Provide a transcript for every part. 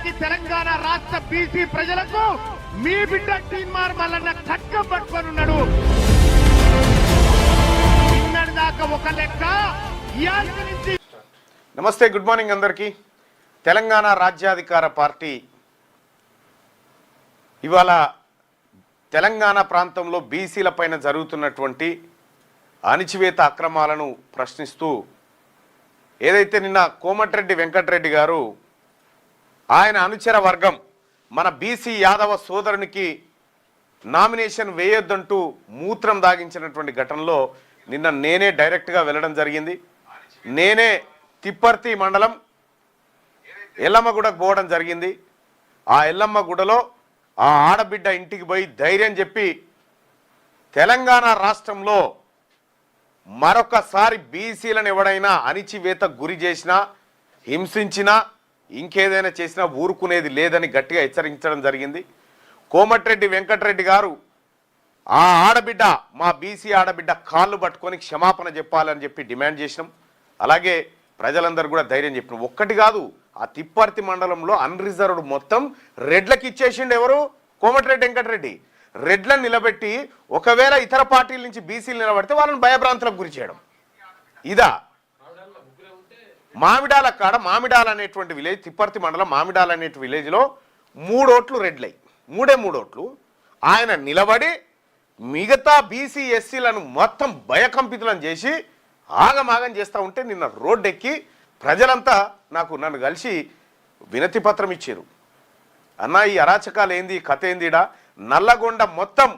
నిజానికి తెలంగాణ రాష్ట్ర బీసీ ప్రజలకు మీ బిడ్డ టీన్మార్ మల్లన్న ఖడ్గం పట్టుకొని ఉన్నాడు. నిన్నటి దాకా ఒక లెక్క. నమస్తే, గుడ్ మార్నింగ్ అందరికీ. తెలంగాణ రాజ్యాధికార పార్టీ ఇవాళ తెలంగాణ ప్రాంతంలో బీసీల పైన జరుగుతున్నటువంటి అణిచివేత అక్రమాలను ప్రశ్నిస్తూ ఏదైతే నిన్న కోమటిరెడ్డి వెంకటరెడ్డి గారు ఆయన అనుచర వర్గం మన బీసీ యాదవ సోదరునికి నామినేషన్ వేయొద్దంటూ మూత్రం దాగించినటువంటి ఘటనలో నిన్న నేనే డైరెక్ట్గా వెళ్ళడం జరిగింది. నేనే తిప్పర్తి మండలం ఎల్లమ్మగూడకు పోవడం జరిగింది. ఆ ఎల్లమ్మగూడలో ఆ ఆడబిడ్డ ఇంటికి పోయి ధైర్యం చెప్పి తెలంగాణ రాష్ట్రంలో మరొకసారి బీసీలను ఎవడైనా అణిచివేత గురి చేసినా, హింసించినా, ఇంకేదైనా చేసినా ఊరుకునేది లేదని గట్టిగా హెచ్చరించడం జరిగింది. కోమటిరెడ్డి వెంకటరెడ్డి గారు ఆ ఆడబిడ్డ, మా బీసీ ఆడబిడ్డ కాళ్ళు పట్టుకొని క్షమాపణ చెప్పాలని చెప్పి డిమాండ్ చేసినాం. అలాగే ప్రజలందరూ కూడా ధైర్యం చెప్పినాం. ఒక్కటి కాదు, ఆ తిప్పర్తి మండలంలో అన్రిజర్వ్డ్ మొత్తం రెడ్లకు ఇచ్చేసిండు. ఎవరు? కోమటిరెడ్డి వెంకటరెడ్డి. రెడ్లను నిలబెట్టి ఒకవేళ ఇతర పార్టీల నుంచి బీసీలు నిలబడితే వాళ్ళని భయభ్రాంతులకు గురి చేయడం. ఇదా మామిడాల కాడ, మామిడాల అనేటువంటి విలేజ్, తిప్పర్తి మండలం మామిడాల అనే విలేజ్లో 3 ఓట్లు రెడ్లై, 3 ఓట్లు. ఆయన నిలబడి మిగతా బీసీ ఎస్సీలను మొత్తం భయకంపితులను చేసి ఆగమాగం చేస్తూ ఉంటే నిన్న రోడ్డెక్కి ప్రజలంతా నన్ను కలిసి వినతి పత్రం ఇచ్చారు. అన్న, ఈ అరాచకాలు ఏంది, కథ ఏందిడా? నల్లగొండ మొత్తం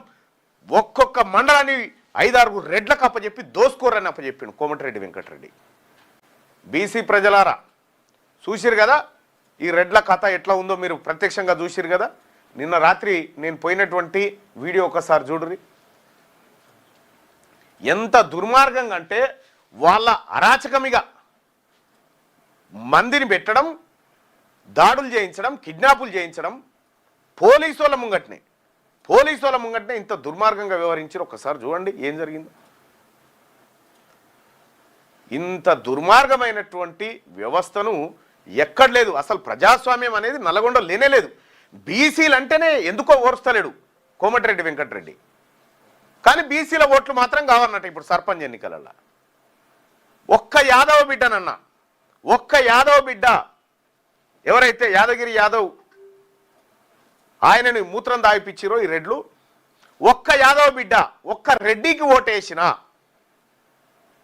ఒక్కొక్క మండలాన్ని 5-6 రెడ్లకు అప్పచెప్పి దోసుకోరని అప్పచెప్పాడు కోమటిరెడ్డి వెంకటరెడ్డి. బీసీ ప్రజలారా చూసిరు కదా ఈ రెడ్ల కథ ఎట్లా ఉందో, మీరు ప్రత్యక్షంగా చూసిరు కదా. నిన్న రాత్రి నేను పోయినటువంటి వీడియో ఒకసారి చూడుర్రి. ఎంత దుర్మార్గంగా అంటే వాళ్ళ అరాచకమిగా మందిని పెట్టడం, దాడులు చేయించడం, కిడ్నాపులు చేయించడం, పోలీసుల ముంగట్నే ఇంత దుర్మార్గంగా వ్యవహరించారు. ఒకసారి చూడండి ఏం జరిగిందో. ఇంత దుర్మార్గమైనటువంటి వ్యవస్థను ఎక్కడ లేదు. అసలు ప్రజాస్వామ్యం అనేది నల్గొండ లేనే లేదు. బీసీలు అంటేనే ఎందుకో ఓర్స్తలేడు కోమటిరెడ్డి వెంకటరెడ్డి. కానీ బీసీల ఓట్లు మాత్రం కావాలన్నట్టు ఇప్పుడు సర్పంచ్ ఎన్నికలలో. ఒక్క యాదవ బిడ్డనన్నా, ఒక్క యాదవ బిడ్డ ఎవరైతే యాదగిరి యాదవ్ ఆయనని మూత్రం దాయిపించారో ఈ రెడ్లు, ఒక్క యాదవ బిడ్డ ఒక్క రెడ్డికి ఓటేసినా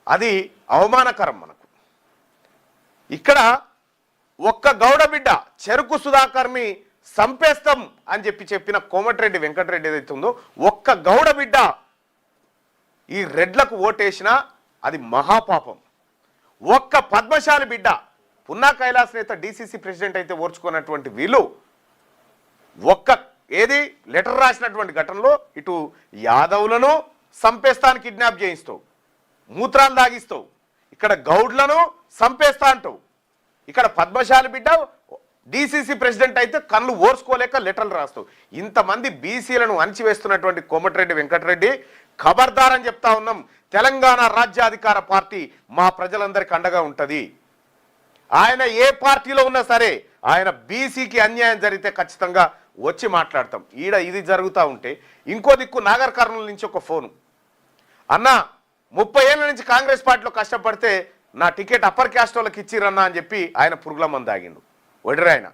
అది అవమానకరం మనకు. ఇక్కడ ఒక్క గౌడ బిడ్డ చెరుకు సుధాకర్ని సంపేస్తాం అని చెప్పిన కోమటిరెడ్డి వెంకటరెడ్డి ఏదైతే ఉందో, ఒక్క గౌడ బిడ్డ ఈ రెడ్లకు ఓటేసినా అది మహాపాపం. ఒక్క పద్మశాలి బిడ్డ, పున్నా కైలాస్ నేత డీసీసీ ప్రెసిడెంట్ అయితే ఓర్చుకున్నటువంటి వీళ్ళు ఒక్క లెటర్ రాసినటువంటి ఘటనలో ఇటు యాదవులను సంపేస్తాను కిడ్నాప్ చేయిస్తావు, మూత్రాలు దాగిస్తావు, ఇక్కడ గౌడ్లను సంపేస్తా అంటావు, ఇక్కడ పద్మశాలి బిడ్డ డీసీసీ ప్రెసిడెంట్ అయితే కళ్ళు ఓర్చుకోలేక లెటర్లు రాస్తావు. ఇంతమంది బీసీలను అణిచివేస్తున్నటువంటి కోమటిరెడ్డి వెంకటరెడ్డి ఖబర్దార్ అని చెప్తా ఉన్నాం. తెలంగాణ రాజ్యాధికార పార్టీ మా ప్రజలందరికీ అండగా ఉంటుంది. ఆయన ఏ పార్టీలో ఉన్నా సరే ఆయన బీసీకి అన్యాయం జరిగితే ఖచ్చితంగా వచ్చి మాట్లాడతాం. ఇది జరుగుతూ ఉంటే ఇంకో దిక్కు నాగర్ కర్నూలు నుంచి ఒక ఫోను, అన్న 30 ఏళ్ళ నుంచి కాంగ్రెస్ పార్టీలో కష్టపడితే నా టికెట్ అప్పర్ క్యాస్ట్ వాళ్ళకి ఇచ్చిరన్నా అని చెప్పి ఆయన పురుగుల మంది ఆగిండు. ఒడరి ఆయన,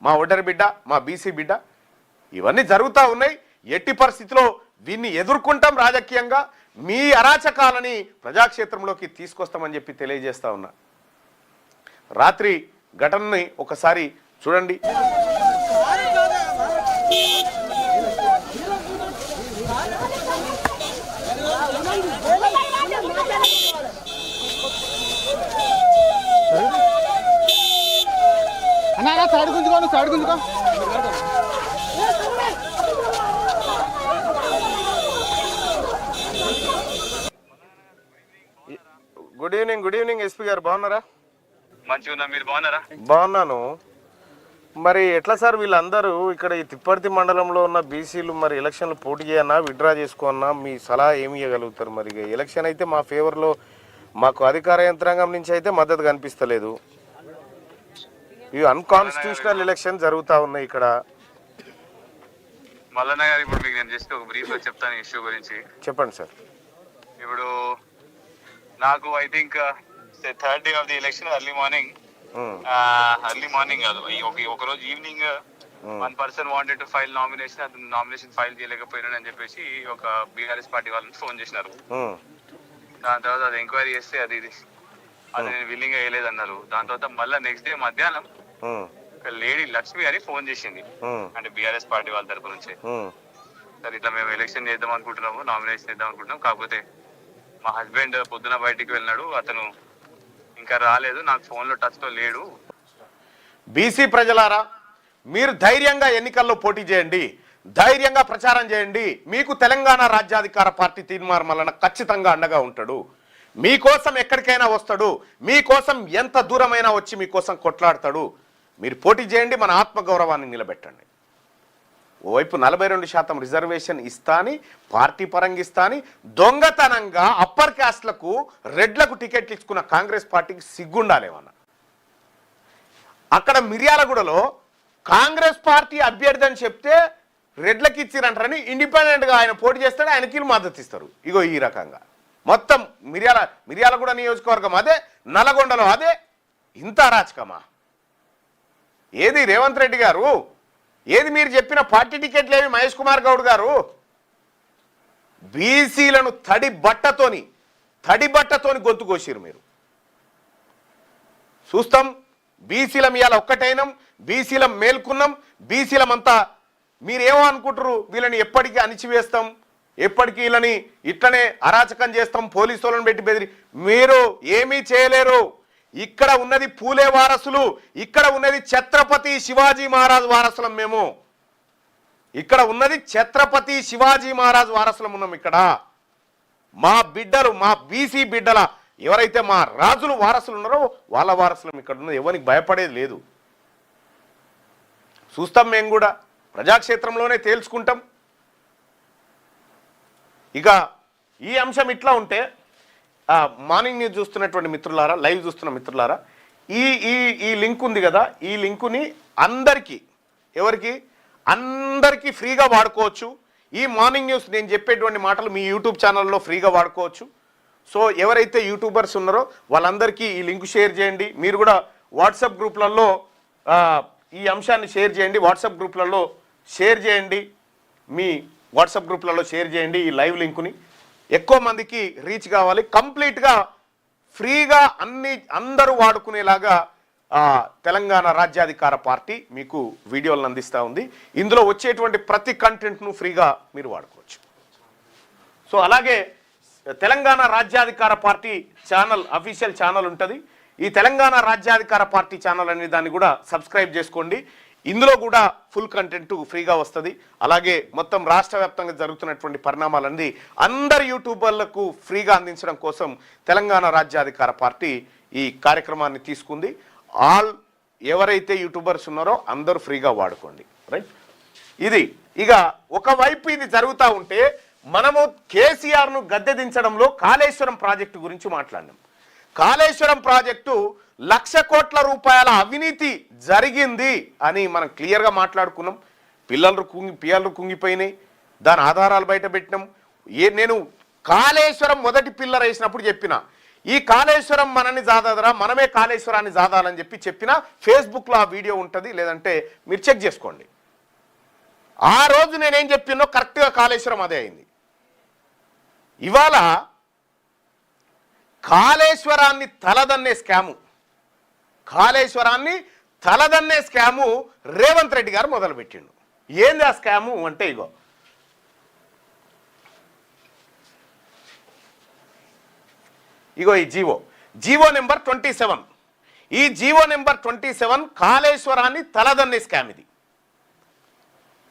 మా ఒడరి బిడ్డ, మా బీసీ బిడ్డ. ఇవన్నీ జరుగుతూ ఉన్నాయి. ఎట్టి పరిస్థితిలో వీన్ని ఎదుర్కొంటాం. రాజకీయంగా మీ అరాచకాలని ప్రజాక్షేత్రంలోకి తీసుకొస్తామని చెప్పి తెలియజేస్తా ఉన్నా. రాత్రి ఘటనని ఒకసారి చూడండి. సైడ్ గుంజుకో. గుడ్ ఈవినింగ్ ఎస్పీ గారు, బాగున్నారా? మంచిగా, మీరు బాగున్నారా? బాగున్నాను. మరి ఎట్లా సార్ వీళ్ళందరూ ఇక్కడ ఈ తిప్పర్తి మండలంలో ఉన్న బీసీలు మరి ఎలక్షన్లు పోటీ చేయన్నా, విత్డ్రా చేసుకోన్నా, మీ సలహా ఏమి ఇవ్వగలుగుతారు? మరి ఎలక్షన్ అయితే మా ఫేవర్లో, మాకు అధికార యంత్రాంగం నుంచి అయితే మద్దతు కనిపిస్తలేదు. ఈ అన్కాన్స్టిట్యూషనల్ ఎలక్షన్ జరుగుతా ఉన్నాయి ఇక్కడ. మల్లన్న గారు ఇప్పుడు మీకు నేను జస్ట్ ఒక బ్రీఫ్ గా చెప్తాను ఇష్యూ గురించి. చెప్పండి సార్. ఇప్పుడు నాకు I think third day of the election early morning కాదు, ఒక రోజు evening one person wanted to file nomination, అతను నామినేషన్ ఫైల్ చేయలేకపోయినాడు అని చెప్పేసి ఒక బీఆర్ఎస్ పార్టీ వాళ్ళని ఫోన్ చేసినారు. దాని తర్వాత అది ఎంక్వైరీ చేస్తే అది నేను విల్లింగ్ గా వేయలేదు అన్నారు. దాని తర్వాత మళ్ళీ నెక్స్ట్ డే మధ్యాహ్నం ఒక లేడీ లక్ష్మి అని ఫోన్ చేసింది, అంటే బీఆర్ఎస్ పార్టీ వాళ్ళ తరపు నుంచి. సరే ఇట్లా మేము ఎలక్షన్ చేద్దాం అనుకుంటున్నాము, నామినేషన్ చేద్దాం అనుకుంటున్నాం, కాకపోతే మా హస్బెండ్ పొద్దున బయటికి వెళ్ళినాడు, అతను ఇంకా రాలేదు, నాకు ఫోన్ లో టచ్ లో లేడు. బీసీ ప్రజలారా, మీరు ధైర్యంగా ఎన్నికల్లో పోటీ చేయండి, ధైర్యంగా ప్రచారం చేయండి. మీకు తెలంగాణ రాజ్యాధికార పార్టీ తీన్మార్ మల్లన్న ఖచ్చితంగా అండగా ఉంటాడు. మీకోసం ఎక్కడికైనా వస్తాడు, మీకోసం ఎంత దూరమైనా వచ్చి మీకోసం కొట్లాడతాడు. మీరు పోటీ చేయండి, మన ఆత్మగౌరవాన్ని నిలబెట్టండి. ఓవైపు 42% రిజర్వేషన్ ఇస్తాని, పార్టీ పరంగా ఇస్తాని, దొంగతనంగా అప్పర్ క్యాస్ట్లకు రెడ్లకు టికెట్లు ఇచ్చుకున్న కాంగ్రెస్ పార్టీకి సిగ్గుండాలేమన్నా. అక్కడ మిర్యాలగూడలో కాంగ్రెస్ పార్టీ అభ్యర్థి అని చెప్తే రెడ్లకి ఇచ్చిరంటారని ఇండిపెండెంట్గా ఆయన పోటీ చేస్తాడు, ఆయనకి మద్దతు ఇస్తారు. ఇగో ఈ రకంగా మొత్తం మిర్యాలగూడ నియోజకవర్గం అదే, నల్లగొండలో అదే. ఇంత అరాచకమా? ఏది రేవంత్ రెడ్డి గారు? ఏది మీరు చెప్పిన పార్టీ టికెట్లు ఏమి మహేష్ కుమార్ గౌడ్ గారు? బీసీలను తడి బట్టతోని గొంతు కోసిరు మీరు. చూస్తాం, బీసీలం ఇవాళ ఒక్కటైనాం, బీసీలం మేల్కున్నాం, బీసీలమంతా మీరేమో అనుకుంటారు, వీళ్ళని ఎప్పటికీ అణిచివేస్తాం, ఎప్పటికీ వీళ్ళని ఇట్లనే అరాచకం చేస్తాం, పోలీసు వాళ్ళని పెట్టి బెదిరి. మీరు ఏమీ చేయలేరు. ఇక్కడ ఉన్నది పూలే వారసులు, ఇక్కడ ఉన్నది ఛత్రపతి శివాజీ మహారాజ్ వారసులం. మేము ఇక్కడ ఉన్నది ఛత్రపతి శివాజీ మహారాజ్ వారసులం ఉన్నాం. ఇక్కడ మా బిడ్డలు, మా బీసీ బిడ్డల ఎవరైతే మా రాజులు వారసులు ఉన్నారో వాళ్ళ వారసులం ఇక్కడ ఉన్నది. ఎవరికి భయపడేది లేదు. చూస్తాం, మేము కూడా ప్రజాక్షేత్రంలోనే తేల్చుకుంటాం. ఇక ఈ అంశం ఇట్లా ఉంటే, మార్నింగ్ న్యూస్ చూస్తున్నటువంటి మిత్రులారా, లైవ్ చూస్తున్న మిత్రులారా, ఈ లింక్ ఉంది కదా, ఈ లింకుని అందరికీ ఫ్రీగా వాడుకోవచ్చు. ఈ మార్నింగ్ న్యూస్ నేను చెప్పేటువంటి మాటలు మీ యూట్యూబ్ ఛానల్లో ఫ్రీగా వాడుకోవచ్చు. సో ఎవరైతే యూట్యూబర్స్ ఉన్నారో వాళ్ళందరికీ ఈ లింక్ షేర్ చేయండి. మీరు కూడా వాట్సాప్ గ్రూప్లలో ఈ అంశాన్ని షేర్ చేయండి. వాట్సాప్ గ్రూప్లలో షేర్ చేయండి, మీ వాట్సాప్ గ్రూప్లలో షేర్ చేయండి. ఈ లైవ్ లింకుని ఎక్కువ మందికి రీచ్ కావాలి. కంప్లీట్గా ఫ్రీగా అందరూ వాడుకునేలాగా తెలంగాణ రాజ్యాధికార పార్టీ మీకు వీడియోలను అందిస్తూ ఉంది. ఇందులో వచ్చేటువంటి ప్రతి కంటెంట్ను ఫ్రీగా మీరు వాడుకోవచ్చు. సో అలాగే తెలంగాణ రాజ్యాధికార పార్టీ ఛానల్, అఫీషియల్ ఛానల్ ఉంటుంది. ఈ తెలంగాణ రాజ్యాధికార పార్టీ ఛానల్ అనే దాన్ని కూడా సబ్స్క్రైబ్ చేసుకోండి. ఇందులో కూడా ఫుల్ కంటెంట్ ఫ్రీగా వస్తుంది. అలాగే మొత్తం రాష్ట్ర వ్యాప్తంగా జరుగుతున్నటువంటి పరిణామాలన్నీ అందరు యూట్యూబర్లకు ఫ్రీగా అందించడం కోసం తెలంగాణ రాజ్యాధికార పార్టీ ఈ కార్యక్రమాన్ని తీసుకుంది. ఎవరైతే యూట్యూబర్స్ ఉన్నారో అందరూ ఫ్రీగా వాడుకోండి. రైట్, ఇది ఇక ఒకవైపు ఇది జరుగుతూ ఉంటే మనము కేసీఆర్ను గద్దె దించడంలో కాళేశ్వరం ప్రాజెక్టు గురించి మాట్లాడినాం. కాళేశ్వరం ప్రాజెక్టు 1,00,000 కోట్ల రూపాయల అవినీతి జరిగింది అని మనం క్లియర్గా మాట్లాడుకున్నాం. పిల్లలు కుంగిపోయినాయి, దాని ఆధారాలు బయట పెట్టినాం. నేను కాళేశ్వరం మొదటి పిల్లర్ వేసినప్పుడు చెప్పిన, ఈ కాళేశ్వరం మనని జాదాదరా, మనమే కాళేశ్వరాన్ని జాదాలని చెప్పిన ఫేస్బుక్లో ఆ వీడియో ఉంటుంది, లేదంటే మీరు చెక్ చేసుకోండి. ఆ రోజు నేనేం చెప్పినో కరెక్ట్గా కాళేశ్వరం అదే అయింది. ఇవాళ కాళేశ్వరాన్ని తలదన్నే స్కాము రేవంత్ రెడ్డి గారు మొదలుపెట్టిండు. ఏంది ఆ స్కాము అంటే, ఇగో ఈ జీవో నెంబర్ 27. ఈ జీవో నెంబర్ 27 కాళేశ్వరాన్ని తలదన్నే స్కామ్. ఇది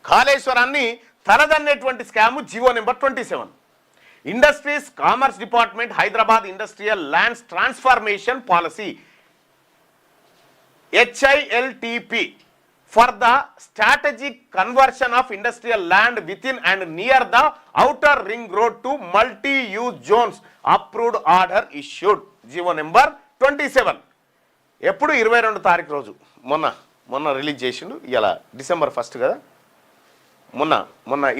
కాళేశ్వరాన్ని తలదన్నేటువంటి scam GO number 27. Industries commerce department Hyderabad industrial lands transformation policy HILTP for the strategic conversion of industrial land within and near the outer ring road to multi-use zones approved order issued. GO number 27. ఎప్పుడు 22 తారీఖు రోజు మొన్న release చేసిండు. ఇలా December 1 కదా, మొన్న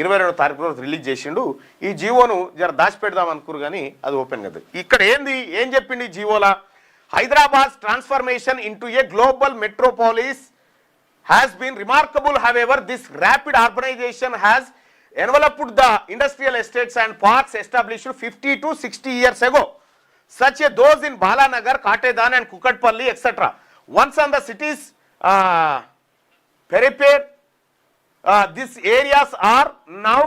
22 తారీఖు రోజు రిలీజ్ చేసిండు. ఈ జీవోను జర దాచిపెడదాం అనుకురు కానీ అది ఓపెన్ కదా. ఇక్కడ ఏం చెప్పింది జీవోలా? Hyderabad transformation into a global metropolis has been remarkable. However, this rapid urbanization has enveloped the industrial estates and parks established 50 to 60 years ago, such as those in Balanagar, Katedan and Kukatpalli, etc. Once on the city's periphery, these areas are now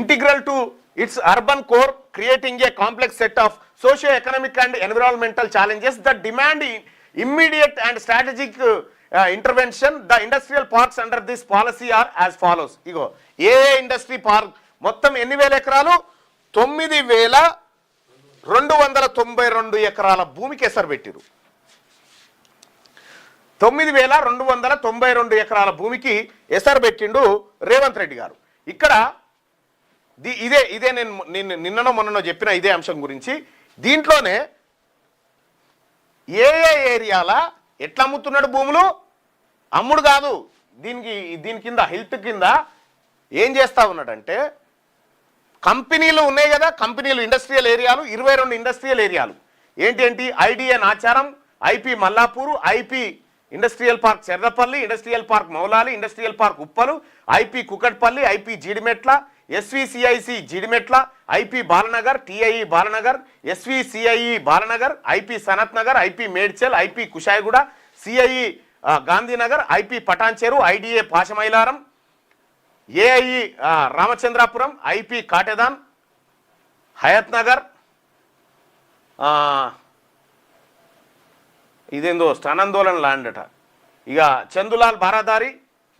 integral to its urban core, creating a complex set of socio-economic and environmental challenges that demand immediate and strategic intervention. The industrial parks under this policy are as follows. Ego A industry park మొత్తం ఎన్ని వేల ఎకరాలు? 9,292 ఎకరాల భూమికి ఎసరు పెట్టిరు. 9,292 ఎకరాల భూమికి ఎసరు పెట్టిండు రేవంత్ రెడ్డి గారు. ఇక్కడ ఇదే నేను నిన్ననో మొన్ననో చెప్పిన ఇదే అంశం గురించి. దీంట్లోనే ఏ ఏరియాల ఎట్లా అమ్ముతున్నాడు భూములు? అమ్ముడు కాదు, దీని కింద హెల్త్ కింద ఏం చేస్తా ఉన్నాడంటే, కంపెనీలు ఉన్నాయి కదా, కంపెనీలు ఇండస్ట్రియల్ ఏరియాలు 22 ఇండస్ట్రియల్ ఏరియాలు ఏంటి? IDA Nacharam, IP Mallapur, IP industrial park Cherlapally, industrial park Moulali, industrial park Uppal, IP Kukatpally, IP Jeedimetla, SVCIC Jeedimetla, IP Balanagar, TIE Balanagar, SVCIE Balanagar, IP Sanath Nagar, IP Medchal, IP Kushaiguda, CIE Gandhinagar, IP Patancheru, IDA Pashamylaram, AIE Ramachandrapuram, IP Katedan, Hayath Nagar, ఇదేందో స్థానందోళన ల్యాండ్ అట, ఇక చందులాల్ బారాదారి.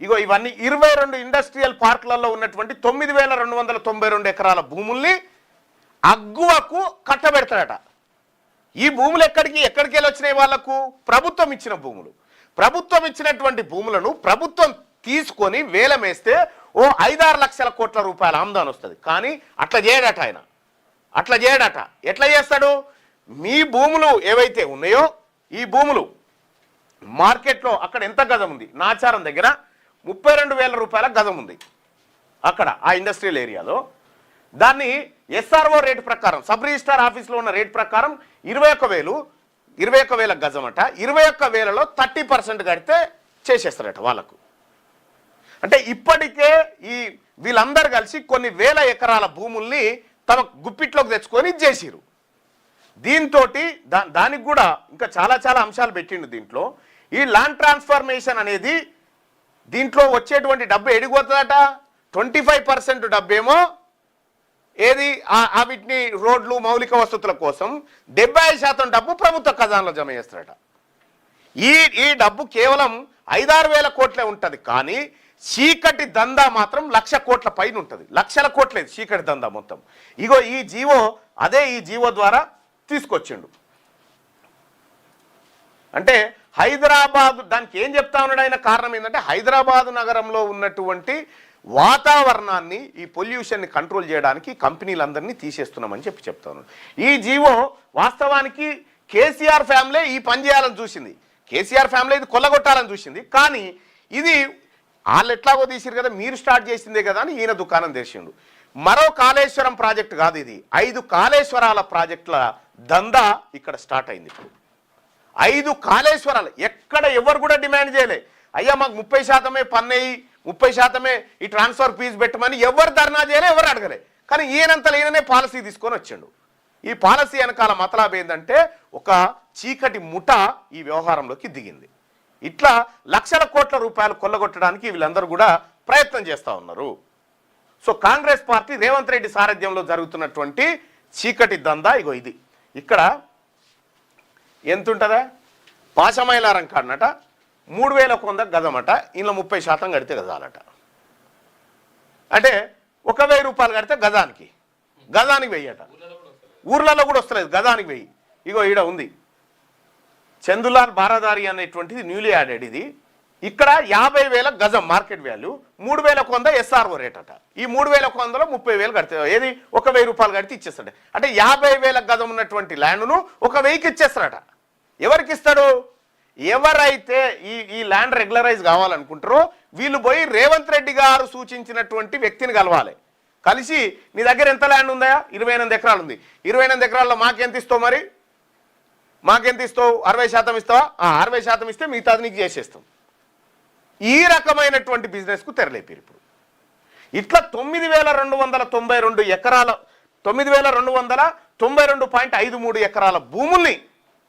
ఇగో ఇవన్నీ 22 ఇండస్ట్రియల్ పార్కులలో ఉన్నటువంటి 9,292 ఎకరాల భూముల్ని అగ్గువకు కట్టబెడతాడట. ఈ భూములు ఎక్కడికి వెళ్ళి వచ్చినాయి? వాళ్లకు ప్రభుత్వం ఇచ్చిన భూములు. ప్రభుత్వం ఇచ్చినటువంటి భూములను ప్రభుత్వం తీసుకొని వేలమేస్తే ఓ 5-6 లక్షల కోట్ల రూపాయల ఆమ్దాన్ వస్తుంది. కానీ అట్లా చేయడట ఆయన, అట్లా చేయడట. ఎట్లా చేస్తాడు? మీ భూములు ఏవైతే ఉన్నాయో ఈ భూములు మార్కెట్లో అక్కడ ఎంత గజం ఉంది? నాచారం దగ్గర 32,000 రూపాయల గజం ఉంది అక్కడ ఆ ఇండస్ట్రియల్ ఏరియాలో. దాన్ని ఎస్ఆర్ఓ రేటు ప్రకారం, సబ్ రిజిస్ట్రార్ ఆఫీస్లో ఉన్న రేటు ప్రకారం 21,000 గజం అట. 21,000లో 30% కడితే చేసేస్తారట వాళ్ళకు. అంటే ఇప్పటికే వీళ్ళందరూ కలిసి కొన్ని వేల ఎకరాల భూముల్ని తమ గుప్పిట్లోకి తెచ్చుకొని చేసిరు. దీంతో దానికి కూడా ఇంకా చాలా అంశాలు పెట్టిండు దీంట్లో. ఈ ల్యాండ్ ట్రాన్స్ఫర్మేషన్ అనేది దీంట్లో వచ్చేటువంటి డబ్బు ఎడిగిపోతుందట. 25% డబ్బేమో వీటిని రోడ్లు మౌలిక వసతుల కోసం, 70% డబ్బు ప్రభుత్వ ఖజానాలో జమ చేస్తారట. ఈ డబ్బు కేవలం 5-6 వేల కోట్లే ఉంటుంది. కానీ చీకటి దందా మాత్రం 1,00,000 కోట్ల పైన ఉంటుంది. లక్షల కోట్లేదు చీకటి దందా మొత్తం. ఇగో ఈ జీవో ద్వారా తీసుకొచ్చిండు. అంటే హైదరాబాద్, దానికి ఏం చెప్తా ఉన్నాడు ఆయన? కారణం ఏంటంటే హైదరాబాద్ నగరంలో ఉన్నటువంటి వాతావరణాన్ని, ఈ పొల్యూషన్ని కంట్రోల్ చేయడానికి కంపెనీలందరినీ తీసేస్తున్నామని చెప్తా ఉన్నాడు. ఈ జీవో వాస్తవానికి కేసీఆర్ ఫ్యామిలీ ఈ పని చేయాలని చూసింది. కేసీఆర్ ఫ్యామిలీ ఇది కొల్లగొట్టాలని చూసింది. కానీ ఇది వాళ్ళు ఎట్లాగో తీసిరు కదా, మీరు స్టార్ట్ చేసిందే కదా అని ఈయన దుకాణం తెరిచిండు. మరో కాళేశ్వరం ప్రాజెక్టు కాదు ఇది, 5 కాళేశ్వరాల ప్రాజెక్టుల దందా ఇక్కడ స్టార్ట్ అయింది. ఇప్పుడు 5 కాళేశ్వరాలు ఎక్కడ ఎవరు కూడా డిమాండ్ చేయలే. అయ్యా మాకు 30% పన్నేయి, 30% ఈ ట్రాన్స్ఫర్ ఫీజు పెట్టమని ఎవరు ధర్నా చేయలే, ఎవరు అడగలే. కానీ ఈయనంతలో పాలసీ తీసుకొని వచ్చిండు. ఈ పాలసీ వెనకాల మతలాబ్ ఏంటంటే ఒక చీకటి ముఠ ఈ వ్యవహారంలోకి దిగింది. ఇట్లా లక్షల కోట్ల రూపాయలు కొల్లగొట్టడానికి వీళ్ళందరూ కూడా ప్రయత్నం చేస్తూ ఉన్నారు. సో కాంగ్రెస్ పార్టీ రేవంత్ రెడ్డి సారథ్యంలో జరుగుతున్నటువంటి చీకటి దందా ఇగో ఇది. ఇక్కడ ఎంత ఉంటుందా? పాశమైలారం కాడనట 3,100 గజమట. ఇంట్లో 30% కడితే గజాలట. అంటే 1,000 రూపాయలు కడితే గజానికి 1000 అట. ఊర్లలో కూడా వస్తలేదు, గజానికి 1000. ఇగో ఈడ ఉంది చందులాల్ బారాదారి అనేటువంటిది న్యూలీ యాడెడ్. ఇది ఇక్కడ 50,000 గజం మార్కెట్ వాల్యూ, 3,100 ఎస్ఆర్ఓ రేట్ అట. ఈ 3,100లో 30,000 కడితే ఏది 1,000 రూపాయలు కడితే ఇచ్చేస్తాడు. అంటే 50,000 గజం ఉన్నటువంటి ల్యాండ్ను 1,000కి ఇచ్చేస్తాడట. ఎవరికి ఇస్తాడు? ఎవరైతే ఈ ల్యాండ్ రెగ్యులరైజ్ కావాలనుకుంటారో వీళ్ళు పోయి రేవంత్ రెడ్డి గారు సూచించినటువంటి వ్యక్తిని కలవాలి. కలిసి నీ దగ్గర ఎంత ల్యాండ్ ఉందా? 28 ఎకరాలు ఉంది. 28 ఎకరాల్లో మాకెంత ఇస్తావు? మరి మాకెంత ఇస్తావు? 60% ఇస్తావా? 60% ఇస్తే మిగతాది నీకు చేసేస్తాం. ఈ రకమైనటువంటి బిజినెస్కు తెరలేపారు ఇప్పుడు. ఇట్లా 9,292 ఎకరాల 9,292.53 ఎకరాల భూముల్ని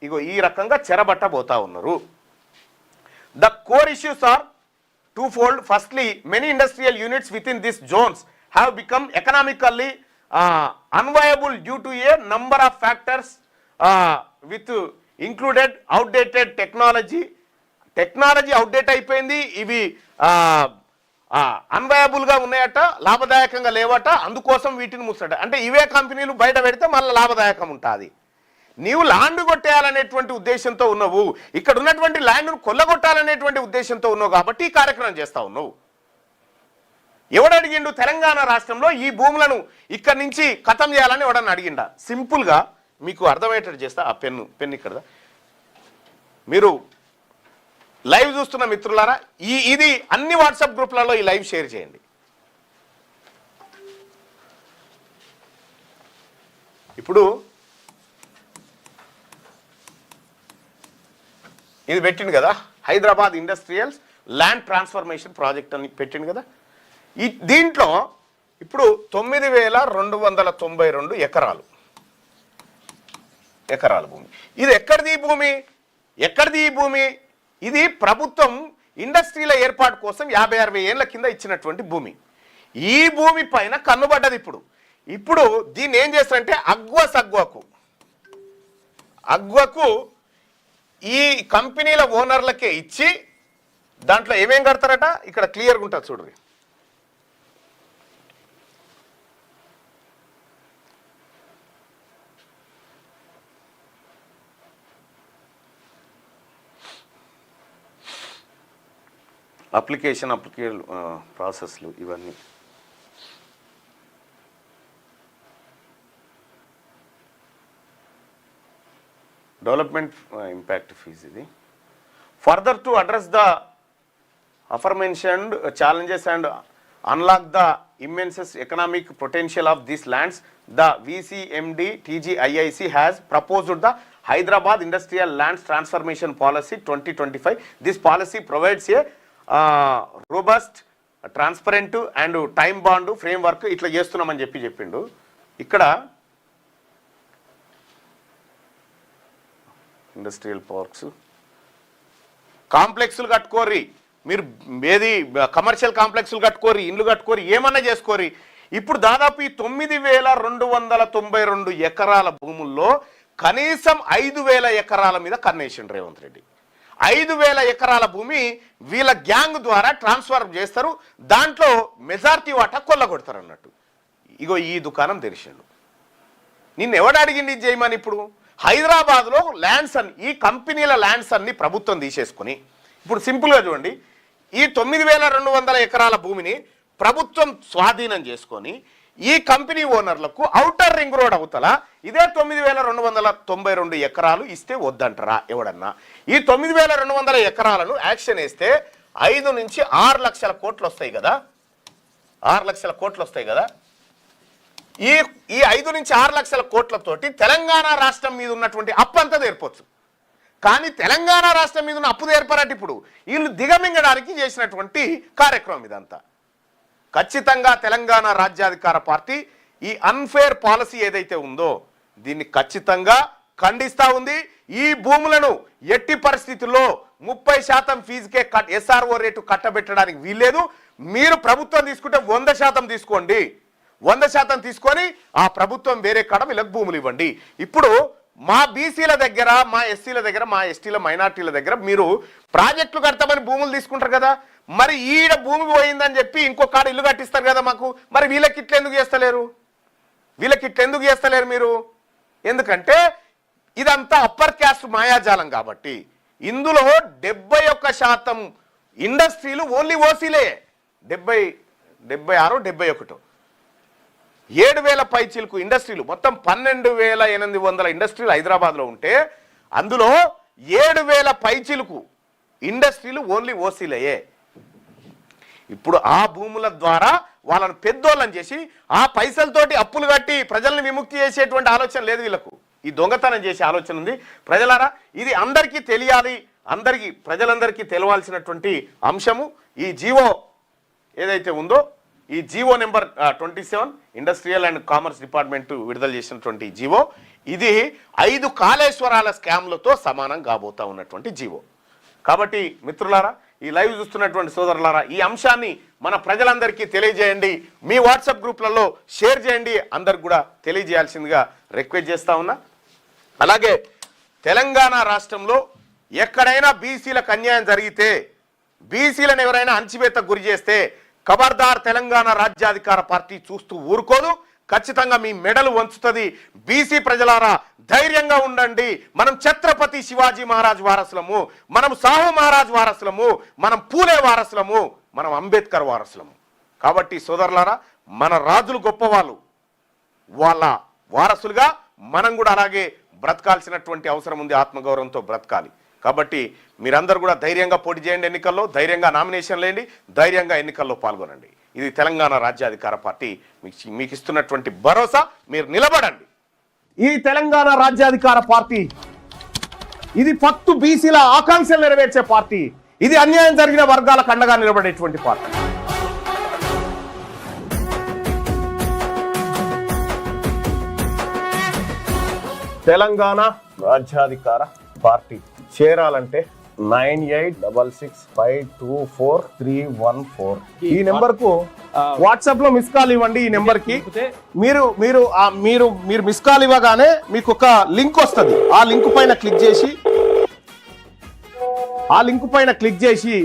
ఇగో ఈ రకంగా చెరబట్టబోతా ఉన్నారు. The core issues are twofold. Firstly, many industrial units within these zones have become economically unviable due to a number of factors with included outdated technology outdate అయిపోయింది. ఇవి అన్వయబుల్గా ఉన్నాయట, లాభదాయకంగా లేవట, అందుకోసం వీటిని మూస్తాట. అంటే ఇవే కంపెనీలు బయట పెడితే మళ్ళీ లాభదాయకం ఉంటుంది. నీవు ల్యాండ్ కొట్టేయాలనేటువంటి ఉద్దేశంతో ఉన్నావు, ఇక్కడ ఉన్నటువంటి ల్యాండ్ను కొల్లగొట్టాలనేటువంటి ఉద్దేశంతో ఉన్నావు కాబట్టి ఈ కార్యక్రమం చేస్తా ఉన్నావు. ఎవడు అడిగిండు? తెలంగాణ రాష్ట్రంలో ఈ భూములను ఇక్కడి నుంచి ఖతం చేయాలని ఎవడన్నా అడిగిండా? సింపుల్గా మీకు అర్థమయ్యేటట్టు చేస్తా. ఆ పెన్ను ఇక్కడ మీరు లైవ్ చూస్తున్న మిత్రులారా, ఇది అన్ని వాట్సాప్ గ్రూప్లలో ఈ లైవ్ షేర్ చేయండి. ఇప్పుడు ఇది పెట్టిండు కదా, Hyderabad industrials land transformation project అని పెట్టిండు కదా. దీంట్లో ఇప్పుడు 9,292 ఎకరాల భూమి. ఇది ఎక్కడిది ఈ భూమి? ఇది ప్రభుత్వం ఇండస్ట్రీల ఏర్పాటు కోసం 50-60 ఏళ్ల కింద ఇచ్చినటువంటి భూమి. ఈ భూమి పైన కన్నుబడ్డది. ఇప్పుడు దీన్ని ఏం చేస్తారంటే అగ్వకు ఈ కంపెనీల ఓనర్లకే ఇచ్చి దాంట్లో ఏమేం కడతారట ఇక్కడ క్లియర్గా ఉంటుంది చూడండి. అప్లికేషన్ ప్రాసెస్లు ఇవన్నీ డెవలప్మెంట్ ఇంపాక్ట్ ఫీజ్. ఇది further to address the aforementioned challenges and unlock the immense economic potential of these lands, the VCMD TGIIC has proposed the Hyderabad Industrial Lands Transformation Policy 2025. This policy provides a robust, transparent and time bound framework. ఇట్లా చేస్తున్నామని చెప్పిండు. ఇక్కడ industrial parks కాంప్లెక్స్లు కట్టుకోరి, మీరు ఏది commercial కాంప్లెక్స్లు కట్టుకోరి, ఇండ్లు కట్టుకోరి, ఏమన్నా చేసుకోరి. ఇప్పుడు దాదాపు ఈ 9,292 ఎకరాల భూముల్లో కనీసం 5,000 ఎకరాల మీద కన్నేషన్ రేవంత్ రెడ్డి. 5,000 ఎకరాల భూమి వీళ్ళ గ్యాంగ్ ద్వారా ట్రాన్స్ఫర్ చేస్తారు. దాంట్లో మెజార్టీ వాటా కొల్లగొడతారు అన్నట్టు. ఇగో ఈ దుకాణం తెరిచిండు. నిన్ను ఎవడు అడిగింది ఇది చేయమని? ఇప్పుడు హైదరాబాద్లో ల్యాండ్స్ అన్ని, ఈ కంపెనీల ల్యాండ్స్ అన్ని ప్రభుత్వం తీసేసుకుని, ఇప్పుడు సింపుల్గా చూడండి, ఈ 9,200 ఎకరాల భూమిని ప్రభుత్వం స్వాధీనం చేసుకొని ఈ కంపెనీ ఓనర్లకు ఔటర్ రింగ్ రోడ్ అవతల ఇదే 9,292 ఎకరాలు ఇస్తే వద్దంటారా ఎవడన్నా? ఈ 9,200 ఎకరాలను యాక్షన్ వేస్తే 5 నుంచి 6 లక్షల కోట్లు వస్తాయి కదా, 6 లక్షల కోట్లు వస్తాయి కదా. ఈ 5 నుంచి 6 లక్షల కోట్లతోటి తెలంగాణ రాష్ట్రం మీద ఉన్నటువంటి అప్పు అంతా తీర్పొచ్చు. కానీ తెలంగాణ రాష్ట్రం మీద ఉన్న అప్పు తీర్పరట. ఇప్పుడు వీళ్ళు దిగమింగడానికి చేసినటువంటి కార్యక్రమం ఇదంతా. ఖచ్చితంగా తెలంగాణ రాజ్యాధికార పార్టీ ఈ అన్ఫేర్ పాలసీ ఏదైతే ఉందో దీన్ని ఖచ్చితంగా ఖండిస్తూ ఉంది. ఈ భూములను ఎట్టి పరిస్థితుల్లో 30% ఫీజుకే ఎస్ఆర్ఓ రేటు కట్టబెట్టడానికి వీల్లేదు. మీరు ప్రభుత్వం తీసుకుంటే 100% తీసుకోండి, 100% తీసుకొని ఆ ప్రభుత్వం వేరే కాడ వీళ్ళకి భూములు ఇవ్వండి. ఇప్పుడు మా బీసీల దగ్గర, మా ఎస్సీల దగ్గర, మా ఎస్టీల మైనార్టీల దగ్గర మీరు ప్రాజెక్టులు కడతామని భూములు తీసుకుంటారు కదా, మరి ఈడ భూమి పోయిందని చెప్పి ఇంకొక కాడ ఇల్లు కట్టిస్తారు కదా మాకు. మరి వీళ్ళకి ఇట్లా ఎందుకు చేస్తలేరు మీరు? ఎందుకంటే ఇదంతా అప్పర్ క్యాస్ట్ మాయాజాలం కాబట్టి. ఇందులో 71% ఇండస్ట్రీలు ఓన్లీ ఓసీలే 76, 71 7,000 పైచీలకు ఇండస్ట్రీలు, మొత్తం 12,800 ఇండస్ట్రీలు హైదరాబాద్లో ఉంటే అందులో 7,000 పైచీలకు ఇండస్ట్రీలు ఓన్లీ ఓసీలయే. ఇప్పుడు ఆ భూముల ద్వారా వాళ్ళని పెద్దోళ్ళని చేసి ఆ పైసలతోటి అప్పులు కట్టి ప్రజల్ని విముక్తి చేసేటువంటి ఆలోచన లేదు వీళ్ళకు. ఈ దొంగతనం చేసే ఆలోచన ఉంది. ప్రజలారా, ఇది అందరికీ తెలియాలి, ప్రజలందరికీ తెలవాల్సినటువంటి అంశము. ఈ జీవో ఏదైతే ఉందో, ఈ GO number 27 industrial and commerce department విడుదల చేసినటువంటి జీవో, ఇది 5 కాళేశ్వరాల స్కామ్లతో సమానం కాబోతా ఉన్నటువంటి జీవో. కాబట్టి మిత్రులారా, ఈ లైవ్ చూస్తున్నటువంటి సోదరులారా, ఈ అంశాన్ని మన ప్రజలందరికీ తెలియజేయండి. మీ వాట్సాప్ గ్రూప్లలో షేర్ చేయండి, అందరికి కూడా తెలియజేయాల్సిందిగా రిక్వెస్ట్ చేస్తా ఉన్నా. అలాగే తెలంగాణ రాష్ట్రంలో ఎక్కడైనా బీసీలకు అన్యాయం జరిగితే, బీసీలను ఎవరైనా అణచివేతకు గురి చేస్తే ఖబర్దార్ తెలంగాణ రాజ్యాధికార పార్టీ చూస్తూ ఊరుకోదు. ఖచ్చితంగా మీ మెడలు వంచుతుంది. బీసీ ప్రజలారా, ధైర్యంగా ఉండండి. మనం ఛత్రపతి శివాజీ మహారాజ్ వారసులము, మనం సాహు మహారాజ్ వారసులము, మనం పూలే వారసులము, మనం అంబేద్కర్ వారసులము. కాబట్టి సోదరులారా, మన రాజులు గొప్పవాళ్ళు, వాళ్ళ వారసులుగా మనం కూడా అలాగే బ్రతకాల్సినటువంటి అవసరం ఉంది. ఆత్మగౌరవంతో బ్రతకాలి. కాబట్టి మీరందరూ కూడా ధైర్యంగా పోటీ చేయండి, ఎన్నికల్లో ధైర్యంగా నామినేషన్ లేండి, ధైర్యంగా ఎన్నికల్లో పాల్గొనండి. ఇది తెలంగాణ రాజ్యాధికార పార్టీ మీకు ఇస్తున్నటువంటి భరోసా. మీరు నిలబడండి. ఈ తెలంగాణ రాజ్యాధికార పార్టీ ఇది ఫక్తు బీసీల ఆకాంక్షలు నెరవేర్చే పార్టీ. ఇది అన్యాయం జరిగిన వర్గాలకు అండగా నిలబడేటువంటి పార్టీ. తెలంగాణ రాజ్యాధికార పార్టీ చేరాలంటే 9866524314 ఈ నెంబర్ కు వాట్సాప్ లో మిస్ కాల్ ఇవ్వండి. ఈ నెంబర్ కి మీరు మిస్ కాల్ ఇవ్వగానే మీకు ఒక లింక్ వస్తుంది. ఆ లింక్ పైన క్లిక్ చేసి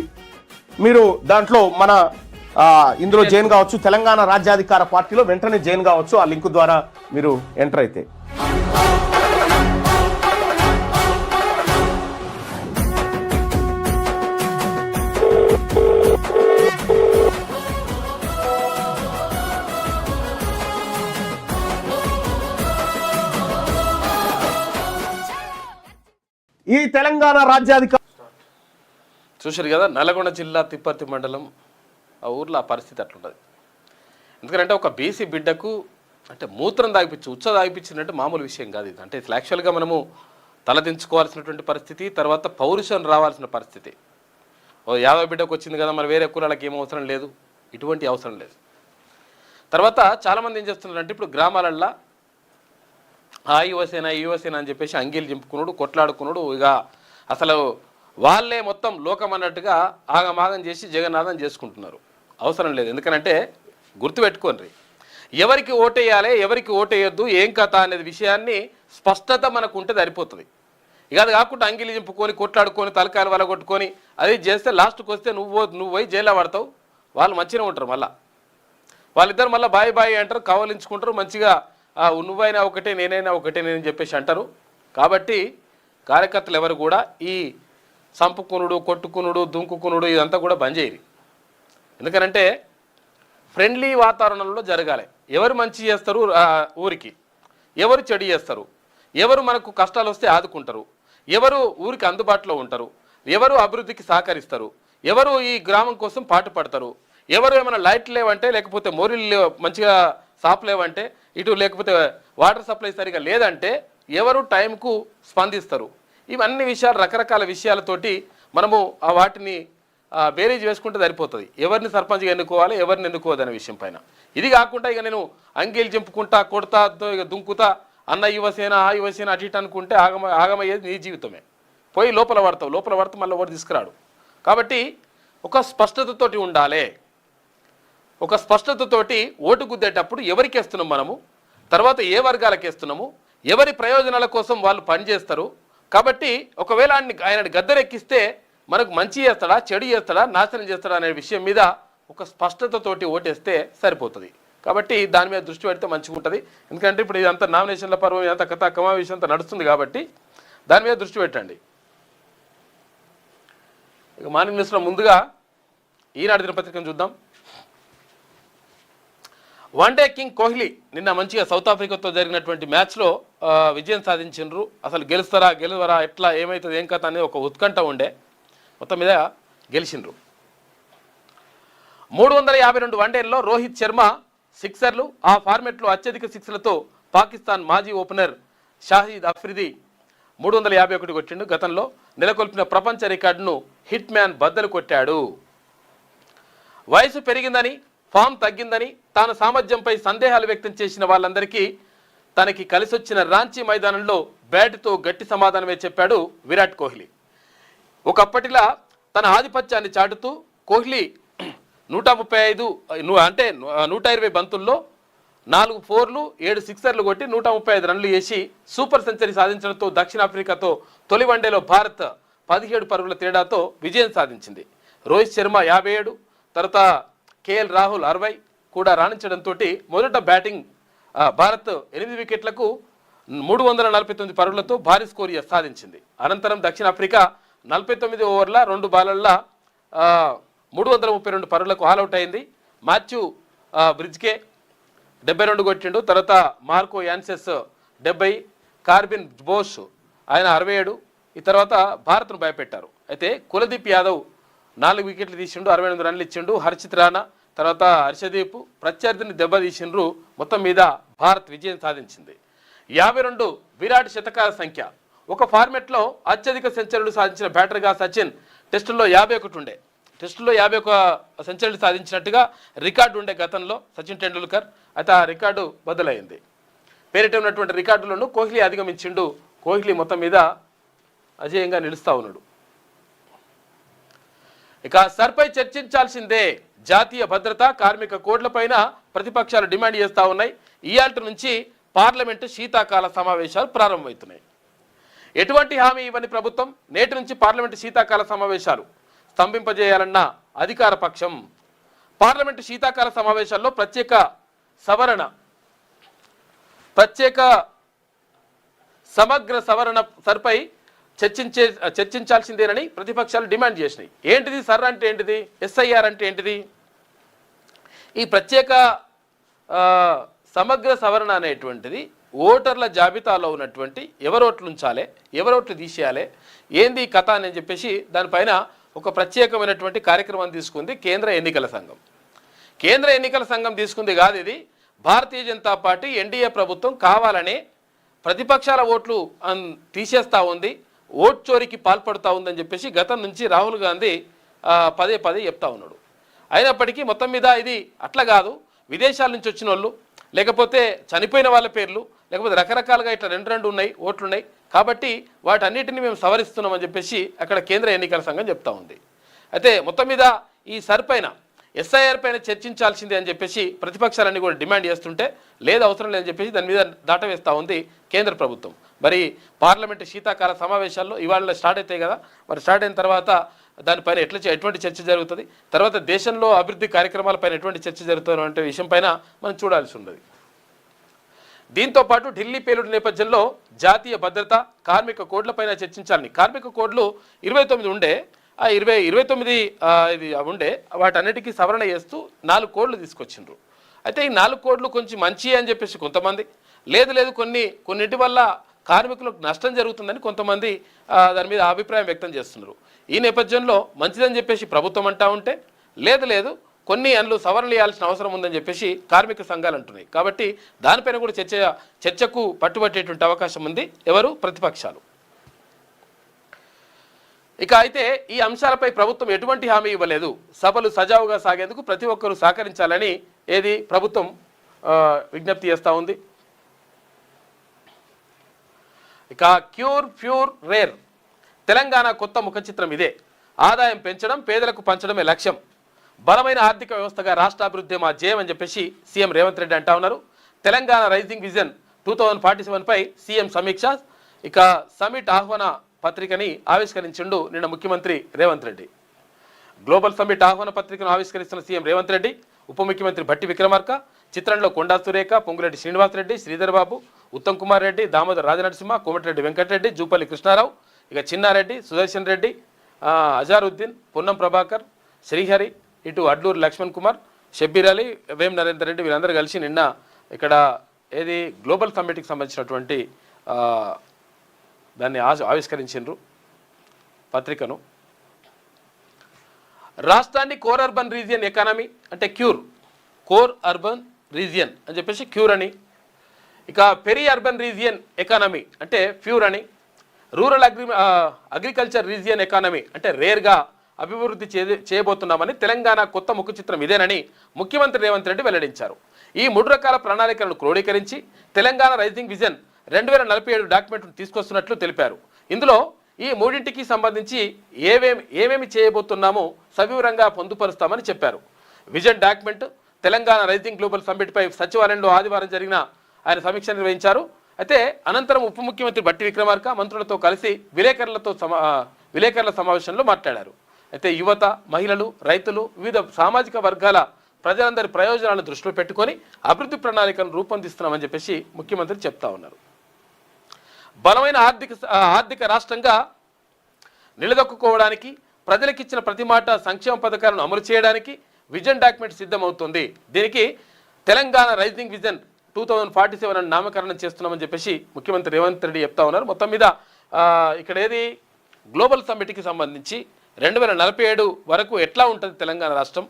మీరు దాంట్లో మన ఇందులో జాయిన్ కావచ్చు. తెలంగాణ రాజ్యాధికార పార్టీలో వెంటనే జాయిన్ కావచ్చు. ఆ లింక్ ద్వారా మీరు ఎంటర్ అయితే. ఈ తెలంగాణ రాజ్యాధికార చూశారు కదా, నల్గొండ జిల్లా తిప్పర్తి మండలం ఆ ఊర్లో ఆ పరిస్థితి అట్లుంటుంది. ఎందుకంటే ఒక బీసీ బిడ్డకు అంటే మూత్రం తాగిపించి ఉచ్చ తాగిపించినట్టు మామూలు విషయం కాదు ఇది. అంటే ఇట్లా యాక్చువల్గా మనము తలదించుకోవాల్సినటువంటి పరిస్థితి, తర్వాత పౌరుషం రావాల్సిన పరిస్థితి. ఓ యాదవ బిడ్డకు వచ్చింది కదా, మరి వేరే కులాలకు ఏం అవసరం లేదు, ఇటువంటి అవసరం లేదు. తర్వాత చాలామంది ఏం చేస్తున్నారంటే ఇప్పుడు గ్రామాలల్లో ఆ యువసేన అని చెప్పేసి అంగీలు చింపుకున్నాడు, కొట్లాడుకున్నాడు. ఇక అసలు వాళ్ళే మొత్తం లోకం అన్నట్టుగా ఆగమాగం చేసి జగన్నాథం చేసుకుంటున్నారు. అవసరం లేదు. ఎందుకనంటే గుర్తుపెట్టుకోండి, ఎవరికి ఓటేయాలి ఎవరికి ఓటేయొద్దు ఏం కథ అనేది విషయాన్ని స్పష్టత మనకు ఉంటే సరిపోతుంది. ఇక అది కాకుండా అంగీలు చింపుకొని కొట్లాడుకొని తలకాయలు వల కొట్టుకొని అది చేస్తే లాస్ట్కి వస్తే నువ్వు పోయి జైల్లో పడతావు. వాళ్ళు మంచిగా ఉంటారు. మళ్ళీ వాళ్ళిద్దరు మళ్ళీ బాయ్ అంటారు, కవలించుకుంటారు, మంచిగా నువ్వైనా ఒకటే నేనైనా ఒకటే నేనని చెప్పేసి అంటారు. కాబట్టి కార్యకర్తలు ఎవరు కూడా ఈ సంపుకునుడు, కొట్టుకునుడు, దుంకుకునుడు ఇదంతా కూడా బంద్ చేయరు. ఎందుకనంటే ఫ్రెండ్లీ వాతావరణంలో జరగాలి. ఎవరు మంచి చేస్తారు ఊరికి, ఎవరు చెడు చేస్తారు, ఎవరు మనకు కష్టాలు వస్తే ఆదుకుంటారు, ఎవరు ఊరికి అందుబాటులో ఉంటారు, ఎవరు అభివృద్ధికి సహకరిస్తారు, ఎవరు ఈ గ్రామం కోసం పాటుపడతారు, ఎవరు ఏమైనా లైట్లు లేవంటే లేకపోతే మోరీలు మంచిగా షాప్ లేవంటే ఇటు లేకపోతే వాటర్ సప్లై సరిగా లేదంటే ఎవరు టైంకు స్పందిస్తారు. ఇవన్నీ విషయాలు రకరకాల విషయాలతోటి మనము వాటిని బేరీజ్ వేసుకుంటే సరిపోతుంది. ఎవరిని సర్పంచ్గా ఎన్నుకోవాలి ఎవరిని ఎన్నుకోవద్దనే విషయం పైన. ఇది కాకుండా ఇక నేను అంగీలు చింపుకుంటా కొడతా ఇక దుంకుతా అన్న యువసేన ఆ యువసేన అటు ఇటు అనుకుంటే ఆగమయ్యేది నీ జీవితమే. పోయి లోపల పడతావు మళ్ళీ ఎవరు తీసుకురాడు. కాబట్టి ఒక స్పష్టతతోటి ఉండాలి. ఒక స్పష్టతతోటి ఓటు గుద్దేటప్పుడు ఎవరికి వేస్తున్నాం మనము, తర్వాత ఏ వర్గాలకు వేస్తున్నాము, ఎవరి ప్రయోజనాల కోసం వాళ్ళు పనిచేస్తారు. కాబట్టి ఒకవేళ ఆయన గద్దెరెక్కిస్తే మనకు మంచి చేస్తాడా చెడు చేస్తాడా నాశనం చేస్తాడా అనే విషయం మీద ఒక స్పష్టతతోటి ఓటేస్తే సరిపోతుంది. కాబట్టి దాని మీద దృష్టి పెడితే మంచిగా ఉంటుంది. ఎందుకంటే ఇప్పుడు ఇదంతా నామినేషన్ల పర్వం ఇదంతా కథ కమావేశం అంతా నడుస్తుంది కాబట్టి దాని మీద దృష్టి పెట్టండి. ఇక మార్నింగ్ న్యూస్లో ముందుగా ఈనాడు దినపత్రికను చూద్దాం. వన్డే కింగ్ కోహ్లీ నిన్న మంచిగా సౌత్ ఆఫ్రికాతో జరిగినటువంటి మ్యాచ్లో విజయం సాధించిండ్రు. అసలు గెలువరా ఎట్లా ఏమవుతుంది ఏం కథ అనేది ఒక ఉత్కంఠ ఉండే, మొత్తం మీద గెలిచిండ్రు. 352 వన్డేల్లో రోహిత్ శర్మ సిక్సర్లు, ఆ ఫార్మెట్లో అత్యధిక సిక్స్లతో పాకిస్తాన్ మాజీ ఓపెనర్ షాహిద్ అఫ్రిది 351 కొట్టిండు. గతంలో నెలకొల్పిన ప్రపంచ రికార్డును హిట్ మ్యాన్ బద్దలు కొట్టాడు. వయసు పెరిగిందని, ఫామ్ తగ్గిందని, తాను సామర్థ్యంపై సందేహాలు వ్యక్తం చేసిన వాళ్ళందరికీ తనకి కలిసొచ్చిన రాంచీ మైదానంలో బ్యాట్తో గట్టి సమాధానమే చెప్పాడు విరాట్ కోహ్లీ. ఒకప్పటిలా తన ఆధిపత్యాన్ని చాటుతూ కోహ్లీ 135 అంటే 120 బంతుల్లో 4 4లు 7 సిక్సర్లు కొట్టి 135 రన్లు చేసి సూపర్ సెంచరీ సాధించడంతో దక్షిణాఫ్రికాతో తొలి వన్డేలో భారత్ 17 పరుగుల తేడాతో విజయం సాధించింది. రోహిత్ శర్మ 57, తర్వాత కేఎల్ రాహుల్ 60 కూడా రాణించడంతో మొదట బ్యాటింగ్ భారత్ 8 వికెట్లకు 349 పరుగులతో భారీ స్కోర్ సాధించింది. అనంతరం దక్షిణాఫ్రికా 49 ఓవర్ల 2 బాలల్లో 332 పరుగులకు ఆల్అవుట్ అయింది. మాథ్యూ బ్రిడ్జ్కే 72 కొట్టిండు. తర్వాత మార్కో యాన్సెస్ 70, కార్బిన్ బోష్ ఆయన 67. ఈ తర్వాత భారత్ను భయపెట్టారు. అయితే కులదీప్ యాదవ్ 4 వికెట్లు తీసిండు, 68 రన్లు ఇచ్చిండు. హర్షిత్ రాణా, తర్వాత హర్షదీప్ ప్రత్యర్థిని దెబ్బతీసిండ్రు. మొత్తం మీద భారత్ విజయం సాధించింది. 52 విరాట్ శతకాల సంఖ్య. ఒక ఫార్మెట్లో అత్యధిక సెంచరీలు సాధించిన బ్యాటర్గా సచిన్ టెస్టుల్లో 51 ఉండే. టెస్టులో 51 సెంచరీలు సాధించినట్టుగా రికార్డు ఉండే గతంలో సచిన్ టెండూల్కర్. అయితే ఆ రికార్డు బదులైంది. పేరిట ఉన్నటువంటి రికార్డులను కోహ్లీ అధిగమించిండు. కోహ్లీ మొత్తం మీద అజేయంగా నిలుస్తూ ఉన్నాడు. ఇక సర్పై చర్చించాల్సిందే, జాతీయ భద్రత, కార్మిక కోడ్లపైన ప్రతిపక్షాలు డిమాండ్ చేస్తూ ఉన్నాయి. ఇయాల్టి నుంచి పార్లమెంటు శీతాకాల సమావేశాలు ప్రారంభమవుతున్నాయి. ఎటువంటి హామీ ఇవ్వని ప్రభుత్వం నేటి నుంచి పార్లమెంటు శీతాకాల సమావేశాలు స్తంభింపజేయాలన్న అధికార పక్షం. పార్లమెంటు శీతాకాల సమావేశాల్లో సమగ్ర సవరణ సర్పై చర్చించాల్సిందేనని ప్రతిపక్షాలు డిమాండ్ చేసినాయి. ఏంటిది సర్ అంటే ఏంటిది, ఎస్ఐఆర్ అంటే ఏంటిది? ఈ ప్రత్యేక సమగ్ర సవరణ అనేటువంటిది ఓటర్ల జాబితాలో ఉన్నటువంటి ఎవరోట్లు ఉంచాలి, ఎవరోట్లు తీసేయాలి, ఏంది కథ అని చెప్పేసి దానిపైన ఒక ప్రత్యేకమైనటువంటి కార్యక్రమాన్ని తీసుకుంది కేంద్ర ఎన్నికల సంఘం. కేంద్ర ఎన్నికల సంఘం తీసుకుంది కాదు ఇది. భారతీయ జనతా పార్టీ ఎన్డీఏ ప్రభుత్వం కావాలనే ప్రతిపక్షాల ఓట్లు తీసేస్తూ ఉంది, ఓట్ చోరీకి పాల్పడుతూ ఉందని చెప్పేసి గతం నుంచి రాహుల్ గాంధీ పదే చెప్తా ఉన్నాడు. అయినప్పటికీ మొత్తం మీద ఇది అట్లా కాదు, విదేశాల నుంచి వచ్చిన వాళ్ళు, లేకపోతే చనిపోయిన వాళ్ళ పేర్లు, లేకపోతే రకరకాలుగా ఇట్లా రెండు ఉన్నాయి ఓట్లు ఉన్నాయి కాబట్టి వాటన్నిటిని మేము సవరిస్తున్నామని చెప్పేసి అక్కడ కేంద్ర ఎన్నికల సంఘం చెప్తా ఉంది. అయితే మొత్తం మీద ఈ సర్పైన ఎస్ఐఆర్ పైన చర్చించాల్సిందే అని చెప్పేసి ప్రతిపక్షాలన్నీ కూడా డిమాండ్ చేస్తుంటే లేదు అవసరం లేదని చెప్పేసి దాని మీద దాట వేస్తూ ఉంది కేంద్ర ప్రభుత్వం. మరి పార్లమెంటు శీతాకాల సమావేశాల్లో ఇవాళ స్టార్ట్ అవుతాయి కదా, మరి స్టార్ట్ అయిన తర్వాత దానిపైన ఎటువంటి చర్చ జరుగుతుంది, తర్వాత దేశంలో అభివృద్ధి కార్యక్రమాలపైన ఎటువంటి చర్చ జరుగుతుంది అంటే విషయం పైన మనం చూడాల్సి ఉన్నది. దీంతో పాటు ఢిల్లీ పేలుడు నేపథ్యంలో జాతీయ భద్రత, కార్మిక కోడ్లపైన చర్చించాలని. కార్మిక కోడ్లు 29 ఉండే, ఆ 29 ఇది ఉండే వాటన్నిటికీ సవరణ చేస్తూ 4 కోడ్లు తీసుకొచ్చిండ్రు. అయితే ఈ 4 కోడ్లు కొంచెం మంచి అని చెప్పేసి కొంతమంది, లేదు కొన్నింటి వల్ల కార్మికులకు నష్టం జరుగుతుందని కొంతమంది దాని మీద అభిప్రాయం వ్యక్తం చేస్తున్నారు. ఈ నేపథ్యంలో మంచిదని చెప్పేసి ప్రభుత్వం అంటా ఉంటే లేదు కొన్ని అందులో సవరణ చేయాల్సిన అవసరం ఉందని చెప్పేసి కార్మిక సంఘాలు అంటున్నాయి. కాబట్టి దానిపైన కూడా చర్చకు పట్టుబట్టేటువంటి అవకాశం ఉంది ఎవరు, ప్రతిపక్షాలు. ఇక అయితే ఈ అంశాలపై ప్రభుత్వం ఎటువంటి హామీ ఇవ్వలేదు. సభలు సజావుగా సాగేందుకు ప్రతి ఒక్కరూ సహకరించాలని ప్రభుత్వం విజ్ఞప్తి చేస్తూ ఉంది. ఇక క్యూర్ ఫ్యూర్ రేర్, తెలంగాణ కొత్త ముఖ చిత్రం ఇదే. ఆదాయం పెంచడం, పేదలకు పంచడమే లక్ష్యం. బలమైన ఆర్థిక వ్యవస్థగా రాష్ట్రాభివృద్ధి మా జయం అని చెప్పేసి సీఎం రేవంత్ రెడ్డి అంటా ఉన్నారు. తెలంగాణ రైజింగ్ విజన్ 2047 పై సీఎం సమీక్ష. ఇక సమిట్ ఆహ్వాన పత్రికని ఆవిష్కరించిండు నిన్న ముఖ్యమంత్రి రేవంత్ రెడ్డి. గ్లోబల్ సమిట్ ఆహ్వాన పత్రికను ఆవిష్కరిస్తున్న సీఎం రేవంత్ రెడ్డి, ఉప ముఖ్యమంత్రి భట్టి విక్రమార్క, చిత్రంలో కొండా సురేఖ, పొంగులేటి శ్రీనివాసరెడ్డి, శ్రీధర్ బాబు, ఉత్తమ్ కుమార్ రెడ్డి, దామోదర్ రాజనరసింహ, కోమటిరెడ్డి వెంకటరెడ్డి, జూపల్లి కృష్ణారావు, ఇక చిన్నారెడ్డి, సుదర్శన్ రెడ్డి, అజారుద్దీన్, పొన్నం ప్రభాకర్, శ్రీహరి, ఇటు అడ్లూరు లక్ష్మణ్ కుమార్, షబ్బీర్ అలీ, వేం నరేందర్ రెడ్డి వీళ్ళందరూ కలిసి నిన్న ఇక్కడ ఏది గ్లోబల్ సమ్మిట్కి సంబంధించినటువంటి దాన్ని ఆవిష్కరించారు పత్రికను. రాష్ట్రాన్ని కోర్ అర్బన్ రీజియన్ ఎకానమీ అంటే కోర్ అర్బన్ రీజియన్ అని చెప్పేసి క్యూర్ అని, ఇక పెరి అర్బన్ రీజియన్ ఎకానమీ అంటే ఫ్యూర్ అని, రూరల్ అగ్రికల్చర్ రీజియన్ ఎకానమీ అంటే రేర్గా అభివృద్ధి చేయబోతున్నామని తెలంగాణ కొత్త ముఖ చిత్రం ఇదేనని ముఖ్యమంత్రి రేవంత్ రెడ్డి వెల్లడించారు. ఈ 3 రకాల ప్రణాళికలను క్రోడీకరించి తెలంగాణ రైజింగ్ విజన్ 2047 డాక్యుమెంట్ను తీసుకొస్తున్నట్లు తెలిపారు. ఇందులో ఈ 3టికి సంబంధించి ఏమేమి చేయబోతున్నామో సవివరంగా పొందుపరుస్తామని చెప్పారు. Vision document Telangana rising global సమ్మిట్పై సచివాలయంలో ఆదివారం జరిగిన ఆయన సమీక్ష నిర్వహించారు. అయితే అనంతరం ఉప ముఖ్యమంత్రి బట్టి విక్రమార్క మంత్రులతో కలిసి విలేకరుల సమావేశంలో మాట్లాడారు. అయితే యువత, మహిళలు, రైతులు, వివిధ సామాజిక వర్గాల ప్రజలందరి ప్రయోజనాలను దృష్టిలో పెట్టుకొని అభివృద్ధి ప్రణాళికను రూపొందిస్తున్నామని చెప్పేసి ముఖ్యమంత్రి చెప్తా ఉన్నారు. బలమైన ఆర్థిక రాష్ట్రంగా నిలదొక్కుకోవడానికి ప్రజలకిచ్చిన ప్రతి మాట సంక్షేమ పథకాలను అమలు చేయడానికి విజన్ డాక్యుమెంట్ సిద్ధమవుతుంది. దీనికి తెలంగాణ రైజింగ్ విజన్ 2047 అని నామకరణం చేస్తున్నామని చెప్పేసి ముఖ్యమంత్రి రేవంత్ రెడ్డి చెప్తా ఉన్నారు. మొత్తం మీద ఇక్కడ ఏది గ్లోబల్ సమ్మిట్కి సంబంధించి 2047 వరకు ఎట్లా ఉంటుంది తెలంగాణ రాష్ట్రం,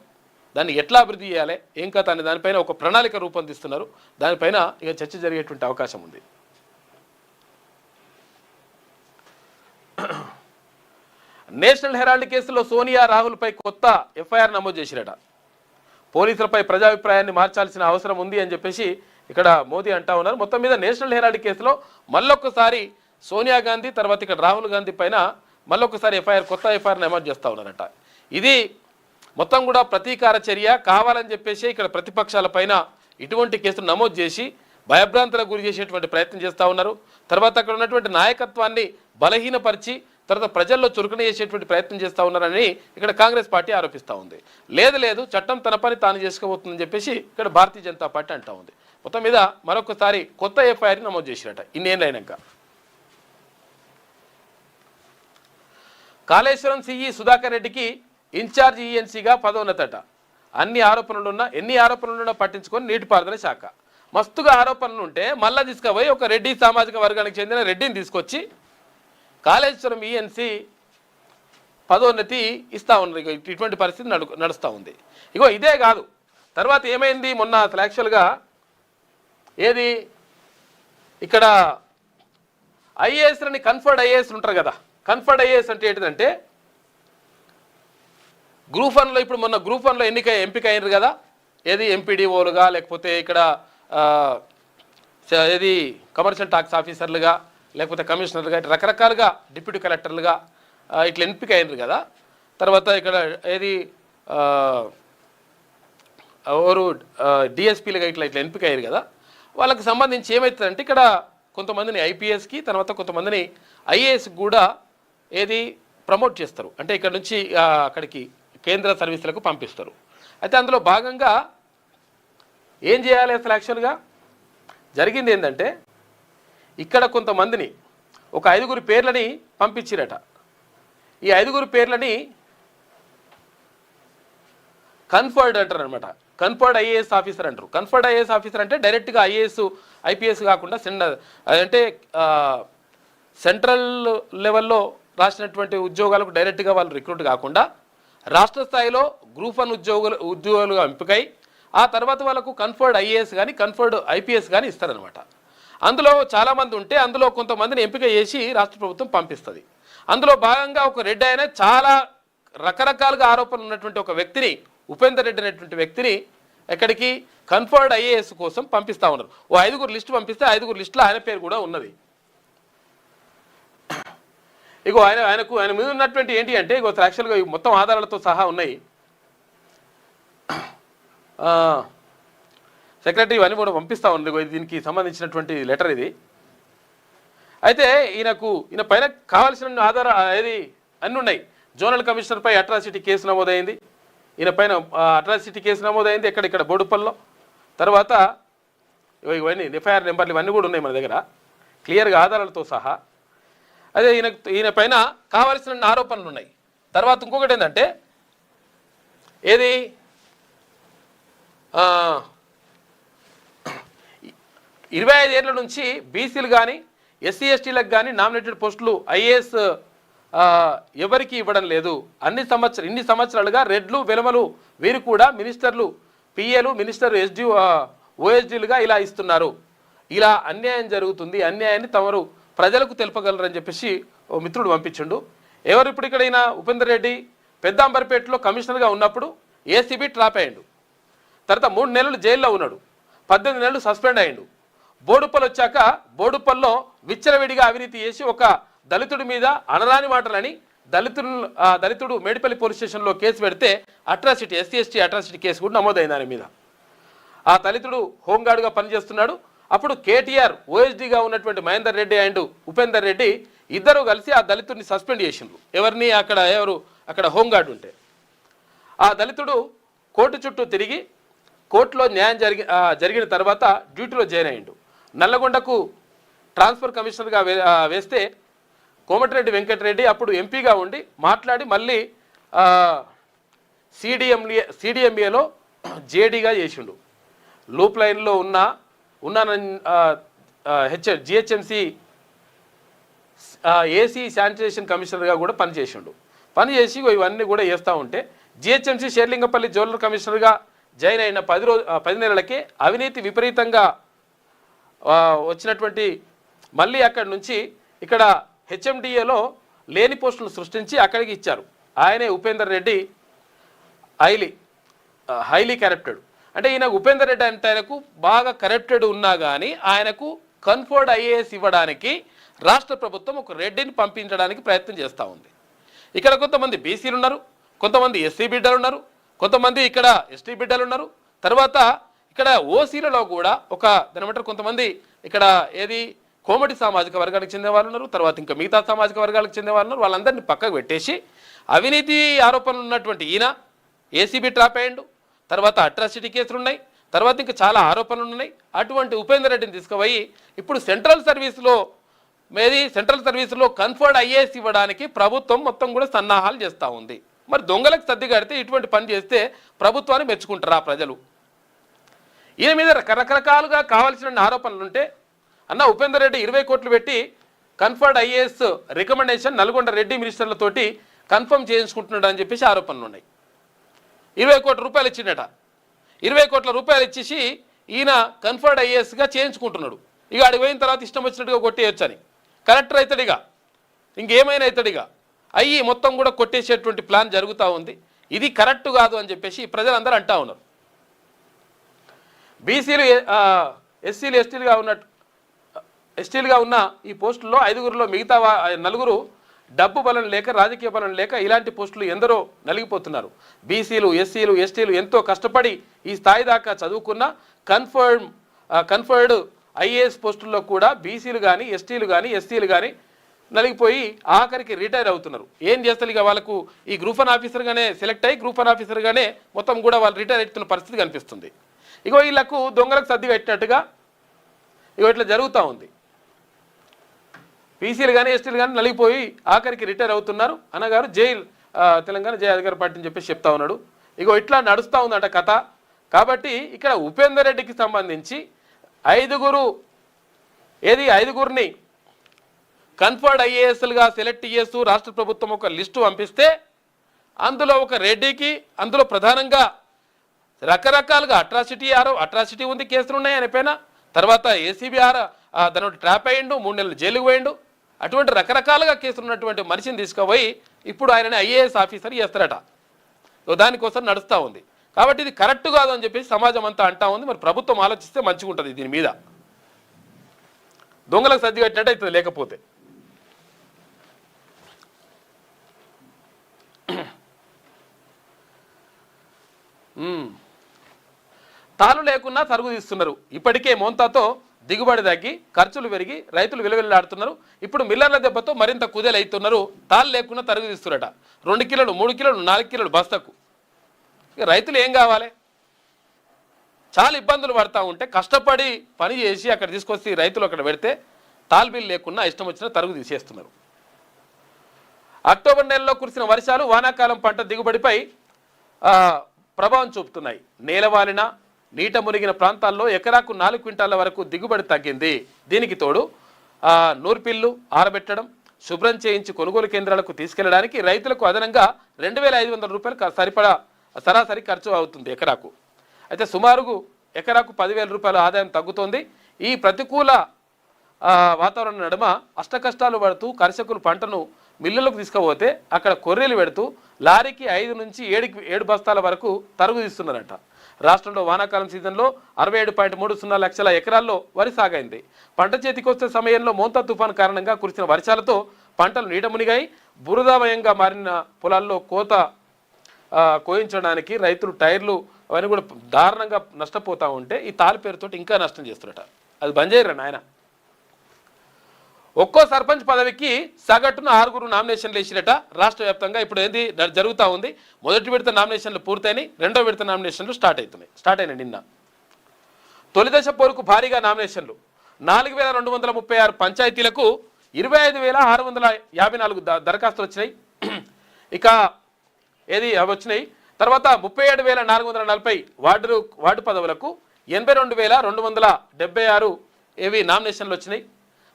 దాన్ని ఎట్లా అభివృద్ధి చేయాలి, ఏం కథ అనే దానిపైన ఒక ప్రణాళిక రూపొందిస్తున్నారు. దానిపైన ఇక చర్చ జరిగేటువంటి అవకాశం ఉంది. నేషనల్ హెరాల్డ్ కేసులో సోనియా, రాహుల్పై కొత్త ఎఫ్ఐఆర్ నమోదు చేసిరట. పోలీసులపై ప్రజాభిప్రాయాన్ని మార్చాల్సిన అవసరం ఉంది అని చెప్పేసి ఇక్కడ మోదీ అంటా ఉన్నారు. మొత్తం మీద నేషనల్ హెరాల్డ్ కేసులో మళ్ళొక్కసారి సోనియా గాంధీ తర్వాత ఇక్కడ రాహుల్ గాంధీ పైన మళ్ళొక్కసారి కొత్త ఎఫ్ఐఆర్ నమోదు చేస్తూ ఉన్నారట. ఇది మొత్తం కూడా ప్రతీకార చర్య కావాలని చెప్పేసి ఇక్కడ ప్రతిపక్షాల పైన ఇటువంటి కేసులు నమోదు చేసి భయభ్రాంతులకు గురి చేసేటువంటి ప్రయత్నం చేస్తూ ఉన్నారు. తర్వాత అక్కడ ఉన్నటువంటి నాయకత్వాన్ని బలహీనపరిచి తర్వాత ప్రజల్లో చురుకున చేసేటువంటి ప్రయత్నం చేస్తూ ఉన్నారని ఇక్కడ కాంగ్రెస్ పార్టీ ఆరోపిస్తూ ఉంది. లేదు చట్టం తన పని తాను చేసుకోబోతుందని చెప్పేసి ఇక్కడ భారతీయ జనతా పార్టీ అంటూ ఉంది. మొత్తం మీద మరొకసారి కొత్త ఎఫ్ఐఆర్ నమోదు చేసినట ఇన్నేళ్ళైనాక. కాళేశ్వరం సిఈ సుధాకర్ రెడ్డికి ఇన్ఛార్జ్ ఈఎన్సీగా పదోన్నతట. ఎన్ని ఆరోపణలున్నా పట్టించుకొని నీటిపారుదల శాఖ. మస్తుగా ఆరోపణలు ఉంటే మళ్ళా తీసుకుపోయి ఒక రెడ్డి సామాజిక వర్గానికి చెందిన రెడ్డిని తీసుకొచ్చి కాళేశ్వరం ఈఎన్సీ పదోన్నతి ఇస్తూ ఉన్నారు. ఇటువంటి పరిస్థితి నడుస్తూ ఉంది. ఇగో ఇదే కాదు, తర్వాత ఏమైంది మొన్న అసలు యాక్చువల్గా ఏది ఇక్కడ ఐఏఎస్లని కన్ఫర్డ్ ఐఏఎస్ ఉంటారు కదా. కన్ఫర్డ్ ఐఏఎస్ అంటే ఏంటిదంటే గ్రూప్ 1లో ఇప్పుడు మొన్న గ్రూప్ 1లో ఎంపిక అయినారు కదా, ఏది ఎంపీడీఓలుగా లేకపోతే ఇక్కడ ఏది కమర్షియల్ టాక్స్ ఆఫీసర్లుగా లేకపోతే కమిషనర్గా ఇట్లా రకరకాలుగా డిప్యూటీ కలెక్టర్లుగా ఇట్లా ఎంపిక అయినారు కదా. తర్వాత ఇక్కడ ఏది ఎవరు డిఎస్పీలుగా ఇట్లా ఎంపిక అయ్యారు కదా. వాళ్ళకి సంబంధించి ఏమవుతుందంటే ఇక్కడ కొంతమందిని ఐపీఎస్కి తర్వాత కొంతమందిని ఐఏఎస్కి కూడా ఏది ప్రమోట్ చేస్తారు. అంటే ఇక్కడ నుంచి అక్కడికి కేంద్ర సర్వీసులకు పంపిస్తారు. అయితే అందులో భాగంగా ఏం చేయాలి అసలు యాక్చువల్గా జరిగింది ఏంటంటే ఇక్కడ కొంతమందిని ఒక 5 పేర్లని పంపించిరట. ఈ 5 పేర్లని కన్ఫర్డ్ అంటారు అనమాట. కన్ఫర్డ్ ఐఏఎస్ ఆఫీసర్ అంటారు. కన్ఫర్డ్ ఐఏఎస్ ఆఫీసర్ అంటే డైరెక్ట్గా ఐఏఎస్ ఐపీఎస్ కాకుండా అంటే సెంట్రల్ లెవెల్లో రాసినటువంటి ఉద్యోగాలకు డైరెక్ట్గా వాళ్ళు రిక్రూట్ కాకుండా రాష్ట్ర స్థాయిలో గ్రూప్ 1 ఉద్యోగులుగా ఎంపికై ఆ తర్వాత వాళ్ళకు కన్ఫర్డ్ ఐఏఎస్ కానీ కన్ఫర్డ్ ఐపీఎస్ కానీ ఇస్తారనమాట. అందులో చాలామంది ఉంటే అందులో కొంతమందిని ఎంపిక చేసి రాష్ట్ర ప్రభుత్వం పంపిస్తుంది. అందులో భాగంగా ఒక రెడ్డి అయినా చాలా రకరకాలుగా ఆరోపణలు ఉన్నటువంటి ఒక వ్యక్తిని, ఉపేందర్ రెడ్డి అనేటువంటి వ్యక్తిని ఎక్కడికి కన్ఫర్డ్ ఐఏఎస్ కోసం పంపిస్తూ ఉన్నారు. ఓ 5 లిస్టు పంపిస్తే 5 లిస్టులో ఆయన పేరు కూడా ఉన్నది. ఇగో ఆయన మీద ఉన్నటువంటి ఏంటి అంటే ఇగో యాక్చువల్గా మొత్తం ఆధారాలతో సహా ఉన్నాయి. సెక్రటరీ ఇవన్నీ కూడా పంపిస్తూ ఉంది. దీనికి సంబంధించినటువంటి లెటర్ ఇది. అయితే ఈయన పైన కావాల్సిన ఏది అన్నీ ఉన్నాయి. జోనల్ కమిషనర్పై అట్రాసిటీ కేసు నమోదైంది. ఈయన పైన అట్రాసిటీ కేసు నమోదైంది ఇక్కడ బోడుపల్లో. తర్వాత ఇవన్నీ ఎఫ్ఐఆర్ నెంబర్లు ఇవన్నీ కూడా ఉన్నాయి మన దగ్గర క్లియర్గా ఆధారాలతో సహా. అదే ఈయన పైన కావాల్సిన ఆరోపణలు ఉన్నాయి. తర్వాత ఇంకొకటి ఏంటంటే ఏది 25 ఏళ్ల నుంచి బీసీలు కానీ ఎస్సీ ఎస్టీలకు కానీ నామినేటెడ్ పోస్టులు ఐఏఎస్ ఎవరికి ఇవ్వడం లేదు. ఇన్ని సంవత్సరాలుగా రెడ్లు వెలమలు వీరు కూడా మినిస్టర్లు పిఏలు మినిస్టర్ ఓఎస్డీలుగా ఇలా ఇస్తున్నారు. ఇలా అన్యాయం జరుగుతుంది, అన్యాయాన్ని తమరు ప్రజలకు తెలుపగలరని చెప్పేసి ఓ మిత్రుడు పంపించిండు. ఎవరు ఇప్పుడు ఇక్కడ ఈయన ఉపేందర్ రెడ్డి పెద్దాంబర్పేటలో కమిషనర్గా ఉన్నప్పుడు ఏసీబీ ట్రాప్ అయ్యిండు. తర్వాత 3 నెలలు జైల్లో ఉన్నాడు, 18 నెలలు సస్పెండ్ అయ్యిండు. బోడుప్పల్ వచ్చాక బోడుప్పల్లో విచ్చలవిడిగా అవినీతి చేసి ఒక దళితుడి మీద అనరాని మాటలని దళితుడు మేడిపల్లి పోలీస్ స్టేషన్లో కేసు పెడితే atrocity SC ST atrocity case కూడా నమోదైంది ఆయన మీద. ఆ దళితుడు హోంగార్డుగా పనిచేస్తున్నాడు. అప్పుడు కేటీఆర్ ఓఎస్డీగా ఉన్నటువంటి మహేందర్ రెడ్డి అండ్ ఉపేందర్ రెడ్డి ఇద్దరు కలిసి ఆ దళితుడిని సస్పెండ్ చేసిండ్రు. ఎవరిని అక్కడ హోంగార్డు ఉంటే ఆ దళితుడు కోర్టు చుట్టూ తిరిగి కోర్టులో న్యాయం జరిగిన తర్వాత డ్యూటీలో జాయిన్ అయ్యిండు. నల్లగొండకు ట్రాన్స్ఫర్ కమిషనర్గా వేస్తే కోమటిరెడ్డి వెంకటరెడ్డి అప్పుడు ఎంపీగా ఉండి మాట్లాడి మళ్ళీ సిడిఎంఏలో జేడీగా చేసిండు. లూప్ లైన్లో జిహెచ్ఎంసీ ఏసీ శానిటేషన్ కమిషనర్గా కూడా పనిచేసిండు. పనిచేసి ఇవన్నీ కూడా చేస్తూ ఉంటే జిహెచ్ఎంసీ షేర్లింగపల్లి జోనల్ కమిషనర్గా జాయిన్ అయిన 10 నెలలకే అవినీతి విపరీతంగా వచ్చినటువంటి మళ్ళీ అక్కడి నుంచి ఇక్కడ హెచ్ఎండిఏలో లేని పోస్టులు సృష్టించి అక్కడికి ఇచ్చారు. ఆయనే ఉపేందర్ రెడ్డి హైలీ కరప్టెడ్. అంటే ఈయన ఉపేందర్ రెడ్డి అంటే ఆయనకు బాగా కరప్టెడ్ ఉన్నా కానీ ఆయనకు కన్ఫర్డ్ ఐఏఎస్ ఇవ్వడానికి రాష్ట్ర ప్రభుత్వం ఒక రెడ్డిని పంపించడానికి ప్రయత్నం చేస్తూ ఉంది. ఇక్కడ కొంతమంది బీసీలు ఉన్నారు, కొంతమంది ఎస్సీ బిడ్డలు ఉన్నారు, కొంతమంది ఇక్కడ ఎస్టీ బిడ్డలు ఉన్నారు. తర్వాత ఇక్కడ ఓసీలలో కూడా దానిమంటారు కొంతమంది ఇక్కడ కోమటి సామాజిక వర్గానికి చెందిన వాళ్ళు ఉన్నారు. తర్వాత ఇంకా మిగతా సామాజిక వర్గాలకు చెందిన వాళ్ళు ఉన్నారు. వాళ్ళందరినీ పక్కకు పెట్టేసి అవినీతి ఆరోపణలు ఉన్నటువంటి ఈయన ఏసీబీ ట్రాప్ అయ్యిండు. తర్వాత అట్రాసిటీ కేసులు ఉన్నాయి. తర్వాత ఇంకా చాలా ఆరోపణలు ఉన్నాయి. అటువంటి ఉపేందర్ రెడ్డిని తీసుకుపోయి ఇప్పుడు సెంట్రల్ సర్వీసులో కన్ఫర్డ్ ఐఏఎస్ ఇవ్వడానికి ప్రభుత్వం మొత్తం కూడా సన్నాహాలు చేస్తూ ఉంది. మరి దొంగలకు సర్ది కడితే ఇటువంటి పని చేస్తే ప్రభుత్వాన్ని మెచ్చుకుంటారా ప్రజలు? ఈయన మీద రకరకాలుగా కావాల్సిన ఆరోపణలు ఉంటే అన్న ఉపేందర్ రెడ్డి 20 కోట్లు పెట్టి conferred IAS recommendation Nalgonda Reddy మినిస్టర్లతోటి కన్ఫర్మ్ చేయించుకుంటున్నాడు అని చెప్పేసి ఆరోపణలు ఉన్నాయి. 20 కోట్ల రూపాయలు ఇచ్చిండట. 20 కోట్ల రూపాయలు ఇచ్చేసి ఈయన కన్ఫర్డ్ ఐఏఎస్గా చేయించుకుంటున్నాడు. ఇక అడిగి పోయిన తర్వాత ఇష్టం వచ్చినట్టుగా కొట్టేయొచ్చని కలెక్టర్ అవుతాడిగా, ఇంకేమైనా అవుతాడిగా అయ్యి మొత్తం కూడా కొట్టేసేటువంటి ప్లాన్ జరుగుతూ ఉంది. ఇది కరెక్ట్ కాదు అని చెప్పేసి ప్రజలందరూ అంటూ ఉన్నారు. బీసీలు ఎస్సీలు ఎస్టీలుగా ఉన్న ఈ పోస్టుల్లో 5గురిలో మిగతా 4 డబ్బు బలం లేక రాజకీయ బలం లేక ఇలాంటి పోస్టులు ఎందరో నలిగిపోతున్నారు. బీసీలు ఎస్సీలు ఎస్టీలు ఎంతో కష్టపడి ఈ స్థాయి దాకా చదువుకున్న కన్ఫర్డ్ ఐఏఎస్ పోస్టుల్లో కూడా బీసీలు కానీ ఎస్టీలు కానీ ఎస్సీలు కానీ నలిగిపోయి ఆఖరికి రిటైర్ అవుతున్నారు. ఏం చేస్తారు ఇక వాళ్ళకు ఈ గ్రూప్ 1 ఆఫీసర్గానే సెలెక్ట్ అయ్యి గ్రూప్ 1 ఆఫీసర్గానే మొత్తం కూడా వాళ్ళు రిటైర్ అవుతున్న పరిస్థితి కనిపిస్తుంది. ఇగో వీళ్ళకు దొంగలకు సర్ది కట్టినట్టుగా ఇగో ఇట్లా జరుగుతూ ఉంది. బీసీలు కానీ ఎస్టీలు కానీ నలిగిపోయి ఆఖరికి రిటైర్ అవుతున్నారు. అన్నగారు తెలంగాణ జై అధికార పార్టీ అని చెప్పేసి చెప్తా ఉన్నాడు. ఇగో ఇట్లా నడుస్తూ ఉందట కథ. కాబట్టి ఇక్కడ ఉపేందర్ రెడ్డికి సంబంధించి 5గురిని కన్ఫర్డ్ ఐఏఎస్లుగా సెలెక్ట్ చేస్తూ రాష్ట్ర ప్రభుత్వం ఒక లిస్టు పంపిస్తే అందులో ఒక రెడ్డికి అందులో ప్రధానంగా రకరకాలుగా అట్రాసిటీ ఉంది, కేసులు ఉన్నాయి ఆయన పైన. తర్వాత ఏసీబీ దాని ట్రాప్ అయ్యిండు, 3 నెలలు జైలుకు పోయిండు. అటువంటి రకరకాలుగా కేసులు ఉన్నటువంటి మనిషిని తీసుకుపోయి ఇప్పుడు ఆయనని ఐఏఎస్ ఆఫీసర్ చేస్తారట. దానికోసం నడుస్తూ ఉంది. కాబట్టి ఇది కరెక్ట్ కాదు అని చెప్పేసి సమాజం అంతా అంటా ఉంది. మరి ప్రభుత్వం ఆలోచిస్తే మంచిగా ఉంటుంది దీని మీద. దొంగలకు సర్ది కట్టినట్టు అవుతుంది లేకపోతే. తాను లేకున్నా తరుగు తీస్తున్నారు. ఇప్పటికే మోంతాతో దిగుబడి తగ్గి ఖర్చులు పెరిగి రైతులు విలువెల్లాడుతున్నారు. ఇప్పుడు మిల్లర్ల దెబ్బతో మరింత కుదేలవుతున్నారు. తాను లేకున్నా తరుగు తీస్తున్నారట. 2 కిలోలు 3 కిలోలు 4 కిలోలు బస్తకు. ఇక రైతులు ఏం కావాలి? చాలా ఇబ్బందులు పడతా ఉంటే కష్టపడి పని చేసి అక్కడ తీసుకొచ్చి రైతులు అక్కడ పెడితే తాల్బీలు లేకున్నా ఇష్టం వచ్చిన తరుగు తీసేస్తున్నారు. అక్టోబర్ నెలలో కురిసిన వర్షాలు వానాకాలం పంట దిగుబడిపై ప్రభావం చూపుతున్నాయి. నేలవాలిన నీట మునిగిన ప్రాంతాల్లో ఎకరాకు 4 క్వింటాల వరకు దిగుబడి తగ్గింది. దీనికి తోడు నూర్పిల్లు ఆరబెట్టడం, శుభ్రం చేయించి కొనుగోలు కేంద్రాలకు తీసుకెళ్లడానికి రైతులకు అదనంగా 2,500 రూపాయలు సరాసరి ఖర్చు అవుతుంది ఎకరాకు. అయితే సుమారుగా ఎకరాకు 10,000 రూపాయల ఆదాయం తగ్గుతోంది. ఈ ప్రతికూల వాతావరణం నడుమ అష్టకష్టాలు పడుతూ కర్షకులు పంటను మిల్లులకు తీసుకుపోతే అక్కడ కొర్రీలు పెడుతూ లారీకి 5 నుంచి 7 బస్తాల వరకు తరుగు తీస్తున్నారట. రాష్ట్రంలో వానాకాలం సీజన్లో 67.30 లక్షల ఎకరాల్లో వరి సాగైంది. పంట చేతికొచ్చే సమయంలో మోంతా తుఫాను కారణంగా కురిసిన వర్షాలతో పంటలు నీట మునిగాయి. బురదామయంగా మారిన పొలాల్లో కోయించడానికి రైతులు టైర్లు అవన్నీ కూడా దారుణంగా నష్టపోతూ ఉంటే ఈ తాలి పేరుతోటి ఇంకా నష్టం చేస్తున్నట. అది బంద్ చేయరా నాయన. ఒక్కో సర్పంచ్ పదవికి సగటున 6 నామినేషన్లు వేసిరట రాష్ట్ర వ్యాప్తంగా. ఇప్పుడు ఏంది జరుగుతూ ఉంది. మొదటి విడత నామినేషన్లు పూర్తయినాయి, రెండో విడత నామినేషన్లు స్టార్ట్ అయినాయి నిన్న. తొలి దశ పోరుకు భారీగా నామినేషన్లు 4,236 పంచాయతీలకు 25,654 దరఖాస్తులు వచ్చినాయి. ఇక వచ్చినాయి. తర్వాత 37,440 వార్డు పదవులకు 82,276 నామినేషన్లు వచ్చినాయి.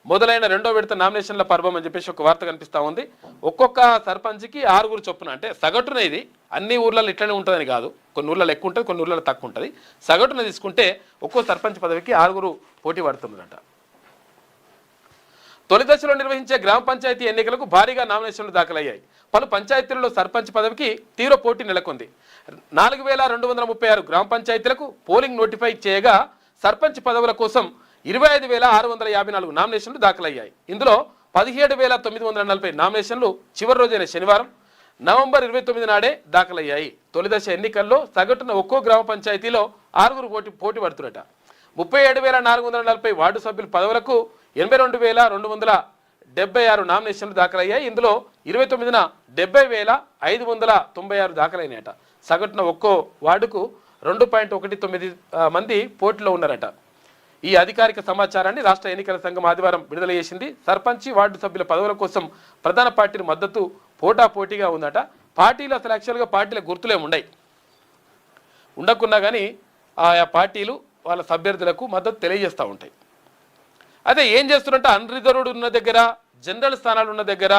మొదలైన రెండో విడత నామినేషన్ల పర్వం అని చెప్పేసి ఒక వార్త కనిపిస్తూ ఉంది. ఒక్కొక్క సర్పంచ్కి 6 చొప్పున, అంటే సగటున ఇది అన్ని ఊర్లలో ఇట్లనే ఉంటుందని కాదు, కొన్ని ఊర్లలో ఎక్కువ ఉంటుంది, కొన్ని ఊర్లలో తక్కువ ఉంటుంది. సగటున తీసుకుంటే ఒక్కో సర్పంచ్ పదవికి 6 పోటీ పడుతుందట. తొలి దశలో నిర్వహించే గ్రామ పంచాయతీ ఎన్నికలకు భారీగా నామినేషన్లు దాఖలయ్యాయి. పలు పంచాయతీలలో సర్పంచ్ పదవికి తీవ్ర పోటీ నెలకొంది. 4,236 గ్రామ పంచాయతీలకు పోలింగ్ నోటిఫై చేయగా సర్పంచ్ పదవుల కోసం 25,654 నామినేషన్లు దాఖలయ్యాయి. ఇందులో 17,940 నామినేషన్లు చివరి రోజైన శనివారం నవంబర్ 29 నాడే దాఖలయ్యాయి. తొలి దశ ఎన్నికల్లో సగటున ఒక్కో గ్రామ పంచాయతీలో 6 పోటీ పడుతున్నట. 37,440 వార్డు సభ్యుల పదవులకు 82,276 నామినేషన్లు దాఖలయ్యాయి. ఇందులో 29న 70,596 దాఖలైనాయట. సగటున ఒక్కో వార్డుకు 2.19 మంది పోటీలో ఉన్నారట. ఈ అధికారిక సమాచారాన్ని రాష్ట్ర ఎన్నికల సంఘం ఆదివారం విడుదల చేసింది. సర్పంచి వార్డు సభ్యుల పదవుల కోసం ప్రధాన పార్టీల మద్దతు పోటాపోటీగా ఉందట. పార్టీలు అసలు యాక్చువల్గా పార్టీల గుర్తులే ఉండకున్నా కానీ ఆయా పార్టీలు వాళ్ళ అభ్యర్థులకు మద్దతు తెలియజేస్తూ ఉంటాయి. అదే ఏం చేస్తున్నట్టు అన్రిజర్వ్డ్ ఉన్న దగ్గర, జనరల్ స్థానాలు ఉన్న దగ్గర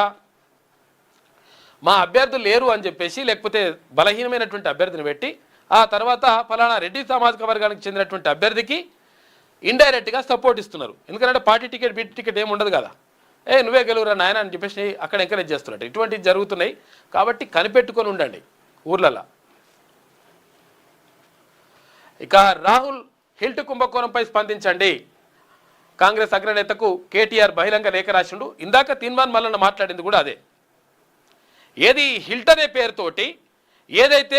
మా అభ్యర్థులు లేరు అని చెప్పేసి, లేకపోతే బలహీనమైనటువంటి అభ్యర్థిని పెట్టి ఆ తర్వాత ఫలానా రెడ్డి సామాజిక వర్గానికి చెందినటువంటి అభ్యర్థికి ఇండైరెక్ట్గా సపోర్ట్ ఇస్తున్నారు. ఎందుకంటే పార్టీ టికెట్ బీటీ టికెట్ ఏమి ఉండదు కదా, నువ్వే గెలువురా నాయన అని చెప్పేసి అక్కడ ఎంకరేజ్ చేస్తున్నట్టు ఇటువంటివి జరుగుతున్నాయి. కాబట్టి కనిపెట్టుకొని ఉండండి ఊర్లలో. ఇక రాహుల్ హిల్ట్ కుంభకోణంపై స్పందించండి. కాంగ్రెస్ అగ్రనేతకు కేటీఆర్ బహిరంగ లేఖ రాసిండు. ఇందాక తీన్మాన్ మల్లన్న మాట్లాడింది కూడా అదే. ఏది హిల్ట్ అనే పేరుతోటి ఏదైతే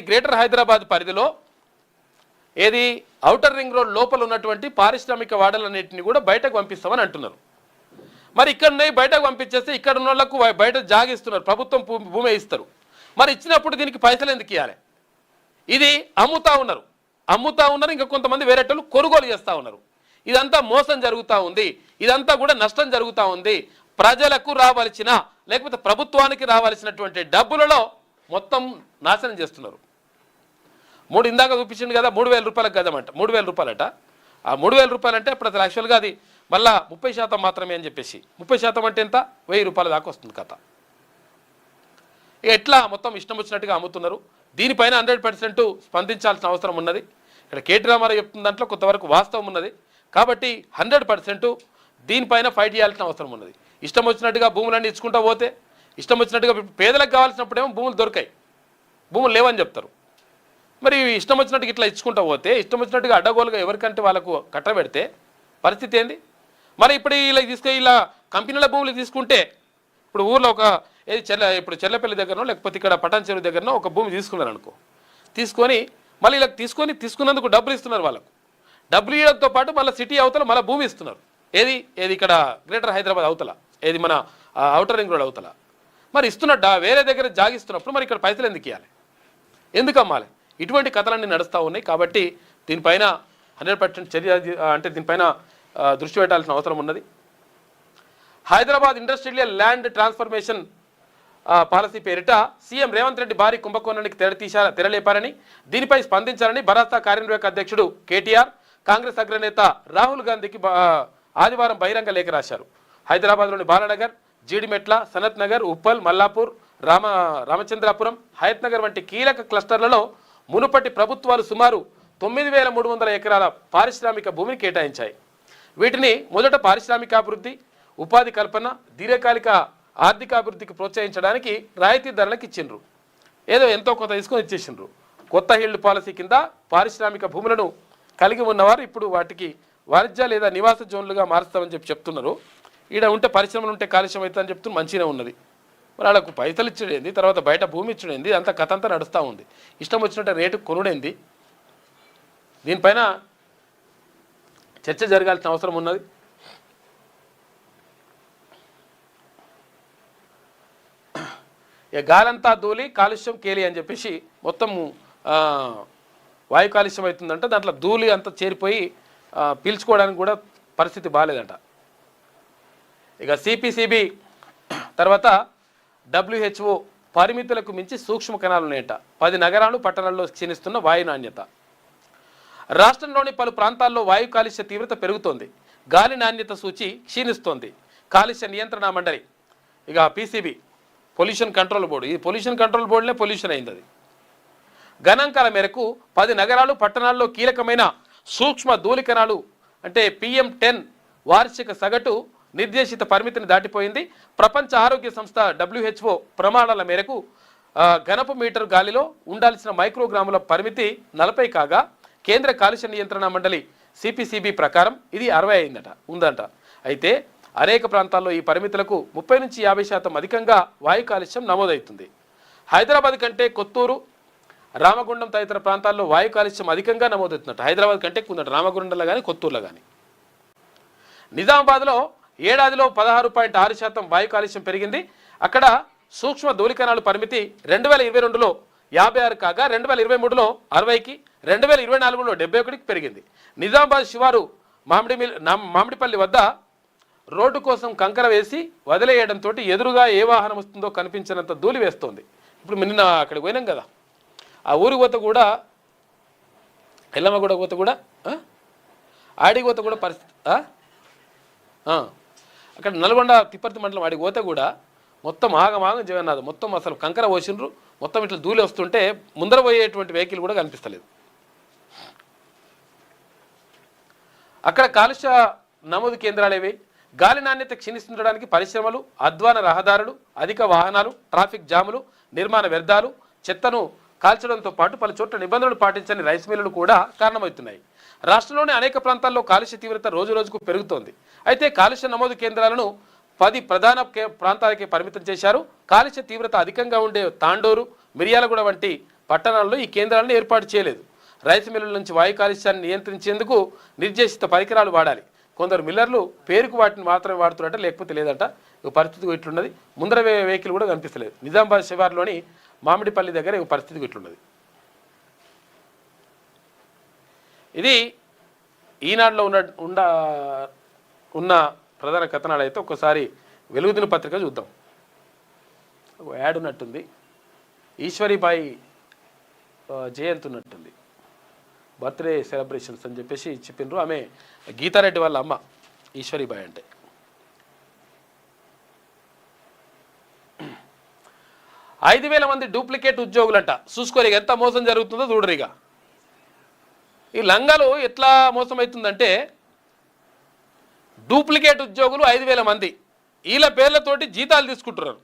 గ్రేటర్ హైదరాబాద్ పరిధిలో ఏది ఔటర్ రింగ్ రోడ్ లోపల ఉన్నటువంటి పారిశ్రామిక వాడలన్నింటినీ కూడా బయటకు పంపిస్తామని అంటున్నారు. మరి ఇక్కడనే బయటకు పంపించేస్తే ఇక్కడ ఉన్న వాళ్ళకు బయట జాగిస్తున్నారు, ప్రభుత్వం భూమి ఇస్తారు. మరి ఇచ్చినప్పుడు దీనికి పైసలు ఎందుకు ఇవ్వాలి? ఇది అమ్ముతా ఉన్నారు. ఇంకా కొంతమంది వేరేటోళ్ళు కొనుగోలు చేస్తూ ఉన్నారు. ఇదంతా మోసం జరుగుతూ ఉంది. ఇదంతా కూడా నష్టం జరుగుతూ ఉంది. ప్రజలకు రావాల్సిన లేకపోతే ప్రభుత్వానికి రావాల్సినటువంటి డబ్బులలో మొత్తం నాశనం చేస్తున్నారు. ఇందాక చూపించింది కదా 3,000 రూపాయలకు గదమంట, 3,000 రూపాయలట. ఆ 3,000 రూపాయలు అంటే అప్పుడు అసలు యాక్చువల్గా అది మళ్ళా 30% మాత్రమే అని చెప్పేసి, 30% అంటే ఎంత, 1,000 రూపాయల దాకా వస్తుంది కథ. ఎట్లా మొత్తం ఇష్టం వచ్చినట్టుగా అమ్ముతున్నారు. దీనిపైన 100% స్పందించాల్సిన అవసరం ఉన్నది. ఇక్కడ కేటీ రామారావు చెప్తున్న దాంట్లో కొంతవరకు వాస్తవం ఉన్నది. కాబట్టి 100% దీనిపైన ఫైట్ చేయాల్సిన అవసరం ఉన్నది. ఇష్టం వచ్చినట్టుగా భూములన్నీ ఇచ్చుకుంటూ పోతే, ఇష్టం వచ్చినట్టుగా పేదలకు కావాల్సినప్పుడేమో భూములు దొరికాయి, భూములు లేవని చెప్తారు. మరి ఇష్టం వచ్చినట్టుగా ఇట్లా ఇచ్చుకుంటూ పోతే, ఇష్టం వచ్చినట్టుగా అడ్డగోలుగా ఎవరికంటే వాళ్ళకు కట్టబెడితే పరిస్థితి ఏంది? మరి ఇప్పుడు ఇలా కంపెనీల భూములు తీసుకుంటే, ఇప్పుడు ఊర్లో ఇప్పుడు చెర్లపల్లి దగ్గరనో లేకపోతే ఇక్కడ పటాన్ చెరువు దగ్గరనో ఒక భూమి తీసుకున్నారు అనుకో, తీసుకొని మళ్ళీ ఇలా తీసుకున్నందుకు డబ్బులు ఇస్తున్నారు. వాళ్ళకు డబ్బులు ఇవ్వడంతో పాటు మళ్ళీ సిటీ అవతల మళ్ళీ భూమి ఇస్తున్నారు. ఏది ఇక్కడ గ్రేటర్ హైదరాబాద్ అవతల, ఏది మన ఔటర్ రింగ్ రోడ్ అవతల. మరి ఇస్తున్నట్ట వేరే దగ్గర జాగిస్తున్నప్పుడు మరి ఇక్కడ పైసలు ఎందుకు ఇవ్వాలి, ఎందుకు అమ్మాలి? ఇటువంటి కథలన్నీ నడుస్తూ ఉన్నాయి. కాబట్టి దీనిపైన 100% చర్య, అంటే దీనిపైన దృష్టి పెట్టాల్సిన అవసరం ఉన్నది. Hyderabad industrial land transformation policy పేరిట సీఎం రేవంత్ రెడ్డి భారీ కుంభకోణానికి తెరలేపారని దీనిపై స్పందించాలని భరాసా కార్యనిర్వాహక అధ్యక్షుడు కేటీఆర్ కాంగ్రెస్ అగ్రనేత రాహుల్ గాంధీకి ఆదివారం బహిరంగ లేఖ రాశారు. హైదరాబాద్లోని బాలానగర్, జీడిమెట్ల, సనత్ నగర్, ఉప్పల్, మల్లాపూర్, రామచంద్రాపురం, హయత్ నగర్ వంటి కీలక క్లస్టర్లలో మునుపటి ప్రభుత్వాలు సుమారు 9,300 ఎకరాల పారిశ్రామిక భూమిని కేటాయించాయి. వీటిని మొదట పారిశ్రామికాభివృద్ధి, ఉపాధి కల్పన, దీర్ఘకాలిక ఆర్థికాభివృద్ధికి ప్రోత్సహించడానికి రాయితీ ధరలకు ఇచ్చిండ్రు. ఏదో ఎంతో కొంత తీసుకొని ఇచ్చేసిండ్రు. కొత్త హిల్డ్ పాలసీ కింద పారిశ్రామిక భూములను కలిగి ఉన్నవారు ఇప్పుడు వాటికి వాణిజ్య లేదా నివాస జోన్లుగా మారుస్తామని చెప్తున్నారు. ఈడ ఉంటే పరిశ్రమలు ఉంటే కాలుష్యం అవుతుందని చెప్తున్నారు. మంచిగా ఉన్నది. మరి వాళ్ళకు పైసలు ఇచ్చుడేంది, తర్వాత బయట భూమి ఇచ్చుడేంది, అంత కథ అంతా నడుస్తూ ఉంది. ఇష్టం వచ్చినట్టు రేటు కొనుడేంది. దీనిపైన చర్చ జరగాల్సిన అవసరం ఉన్నది. గాలంతా ధూళి కాలుష్యం కేలి అని చెప్పేసి మొత్తం వాయు కాలుష్యం అవుతుందంట. దాంట్లో ధూళి అంతా చేరిపోయి పీల్చుకోవడానికి కూడా పరిస్థితి బాగాలేదంట. ఇక సిపిసిబి తర్వాత WHO పరిమితులకు మించి సూక్ష్మ కణాలు ఉన్నాయట. 10 నగరాలు పట్టణాల్లో క్షీణిస్తున్న వాయు నాణ్యత. రాష్ట్రంలోని పలు ప్రాంతాల్లో వాయు కాలుష్య తీవ్రత పెరుగుతోంది. గాలి నాణ్యత సూచి క్షీణిస్తోంది. కాలుష్య నియంత్రణ మండలి ఇక PCB పొల్యూషన్ కంట్రోల్ బోర్డు, ఈ పొల్యూషన్ కంట్రోల్ బోర్డునే పొల్యూషన్ అయింది. అది గణాంకాల మేరకు 10 నగరాలు పట్టణాల్లో కీలకమైన సూక్ష్మ ధూళి కణాలు అంటే PM10 వార్షిక సగటు నిర్దేశిత పరిమితిని దాటిపోయింది. ప్రపంచ ఆరోగ్య సంస్థ WHO ప్రమాణాల మేరకు ఘనపు మీటర్ గాలిలో ఉండాల్సిన మైక్రోగ్రాముల పరిమితి 40 కాగా కేంద్ర కాలుష్య నియంత్రణ మండలి CPCB ప్రకారం ఇది 60 ఉందంట. అయితే అనేక ప్రాంతాల్లో ఈ పరిమితులకు 30 నుంచి 50% అధికంగా వాయు కాలుష్యం నమోదవుతుంది. హైదరాబాద్ కంటే కొత్తూరు, రామగుండం తదితర ప్రాంతాల్లో వాయు కాలుష్యం అధికంగా నమోదవుతుందట. హైదరాబాద్ కంటే ఎక్కువ ఉందట, రామగుండంలో కానీ కొత్తూరులో కానీ. నిజామాబాద్లో ఏడాదిలో 16.6% వాయు కాలుష్యం పెరిగింది. అక్కడ సూక్ష్మ ధూళికణాల పరిమితి 2022లో 56 కాగా 2023లో 60కి, 2024లో 71కి పెరిగింది. నిజామాబాద్ శివారు మామిడిపల్లి వద్ద రోడ్డు కోసం కంకర వేసి వదిలేయడంతో ఎదురుగా ఏ వాహనం వస్తుందో కనిపించినంత ధూళి వేస్తోంది. ఇప్పుడు నిన్న అక్కడికి పోయినాం కదా, ఆ ఊరి పోత కూడా ఎల్లమ్మగూడ పోత కూడా ఆడికి పోత కూడా పరిస్థితి అక్కడ నల్గొండ తిప్పర్తి మండలం ఆడికి పోతే కూడా మొత్తం ఆగమాగం జగన్నాథ్ మొత్తం అసలు కంకర పోసిండ్రు. మొత్తం ఇట్లా ధూళి వస్తుంటే ముందర పోయేటువంటి వెహికల్ కూడా కనిపిస్తలేదు. అక్కడ కాలుష్య నమోదు కేంద్రాలేవి. గాలి నాణ్యత క్షీణిస్తుండడానికి పరిశ్రమలు, అధ్వాన రహదారులు, అధిక వాహనాలు, ట్రాఫిక్ జాములు, నిర్మాణ వ్యర్థాలు, చెత్తను కాల్చడంతో పాటు పలు చోట్ల నిబంధనలు పాటించని రైస్ మిల్లులు కూడా కారణమవుతున్నాయి. రాష్ట్రంలోని అనేక ప్రాంతాల్లో కాలుష్య తీవ్రత రోజు రోజుకు పెరుగుతోంది. అయితే కాలుష్య నమోదు కేంద్రాలను 10 ప్రధాన ప్రాంతాలకే పరిమితం చేశారు. కాలుష్య తీవ్రత అధికంగా ఉండే తాండూరు, మిర్యాలగూడ వంటి పట్టణాల్లో ఈ కేంద్రాలను ఏర్పాటు చేయలేదు. రైస్ మిల్లుల నుంచి వాయు కాలుష్యాన్ని నియంత్రించేందుకు నిర్దేశిత పరికరాలు వాడాలి. కొందరు మిల్లర్లు పేరుకు వాటిని మాత్రమే వాడుతున్నట్ట, లేకపోతే లేదట. పరిస్థితి ఇట్లున్నది. ముందర వెహికల్ కూడా కనిపిస్తలేదు. నిజామాబాద్ శివార్లోని మామిడిపల్లి దగ్గర పరిస్థితి ఇట్లున్నది. ఇది ఈనాడులో ఉన్న ప్రధాన కథనాలు. అయితే ఒక్కసారి వెలుగుదిన పత్రిక చూద్దాం. యాడ్ ఉన్నట్టుంది. ఈశ్వరీబాయి జయంతి ఉన్నట్టుంది, బర్త్డే సెలబ్రేషన్స్ అని చెప్పేసి చెప్పిండ్రు. ఆమె గీతారెడ్డి వాళ్ళ అమ్మ ఈశ్వరీబాయి అంటే. 5,000 మంది డూప్లికేట్ ఉద్యోగులంట. చూసుకోరు ఎంత మోసం జరుగుతుందో చూడరిగా. ఈ లంగాలు ఎట్లా మోసం అవుతుందంటే డూప్లికేట్ ఉద్యోగులు 5,000 మంది వీళ్ళ పేర్లతోటి జీతాలు తీసుకుంటున్నారు.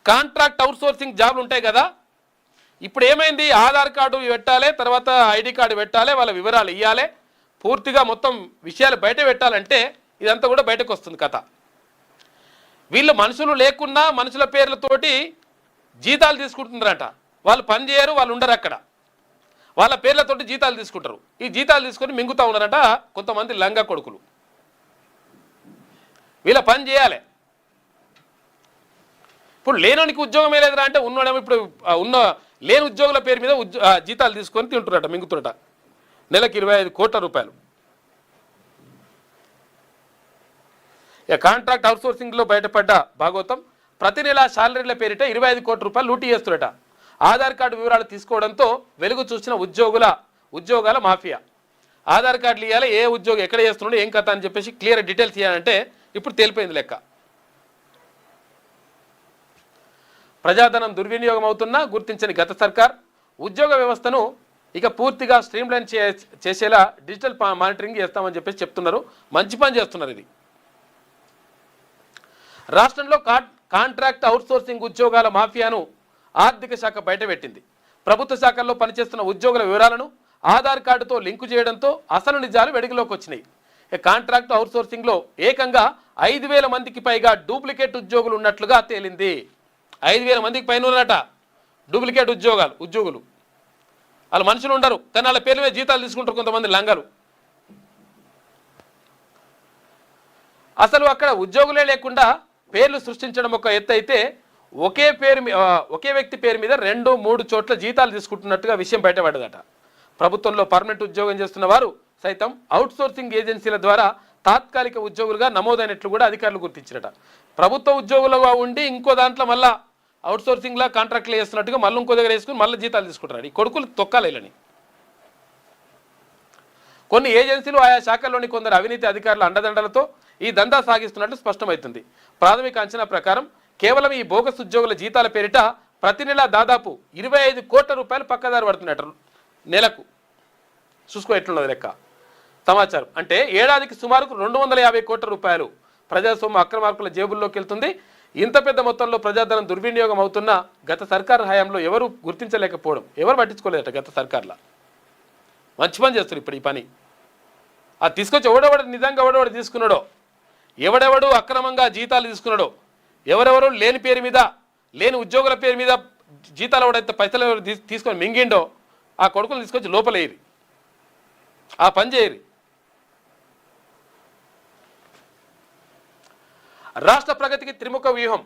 కాంట్రాక్ట్ అవుట్సోర్సింగ్ జాబ్లు ఉంటాయి కదా, ఇప్పుడు ఏమైంది, ఆధార్ కార్డు పెట్టాలి, తర్వాత ఐడి కార్డు పెట్టాలి, వాళ్ళ వివరాలు ఇవ్వాలి, పూర్తిగా మొత్తం విషయాలు బయట పెట్టాలంటే ఇదంతా కూడా బయటకు వస్తుంది కథ. వీళ్ళు మనుషులు లేకున్నా మనుషుల పేర్లతోటి జీతాలు తీసుకుంటున్నారట. వాళ్ళు పని చేయరు, వాళ్ళు ఉండరు అక్కడ, వాళ్ళ పేర్లతోటి జీతాలు తీసుకుంటారు. ఈ జీతాలు తీసుకొని మింగుతూ ఉన్నారట కొంతమంది లంగా కొడుకులు. వీళ్ళ పని చేయాలి. ఇప్పుడు లేనోనికి ఉద్యోగమే లేదురా అంటే ఉన్నోడేమో ఇప్పుడు ఉన్న లేని ఉద్యోగుల పేరు మీద జీతాలు తీసుకొని తింటున్నట, మింగుతున్నట. నెలకు 25 కోట్ల రూపాయలు. ఇక కాంట్రాక్ట్ అవుట్సోర్సింగ్లో బయటపడ్డ భాగవతం. ప్రతి నెల శాలరీల పేరిట 25 కోట్ల రూపాయలు లూటీ చేస్తున్నట. ఆధార్ కార్డు వివరాలు తీసుకోవడంతో వెలుగు చూసిన ఉద్యోగాల మాఫియా. ఆధార్ కార్డులు ఇవ్వాలి, ఏ ఉద్యోగం ఎక్కడ చేస్తున్నాడు, ఏం కథ అని చెప్పేసి క్లియర్ డీటెయిల్స్ ఇవ్వాలంటే ఇప్పుడు తేలిపోయింది లెక్క. ప్రజాధనం దుర్వినియోగం అవుతున్నా గుర్తించని గత సర్కార్ ఉద్యోగ వ్యవస్థను ఇక పూర్తిగా స్ట్రీమ్లైన్ చేసేలా డిజిటల్ మానిటరింగ్ చేస్తామని చెప్పేసి చెప్తున్నారు. మంచి పని చేస్తున్నారు. ఇది రాష్ట్రంలో కాంట్రాక్ట్ అవుట్సోర్సింగ్ ఉద్యోగాల మాఫియాను ఆర్థిక శాఖ బయటపెట్టింది. ప్రభుత్వ శాఖల్లో పనిచేస్తున్న ఉద్యోగుల వివరాలను ఆధార్ కార్డుతో లింకు చేయడంతో అసలు నిజాలు వెలుగులోకి వచ్చినాయి. కాంట్రాక్ట్ అవుట్సోర్సింగ్లో ఏకంగా 5,000 మందికి పైగా డూప్లికేట్ ఉద్యోగులు ఉన్నట్లుగా తేలింది. 5,000 మందికి పైన ఉన్నట డూప్లికేట్ ఉద్యోగులు. వాళ్ళు మనుషులు ఉండరు, కానీ వాళ్ళ పేర్ల మీద జీతాలు తీసుకుంటారు కొంతమంది లంగలు. అసలు అక్కడ ఉద్యోగులే లేకుండా పేర్లు సృష్టించడం ఒక ఎత్తు అయితే ఒకే వ్యక్తి పేరు మీద 2-3 చోట్ల జీతాలు తీసుకుంటున్నట్టుగా విషయం బయటపడ్డదట. ప్రభుత్వంలో పర్మనెంట్ ఉద్యోగం చేస్తున్న వారు సైతం అవుట్సోర్సింగ్ ఏజెన్సీల ద్వారా తాత్కాలిక ఉద్యోగులుగా నమోదైనట్లు కూడా అధికారులు గుర్తించారట. ప్రభుత్వ ఉద్యోగులుగా ఉండి ఇంకో దాంట్లో మళ్ళీ అవుట్సోర్సింగ్లా కాంట్రాక్ట్లు చేస్తున్నట్టుగా మళ్ళీ ఇంకో దగ్గర వేసుకుని మళ్ళీ జీతాలు తీసుకుంటారు. ఈ కొడుకులు తొక్కాలేలని కొన్ని ఏజెన్సీలు ఆయా శాఖల్లోని కొందరు అవినీతి అధికారుల అండదండలతో ఈ దందా సాగిస్తున్నట్లు స్పష్టమవుతుంది. ప్రాథమిక అంచనా ప్రకారం కేవలం ఈ బోగస్ ఉద్యోగుల జీతాల పేరిట ప్రతి నెల దాదాపు 25 కోట్ల రూపాయలు పక్కదారి పడుతున్నట్టు నెలకు. చూసుకో ఎట్లున్నది లెక్క సమాచారం. అంటే ఏడాదికి సుమారుకు 250 కోట్ల రూపాయలు ప్రజాస్వామ్య అక్రమార్కుల జేబుల్లోకి వెళ్తుంది. ఇంత పెద్ద మొత్తంలో ప్రజాధనం దుర్వినియోగం అవుతున్న గత సర్కారు హయాంలో ఎవరు గుర్తించలేకపోవడం, ఎవరు పట్టించుకోలేదట గత సర్కార్లో. మంచి పని చేస్తారు ఇప్పుడు ఈ పని. అది తీసుకొచ్చి నిజంగా ఎవడెవడు తీసుకున్నాడో, ఎవడెవడు అక్రమంగా జీతాలు తీసుకున్నాడో, ఎవరెవరు లేని పేరు మీద లేని ఉద్యోగుల పేరు మీద జీతాలు ఎవడైతే పైసలు ఎవరు తీసుకొని మింగిండో ఆ కొడుకులు తీసుకొచ్చి లోపలేయరు, ఆ పని చేయరు. రాష్ట్ర ప్రగతికి త్రిముఖ వ్యూహం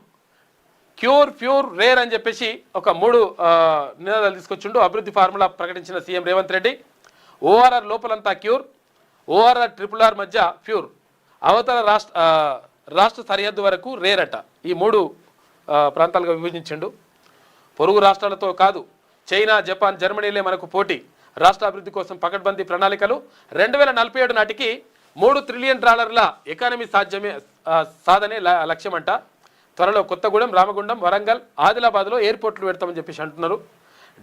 ప్యూర్ రేర్ అని చెప్పేసి ఒక 3 నినాదాలు తీసుకొచ్చిండు. అభివృద్ధి ఫార్ములా ప్రకటించిన సీఎం రేవంత్ రెడ్డి. ఓఆర్ఆర్ లోపలంతా క్యూర్, ఓఆర్ఆర్ RRR మధ్య ప్యూర్, అవతల రాష్ట్ర సరిహద్దు వరకు రేర్ అట. ఈ 3 ప్రాంతాలుగా విభజించిండు. పొరుగు రాష్ట్రాలతో కాదు, చైనా, జపాన్, జర్మనీలే మనకు పోటీ. రాష్ట్ర అభివృద్ధి కోసం పకడ్బందీ ప్రణాళికలు. 2047 నాటికి $3 ట్రిలియన్ ఎకానమీ సాధనే లక్ష్యమంట. త్వరలో కొత్తగూడెం, రామగుండం, వరంగల్, ఆదిలాబాద్లో ఎయిర్పోర్ట్లు పెడతామని చెప్పేసి అంటున్నారు.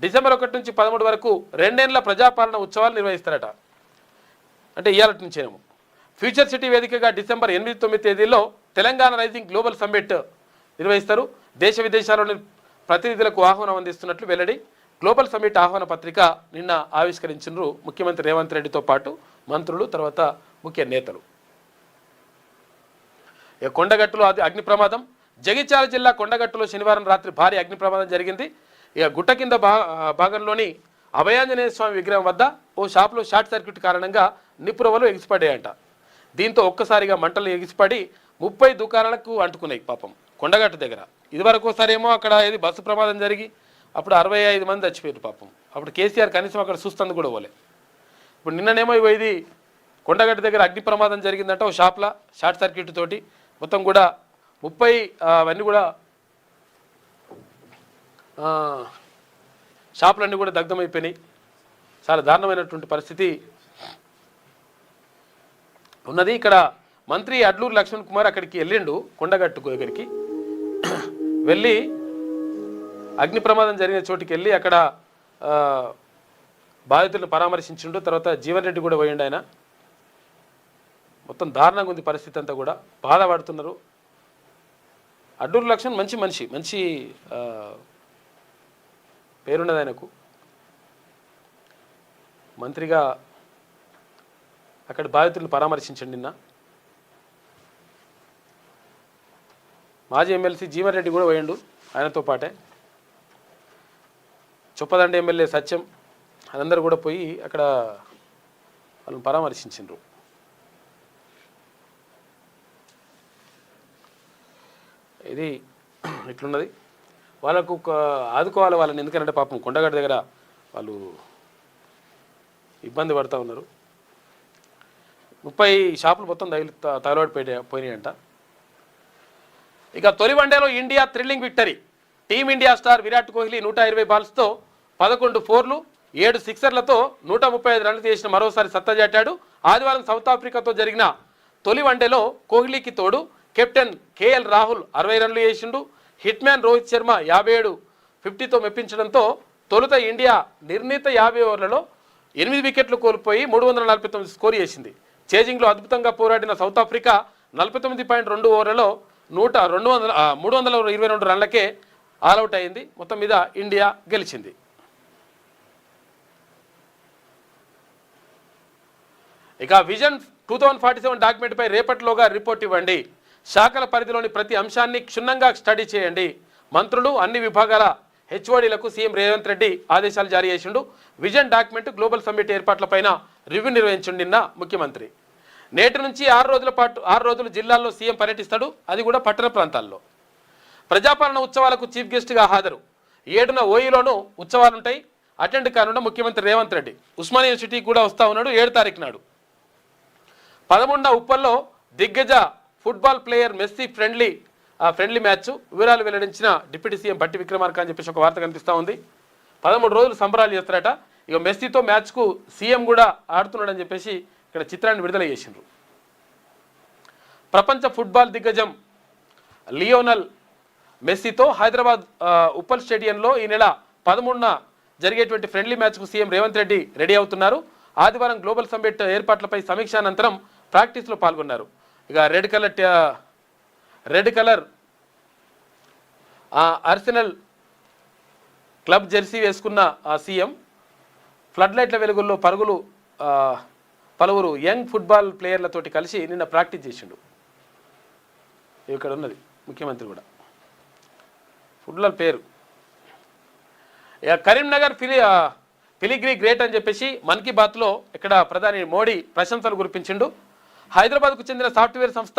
డిసెంబర్ 1 నుంచి 13 వరకు 2 ఏళ్ల ప్రజాపాలన ఉత్సవాలు నిర్వహిస్తారట. అంటే ఇవాళ నుంచేమో. ఫ్యూచర్ సిటీ వేదికగా డిసెంబర్ 8-9 తేదీల్లో తెలంగాణ రైజింగ్ గ్లోబల్ సమ్మిట్ నిర్వహిస్తారు. దేశ విదేశాల్లోని ప్రతినిధులకు ఆహ్వానం అందిస్తున్నట్లు వెల్లడి. గ్లోబల్ సమ్మిట్ ఆహ్వాన పత్రిక నిన్న ఆవిష్కరించారు ముఖ్యమంత్రి రేవంత్ రెడ్డితో పాటు మంత్రులు, తర్వాత ముఖ్య నేతలు. కొండగట్టులో అగ్ని ప్రమాదం. జగిత్యాల జిల్లా కొండగట్టులో శనివారం రాత్రి భారీ అగ్ని ప్రమాదం జరిగింది. గుట్ట కింద భాగంలోని అభయాంజనేయ స్వామి విగ్రహం వద్ద ఓ షాప్లో షార్ట్ సర్క్యూట్ కారణంగా నిప్పురవలు ఎగిసిపడ్డాయంట. దీంతో ఒక్కసారిగా మంటలు ఎగిసిపడి 30 దుకాణాలకు అంటుకున్నాయి. పాపం కొండగట్టు దగ్గర ఇదివరకు ఒకసారి ఏమో అక్కడ ఏది బస్సు ప్రమాదం జరిగి అప్పుడు 65 మంది చచ్చిపోయారు పాపం. అప్పుడు కేసీఆర్ కనీసం అక్కడ చూస్తుంది కూడా పోలే. ఇప్పుడు నిన్ననేమో ఇది కొండగట్టు దగ్గర అగ్ని ప్రమాదం జరిగిందంట. ఓ షాప్లో షార్ట్ సర్క్యూట్ తోటి మొత్తం కూడా 30 అవన్నీ కూడా షాపులన్నీ కూడా దగ్ధమైపోయినాయి. చాలా దారుణమైనటువంటి పరిస్థితి ఉన్నది. ఇక్కడ మంత్రి అడ్లూరు లక్ష్మణ్ కుమార్ అక్కడికి వెళ్ళిండు, కొండగట్టు దగ్గరికి వెళ్ళి అగ్ని ప్రమాదం జరిగిన చోటుకి వెళ్ళి అక్కడ బాధితులను పరామర్శించిండు. తర్వాత జీవన్ రెడ్డి కూడా పోయిండు. ఆయన మొత్తం దారుణంగా ఉంది పరిస్థితి అంతా కూడా, బాధపడుతున్నారు. అడ్లూరు లక్ష్మణ్ మంచి మనిషి, మంచి పేరున్నది ఆయనకు. మంత్రిగా అక్కడ బాధితులను పరామర్శించండి. నిన్న మాజీ ఎమ్మెల్సీ జీవన్ రెడ్డి కూడా పోయిండు ఆయనతో పాటే. చొప్పదండి ఎమ్మెల్యే సత్యం అందరూ కూడా పోయి అక్కడ వాళ్ళని పరామర్శించిండ్రు. ఇది ఇట్లున్నది. వాళ్ళకు ఆదుకోవాలి వాళ్ళని, ఎందుకంటే పాపం కొండగట్టు దగ్గర వాళ్ళు ఇబ్బంది పడుతూ ఉన్నారు. 30 షాపులు మొత్తం తగలబడి పోయినాయంట. ఇక తొలి వన్డేలో India thrilling victory. Team India star Virat Kohli 120 బాల్స్తో 11 4లు 7 సిక్సర్లతో 135 రన్లు చేసిన మరోసారి సత్తాచాటాడు. ఆదివారం సౌత్ ఆఫ్రికాతో జరిగిన తొలి వన్డేలో కోహ్లీకి తోడు కెప్టెన్ కేఎల్ రాహుల్ 60 రన్లు చేసిండు. హిట్ మ్యాన్ రోహిత్ శర్మ 57 50తో మెప్పించడంతో తొలుత ఇండియా నిర్ణీత 50 ఓవర్లలో 8 వికెట్లు కోల్పోయి 349 స్కోర్ చేసింది. చేజింగ్లో అద్భుతంగా పోరాడిన సౌత్ ఆఫ్రికా 49.2 ఓవర్లలో 322 రన్లకే ఆల్అవుట్ అయింది. మొత్తం మీద ఇండియా గెలిచింది. ఇక విజన్ 2047 డాక్యుమెంట్పై రేపటిలోగా రిపోర్ట్ ఇవ్వండి. శాఖల పరిధిలోని ప్రతి అంశాన్ని క్షుణ్ణంగా స్టడీ చేయండి. మంత్రులు అన్ని విభాగాల హెచ్ఓడీలకు సీఎం రేవంత్ రెడ్డి ఆదేశాలు జారీ చేసిండు. విజన్ డాక్యుమెంట్ గ్లోబల్ సమ్మిట్ ఏర్పాట్లపైన రివ్యూ నిర్వహించిండు నిన్న ముఖ్యమంత్రి. నేటి నుంచి 6 రోజులు జిల్లాల్లో సీఎం పర్యటిస్తాడు. అది కూడా పట్టణ ప్రాంతాల్లో. ప్రజాపాలన ఉత్సవాలకు చీఫ్ గెస్ట్గా హాజరు. 7న ఓయూలోనూ ఉత్సవాలుంటాయి. అటెండ్ కానున్న ముఖ్యమంత్రి రేవంత్ రెడ్డి. ఉస్మానియా యూనివర్సిటీకి కూడా వస్తూ ఉన్నాడు 7 తారీఖు నాడు. 11న ఉప్పల్లో దిగ్గజ football player Messi friendly match వివరాలు వెల్లడించిన డిప్యూటీ సీఎం భట్టి విక్రమార్క అని చెప్పేసి ఒక వార్త కనిపిస్తూ ఉంది. 13 రోజులు సంబరాలు చేస్తారట. ఇక మెస్సీతో మ్యాచ్కు సీఎం కూడా ఆడుతున్నాడని చెప్పేసి ఇక్కడ చిత్రాన్ని విడుదల చేసిండ్రు. ప్రపంచ ఫుట్బాల్ దిగ్గజం లియోనల్ మెస్సీతో హైదరాబాద్ ఉప్పల్ స్టేడియంలో ఈ నెల 13న జరిగేటువంటి ఫ్రెండ్లీ మ్యాచ్కు సీఎం రేవంత్ రెడ్డి రెడీ అవుతున్నారు. ఆదివారం గ్లోబల్ సమ్మిట్ ఏర్పాట్లపై సమీక్ష అనంతరం ప్రాక్టీస్లో పాల్గొన్నారు. ఇక red colour Arsenal club Jersey వేసుకున్న ఆ సీఎం ఫ్లడ్ లైట్ల వెలుగుల్లో పలువురు యంగ్ ఫుట్బాల్ ప్లేయర్లతోటి కలిసి నిన్న ప్రాక్టీస్ చేసిండు. ఇక్కడ ఉన్నది ముఖ్యమంత్రి కూడా ఫుట్బాల్ పేరు. ఇక కరీంనగర్ ఫిలిగ్రీ గ్రేట్ అని చెప్పేసి మన్ కీ బాత్లో ఇక్కడ ప్రధాని మోడీ ప్రశంసలు కురిపించిండు. హైదరాబాద్కు చెందిన సాఫ్ట్వేర్ సంస్థ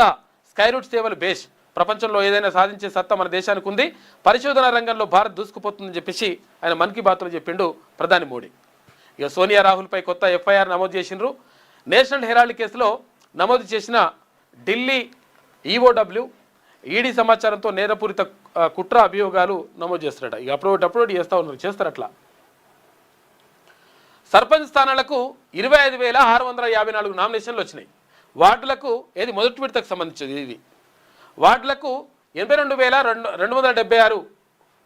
స్కైరూట్ సేవలు బేస్ ప్రపంచంలో ఏదైనా సాధించే సత్తా మన దేశానికి ఉంది. పరిశోధన రంగంలో భారత్ దూసుకుపోతుందని చెప్పేసి ఆయన మన్ కీ బాత్లో చెప్పిండు ప్రధాని మోడీ. ఇక సోనియా రాహుల్పై కొత్త ఎఫ్ఐఆర్ నమోదు చేసిండ్రు. నేషనల్ హెరాల్డ్ కేసులో నమోదు చేసిన ఢిల్లీ ఈఓడబ్ల్యూ ఈడీ సమాచారంతో నేరపూరిత కుట్ర అభియోగాలు నమోదు చేస్తారట. ఇక అప్లోడ్ చేస్తారు అట్లా. సర్పంచ్ స్థానాలకు 25,654 నామినేషన్లు వచ్చినాయి. వార్డులకు ఏది మొదటి విడతకు సంబంధించింది. ఇది వార్డులకు 82,276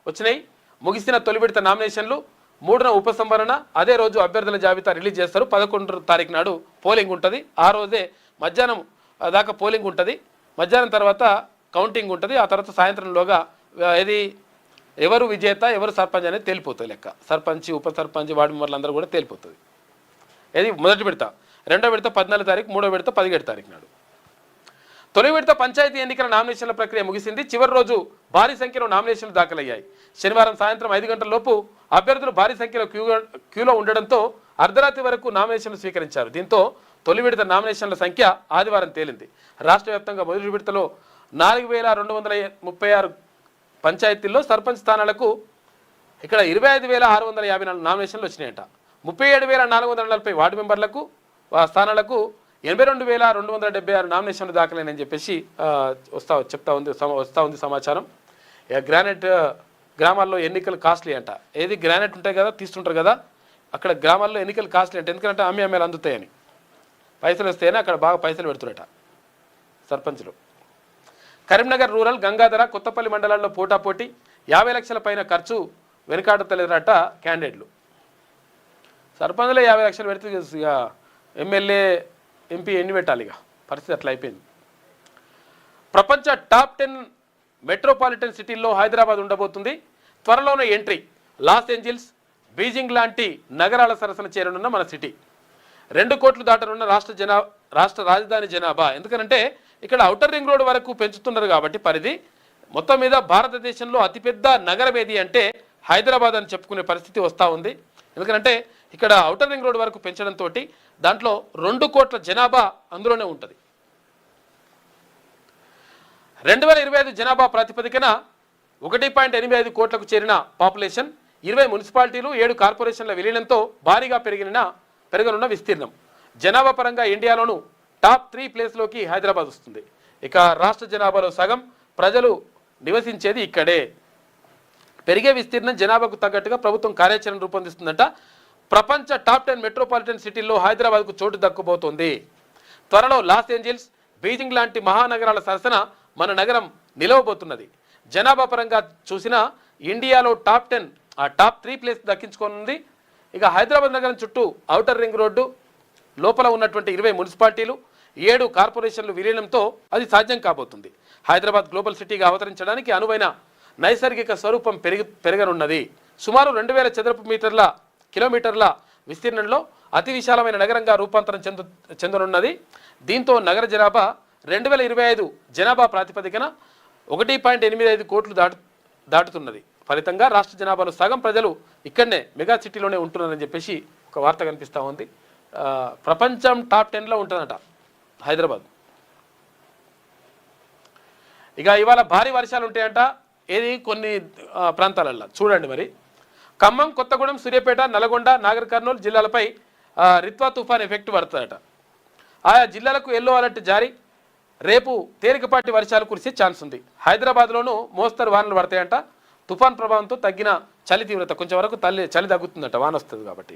వచ్చినాయి. ముగిసిన తొలి విడత నామినేషన్లు 3న ఉపసంహరణ. అదే రోజు అభ్యర్థుల జాబితా రిలీజ్ చేస్తారు. 11 తారీఖు నాడు పోలింగ్ ఉంటుంది. ఆ రోజే మధ్యాహ్నం దాకా పోలింగ్ ఉంటుంది. మధ్యాహ్నం తర్వాత కౌంటింగ్ ఉంటుంది. ఆ తర్వాత సాయంత్రంలోగా ఎవరు విజేత ఎవరు సర్పంచ్ అనేది తేలిపోతుంది. లెక్క సర్పంచ్ ఉప సర్పంచ్ వార్డు మెంబర్లు అందరూ కూడా తేలిపోతుంది. ఇది మొదటి విడత. 2వ విడత 14 తారీఖు, 3వ విడత 17 తారీఖు నాడు. తొలి విడత పంచాయతీ ఎన్నికల నామినేషన్ల ప్రక్రియ ముగిసింది. చివరి రోజు భారీ సంఖ్యలో నామినేషన్లు దాఖలయ్యాయి. శనివారం సాయంత్రం 5 గంటల లోపు అభ్యర్థులు భారీ సంఖ్యలో క్యూలో ఉండడంతో అర్ధరాత్రి వరకు నామినేషన్లు స్వీకరించారు. దీంతో తొలి విడత నామినేషన్ల సంఖ్య ఆదివారం తేలింది. రాష్ట్ర వ్యాప్తంగా మొదటి విడతలో 4,236 పంచాయతీల్లో సర్పంచ్ స్థానాలకు ఇక్కడ 25,654 నామినేషన్లు వచ్చినాయట. 37,440 వార్డు మెంబర్లకు స్థానాలకు 82,276 నామినేషన్లు దాఖలైనని చెప్పేసి వస్తూ ఉంది సమాచారం. గ్రానైట్ గ్రామాల్లో ఎన్నికలు కాస్ట్లీ అంట. ఏది గ్రానైట్ ఉంటాయి కదా, తీస్తుంటారు కదా, అక్కడ గ్రామాల్లో ఎన్నికలు కాస్ట్లీ అంట. ఎందుకంటే అమ్మేలు అందుతాయని, పైసలు వస్తాయని అక్కడ బాగా పైసలు పెడుతున్నట సర్పంచ్లు. కరీంనగర్ రూరల్, గంగాధర, కొత్తపల్లి మండలాల్లో పోటాపోటీ 50 లక్షల పైన ఖర్చు వెనుకాడతలేదట క్యాండిడేట్లు. సర్పంచ్లో 50 లక్షలు పెడితే ఇక ఎమ్మెల్యే ఎంపీ ఎన్ని పెట్టాలి? ఇక పరిస్థితి అట్లా అయిపోయింది. ప్రపంచ టాప్ 10 మెట్రోపాలిటన్ సిటీల్లో హైదరాబాద్ ఉండబోతుంది. త్వరలోనే ఎంట్రీ. లాస్ ఏంజిల్స్, బీజింగ్ లాంటి నగరాల సరసన చేరనున్న మన సిటీ. 2 కోట్లు దాటనున్న రాష్ట్ర రాజధాని జనాభా. ఎందుకంటే ఇక్కడ ఔటర్ రింగ్ రోడ్ వరకు పెంచుతున్నారు కాబట్టి పరిధి. మొత్తం మీద భారతదేశంలో అతిపెద్ద నగరం ఏది అంటే హైదరాబాద్ అని చెప్పుకునే పరిస్థితి వస్తూ ఉంది. ఎందుకంటే ఇక్కడ ఔటర్ రింగ్ రోడ్ వరకు పెంచడంతో దాంట్లో 2 కోట్ల జనాభా అందులోనే ఉంటుంది. 2025 జనాభా ప్రాతిపదికన 1.85 కోట్లకు చేరిన పాపులేషన్, 20 మున్సిపాలిటీలు, 7 కార్పొరేషన్ల విలీనంతో భారీగా పెరగనున్న విస్తీర్ణం. జనాభా పరంగా ఇండియాలోనూ టాప్ 3 ప్లేస్లోకి హైదరాబాద్ వస్తుంది. ఇక రాష్ట్ర జనాభాలో సగం ప్రజలు నివసించేది ఇక్కడే. పెరిగే విస్తీర్ణం జనాభాకు తగ్గట్టుగా ప్రభుత్వం కార్యాచరణ రూపొందిస్తుందంట. ప్రపంచ టాప్ 10 మెట్రోపాలిటన్ సిటీల్లో హైదరాబాద్కు చోటు దక్కబోతోంది. త్వరలో లాస్ ఏంజల్స్, బీజింగ్ లాంటి మహానగరాల సరసన మన నగరం నిలవబోతున్నది. జనాభా పరంగా చూసినా ఇండియాలో టాప్ 10 టాప్ 3 ప్లేస్ దక్కించుకోనుంది. ఇక హైదరాబాద్ నగరం చుట్టూ ఔటర్ రింగ్ రోడ్డు లోపల ఉన్నటువంటి 20 మున్సిపాలిటీలు, 7 కార్పొరేషన్లు విలీనంతో అది సాధ్యం కాబోతుంది. హైదరాబాద్ గ్లోబల్ సిటీగా అవతరించడానికి అనువైన నైసర్గిక స్వరూపం పెరగనున్నది. సుమారు 2000 చదరపు కిలోమీటర్ల విస్తీర్ణంలో అతి విశాలమైన నగరంగా రూపాంతరం చెందనున్నది. దీంతో నగర జనాభా 2025 జనాభా ప్రాతిపదికన 1.85 కోట్లు దాటుతున్నది. ఫలితంగా రాష్ట్ర జనాభాలో సగం ప్రజలు ఇక్కడనే మెగా సిటీలోనే ఉంటున్నారని చెప్పేసి ఒక వార్త కనిపిస్తూ ఉంది. ప్రపంచం టాప్ 10లో ఉంటుందట హైదరాబాద్. ఇక ఇవాళ భారీ వర్షాలు ఉంటాయంట. ఏది కొన్ని ప్రాంతాలల్లో చూడండి. మరి ఖమ్మం, కొత్తగూడెం, సూర్యాపేట, నల్గొండ, నాగర్ కర్నూలు జిల్లాలపై రిత్వా తుఫాన్ ఎఫెక్ట్ పడుతుందట. ఆయా జిల్లాలకు ఎల్లో అలర్ట్ జారీ. రేపు తేలికపాటి వర్షాలు కురిసే ఛాన్స్ ఉంది. హైదరాబాద్లోనూ మోస్తరు వానలు పడతాయంట. తుఫాన్ ప్రభావంతో తగ్గిన చలి తీవ్రత కొంచెం వరకు చలి తగ్గుతుందట, వాన వస్తుంది కాబట్టి.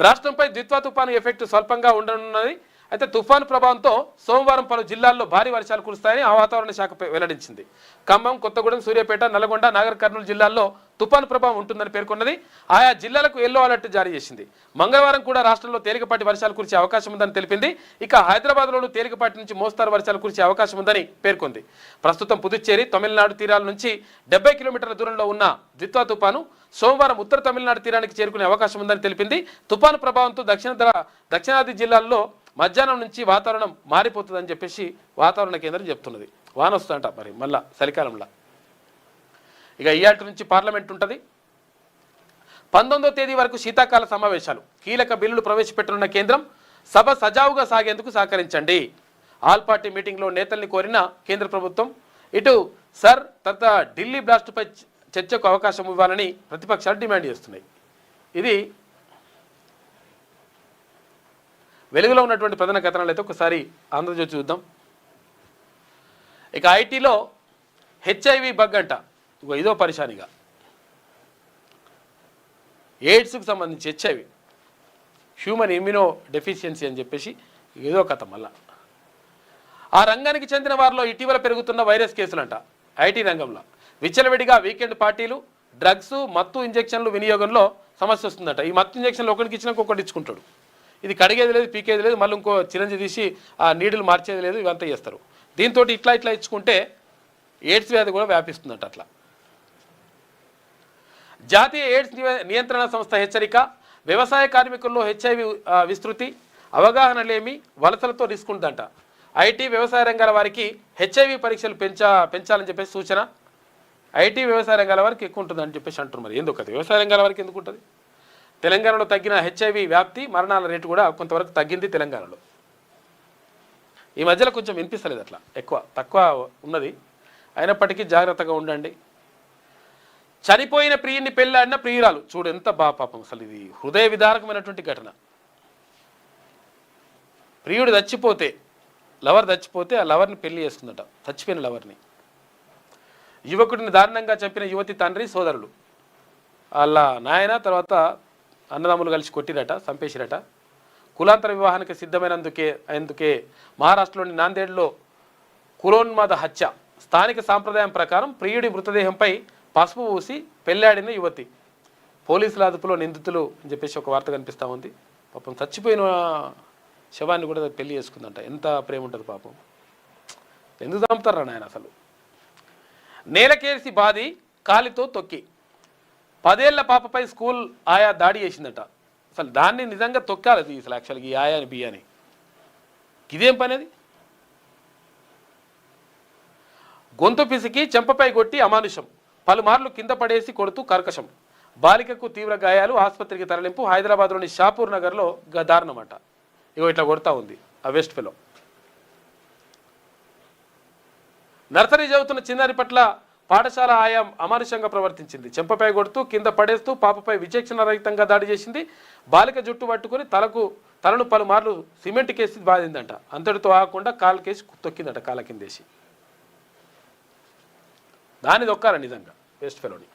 రాష్ట్రంపై ద్విత్వా తుఫాను ఎఫెక్ట్ స్వల్పంగా ఉండనున్నది. అయితే తుఫాను ప్రభావంతో సోమవారం పలు జిల్లాల్లో భారీ వర్షాలు కురుస్తాయని ఆ వాతావరణ శాఖ వెల్లడించింది. ఖమ్మం, కొత్తగూడెం, సూర్యాపేట, నల్గొండ, నాగర్ కర్నూలు జిల్లాల్లో తుఫాను ప్రభావం ఉంటుందని పేర్కొన్నది. ఆయా జిల్లాలకు ఎల్లో అలర్ట్ జారీ చేసింది. మంగళవారం కూడా రాష్ట్రంలో తేలికపాటి వర్షాలు కురిసే అవకాశం ఉందని తెలిపింది. ఇక హైదరాబాద్లోనూ తేలికపాటి నుంచి మోస్తారు వర్షాలు కురిసే అవకాశం ఉందని పేర్కొంది. ప్రస్తుతం పుదుచ్చేరి, తమిళనాడు తీరాల నుంచి 70 కిలోమీటర్ల దూరంలో ఉన్న ద్విత్వా తుఫాను సోమవారం ఉత్తర తమిళనాడు తీరానికి చేరుకునే అవకాశం ఉందని తెలిపింది. తుఫాను ప్రభావంతో దక్షిణాది జిల్లాల్లో మధ్యాహ్నం నుంచి వాతావరణం మారిపోతుందని చెప్పేసి వాతావరణ కేంద్రం చెప్తున్నది. వాన వస్తుందంట మరి మళ్ళా చలికాలంలో. ఇక ఇయాటి నుంచి పార్లమెంట్ ఉంటుంది. 19వ తేదీ వరకు శీతాకాల సమావేశాలు. కీలక బిల్లులు ప్రవేశపెట్టనున్న కేంద్రం సభ సజావుగా సాగేందుకు సహకరించండి. ఆల్ పార్టీ మీటింగ్లో నేతల్ని కోరిన కేంద్ర ప్రభుత్వం. ఇటు సర్ తర్వాత ఢిల్లీ బ్లాస్ట్పై చర్చకు అవకాశం ఇవ్వాలని ప్రతిపక్షాలు డిమాండ్ చేస్తున్నాయి. ఇది వెలుగులో ఉన్నటువంటి ప్రధాన కథనాలు అయితే ఒకసారి ఆంధ్రజ్యోతి చూద్దాం. ఇక ఐటీలో హెచ్ఐవి బగ్ అంట, ఇదో పరిశానిగా. ఎయిడ్స్కు సంబంధించి హెచ్ఐవి, హ్యూమన్ ఇమ్యూనో డెఫిషియన్సీ అని చెప్పేసి ఏదో కథ. మళ్ళా ఆ రంగానికి చెందిన వారిలో ఇటీవల పెరుగుతున్న వైరస్ కేసులంట. ఐటీ రంగంలో విచ్చలవిడిగా వీకెండ్ పార్టీలు, డ్రగ్స్, మత్తు ఇంజెక్షన్లు వినియోగంలో సమస్య వస్తుందట. ఈ మత్తు ఇంజెక్షన్లు ఒకరికి ఇచ్చినాక ఒకటి ఇచ్చుకుంటాడు. ఇది కడిగేది లేదు, పీకేది లేదు, మళ్ళీ ఇంకో చిరంజి తీసి ఆ నీడిలు మార్చేది లేదు, ఇవంతా చేస్తారు. దీంతో ఇట్లా ఇచ్చుకుంటే ఎయిడ్స్ వ్యాధి కూడా వ్యాపిస్తుందట. అట్లా జాతీయ ఎయిడ్స్ నియంత్రణ సంస్థ హెచ్చరిక. వ్యవసాయ కార్మికుల్లో హెచ్ఐవి విస్తృతి, అవగాహన లేమి, వలసలతో రిస్క్ ఉందంట. ఐటీ, వ్యవసాయ రంగాల వారికి హెచ్ఐవి పరీక్షలు పెంచాలని చెప్పేసి సూచన. ఐటీ, వ్యవసాయ రంగాల వారికి ఎక్కువ ఉంటుందని చెప్పేసి అంటారు. మరి ఎందుకు అది వ్యవసాయ రంగాల వారికి ఎందుకు ఉంటుంది? తెలంగాణలో తగ్గిన హెచ్ఐవి వ్యాప్తి, మరణాల రేటు కూడా కొంతవరకు తగ్గింది తెలంగాణలో. ఈ మధ్యలో కొంచెం వినిపిస్తలేదు, అట్లా తక్కువ ఉన్నది. అయినప్పటికీ జాగ్రత్తగా ఉండండి. చనిపోయిన ప్రియుని పెళ్ళాడిన ప్రియురాలు చూడు ఎంత పాపం. అసలు ఇది హృదయ విదారకమైనటువంటి ఘటన. ప్రియుడు చచ్చిపోతే, లవర్ చచ్చిపోతే ఆ లవర్ని పెళ్లి చేసుకుందట, చచ్చిపోయిన లవర్ని. యువకుడిని దారుణంగా చంపిన యువతి తండ్రి, సోదరులు, వాళ్ళ నాయన తర్వాత అన్నదమ్ములు కలిసి కొట్టిరట, చంపేసిరట. కులాంతర వివాహానికి సిద్ధమైనందుకే మహారాష్ట్రలోని నాందేడ్లో కులోన్మాద హత్య. స్థానిక సాంప్రదాయం ప్రకారం ప్రియుడి మృతదేహంపై పసుపు పూసి పెళ్ళాడిన యువతి. పోలీసుల అదుపులో నిందితులు అని చెప్పేసి ఒక వార్త కనిపిస్తూ ఉంది. పాపం చచ్చిపోయిన శవాన్ని కూడా పెళ్లి చేసుకుందంట. ఎంత ప్రేమ ఉంటుంది పాపం. ఎందుకు చంపుతారా నాయన అసలు? నేలకేసి బాది, కాలితో తొక్కి 10 ఏళ్ల పాపపై స్కూల్ ఆయా దాడి చేసిందట. అసలు దాన్ని నిజంగా తొక్కాలి అసలు యాక్చువల్గా ఈ ఆయాని బియ్యాని. ఇదేం పని అది? గొంతు పిసికి చెంపపై కొట్టి అమానుషం, పలుమార్లు కింద పడేసి కొడుతూ కర్కశం. బాలికకు తీవ్ర గాయాలు, ఆసుపత్రికి తరలింపు. హైదరాబాద్లోని షాపూర్ నగర్లో దారుణమట. ఇట్లా కొడతా ఉంది ఆ వెస్ట్ ఫెలో. నర్సరీ చదువుతున్న చిన్నారి పట్ల పాఠశాల ఆయా అమానుషంగా ప్రవర్తించింది. చెంపపై కొడుతూ కింద పడేస్తూ పాపపై విచక్షణ రహితంగా దాడి చేసింది. బాలిక జుట్టు పట్టుకుని తలను పలుమార్లు సిమెంట్ కేసి బాధిందంట. అంతటితో ఆగకుండా కాలు కేసి తొక్కిందట, కాళ్ళ కిందేసి. దాన్ని దొక్కాలి నిజంగా వేస్ట్ ఫెలోని.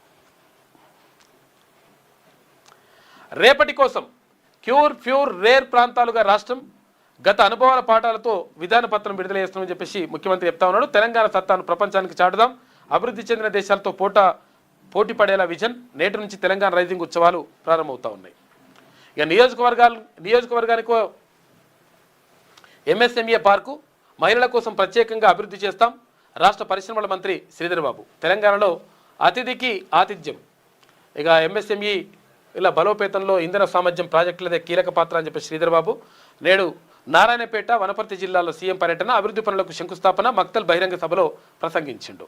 రేపటి కోసం ప్యూర్ రేర్ ప్రాంతాలుగా రాష్ట్రం గత అనుభవాల పాఠాలతో విధాన పత్రం విడుదల చేస్తామని చెప్పేసి ముఖ్యమంత్రి చెప్తా ఉన్నాడు. తెలంగాణ సత్తాను ప్రపంచానికి చాటుదాం, అభివృద్ధి చెందిన దేశాలతో పోటీ పడేలా విజన్. నేటి నుంచి తెలంగాణ రైజింగ్ ఉత్సవాలు ప్రారంభమవుతా ఉన్నాయి. ఇక నియోజకవర్గానికి ఎంఎస్ఎంఈ పార్కు మహిళల కోసం ప్రత్యేకంగా అభివృద్ధి చేస్తాం. రాష్ట్ర పరిశ్రమల మంత్రి శ్రీధర్ బాబు. తెలంగాణలో అతిథికి ఆతిథ్యం. ఇక ఎంఎస్ఎంఈ ఇలా బలోపేతంలో ఇంధన సామర్థ్యం ప్రాజెక్టులదే కీలక పాత్ర అని చెప్పి శ్రీధర్ బాబు. నేడు నారాయణపేట, వనపర్తి జిల్లాలో సీఎం పర్యటన, అభివృద్ధి పనులకు శంకుస్థాపన, మక్తల్ బహిరంగ సభలో ప్రసంగించిండు.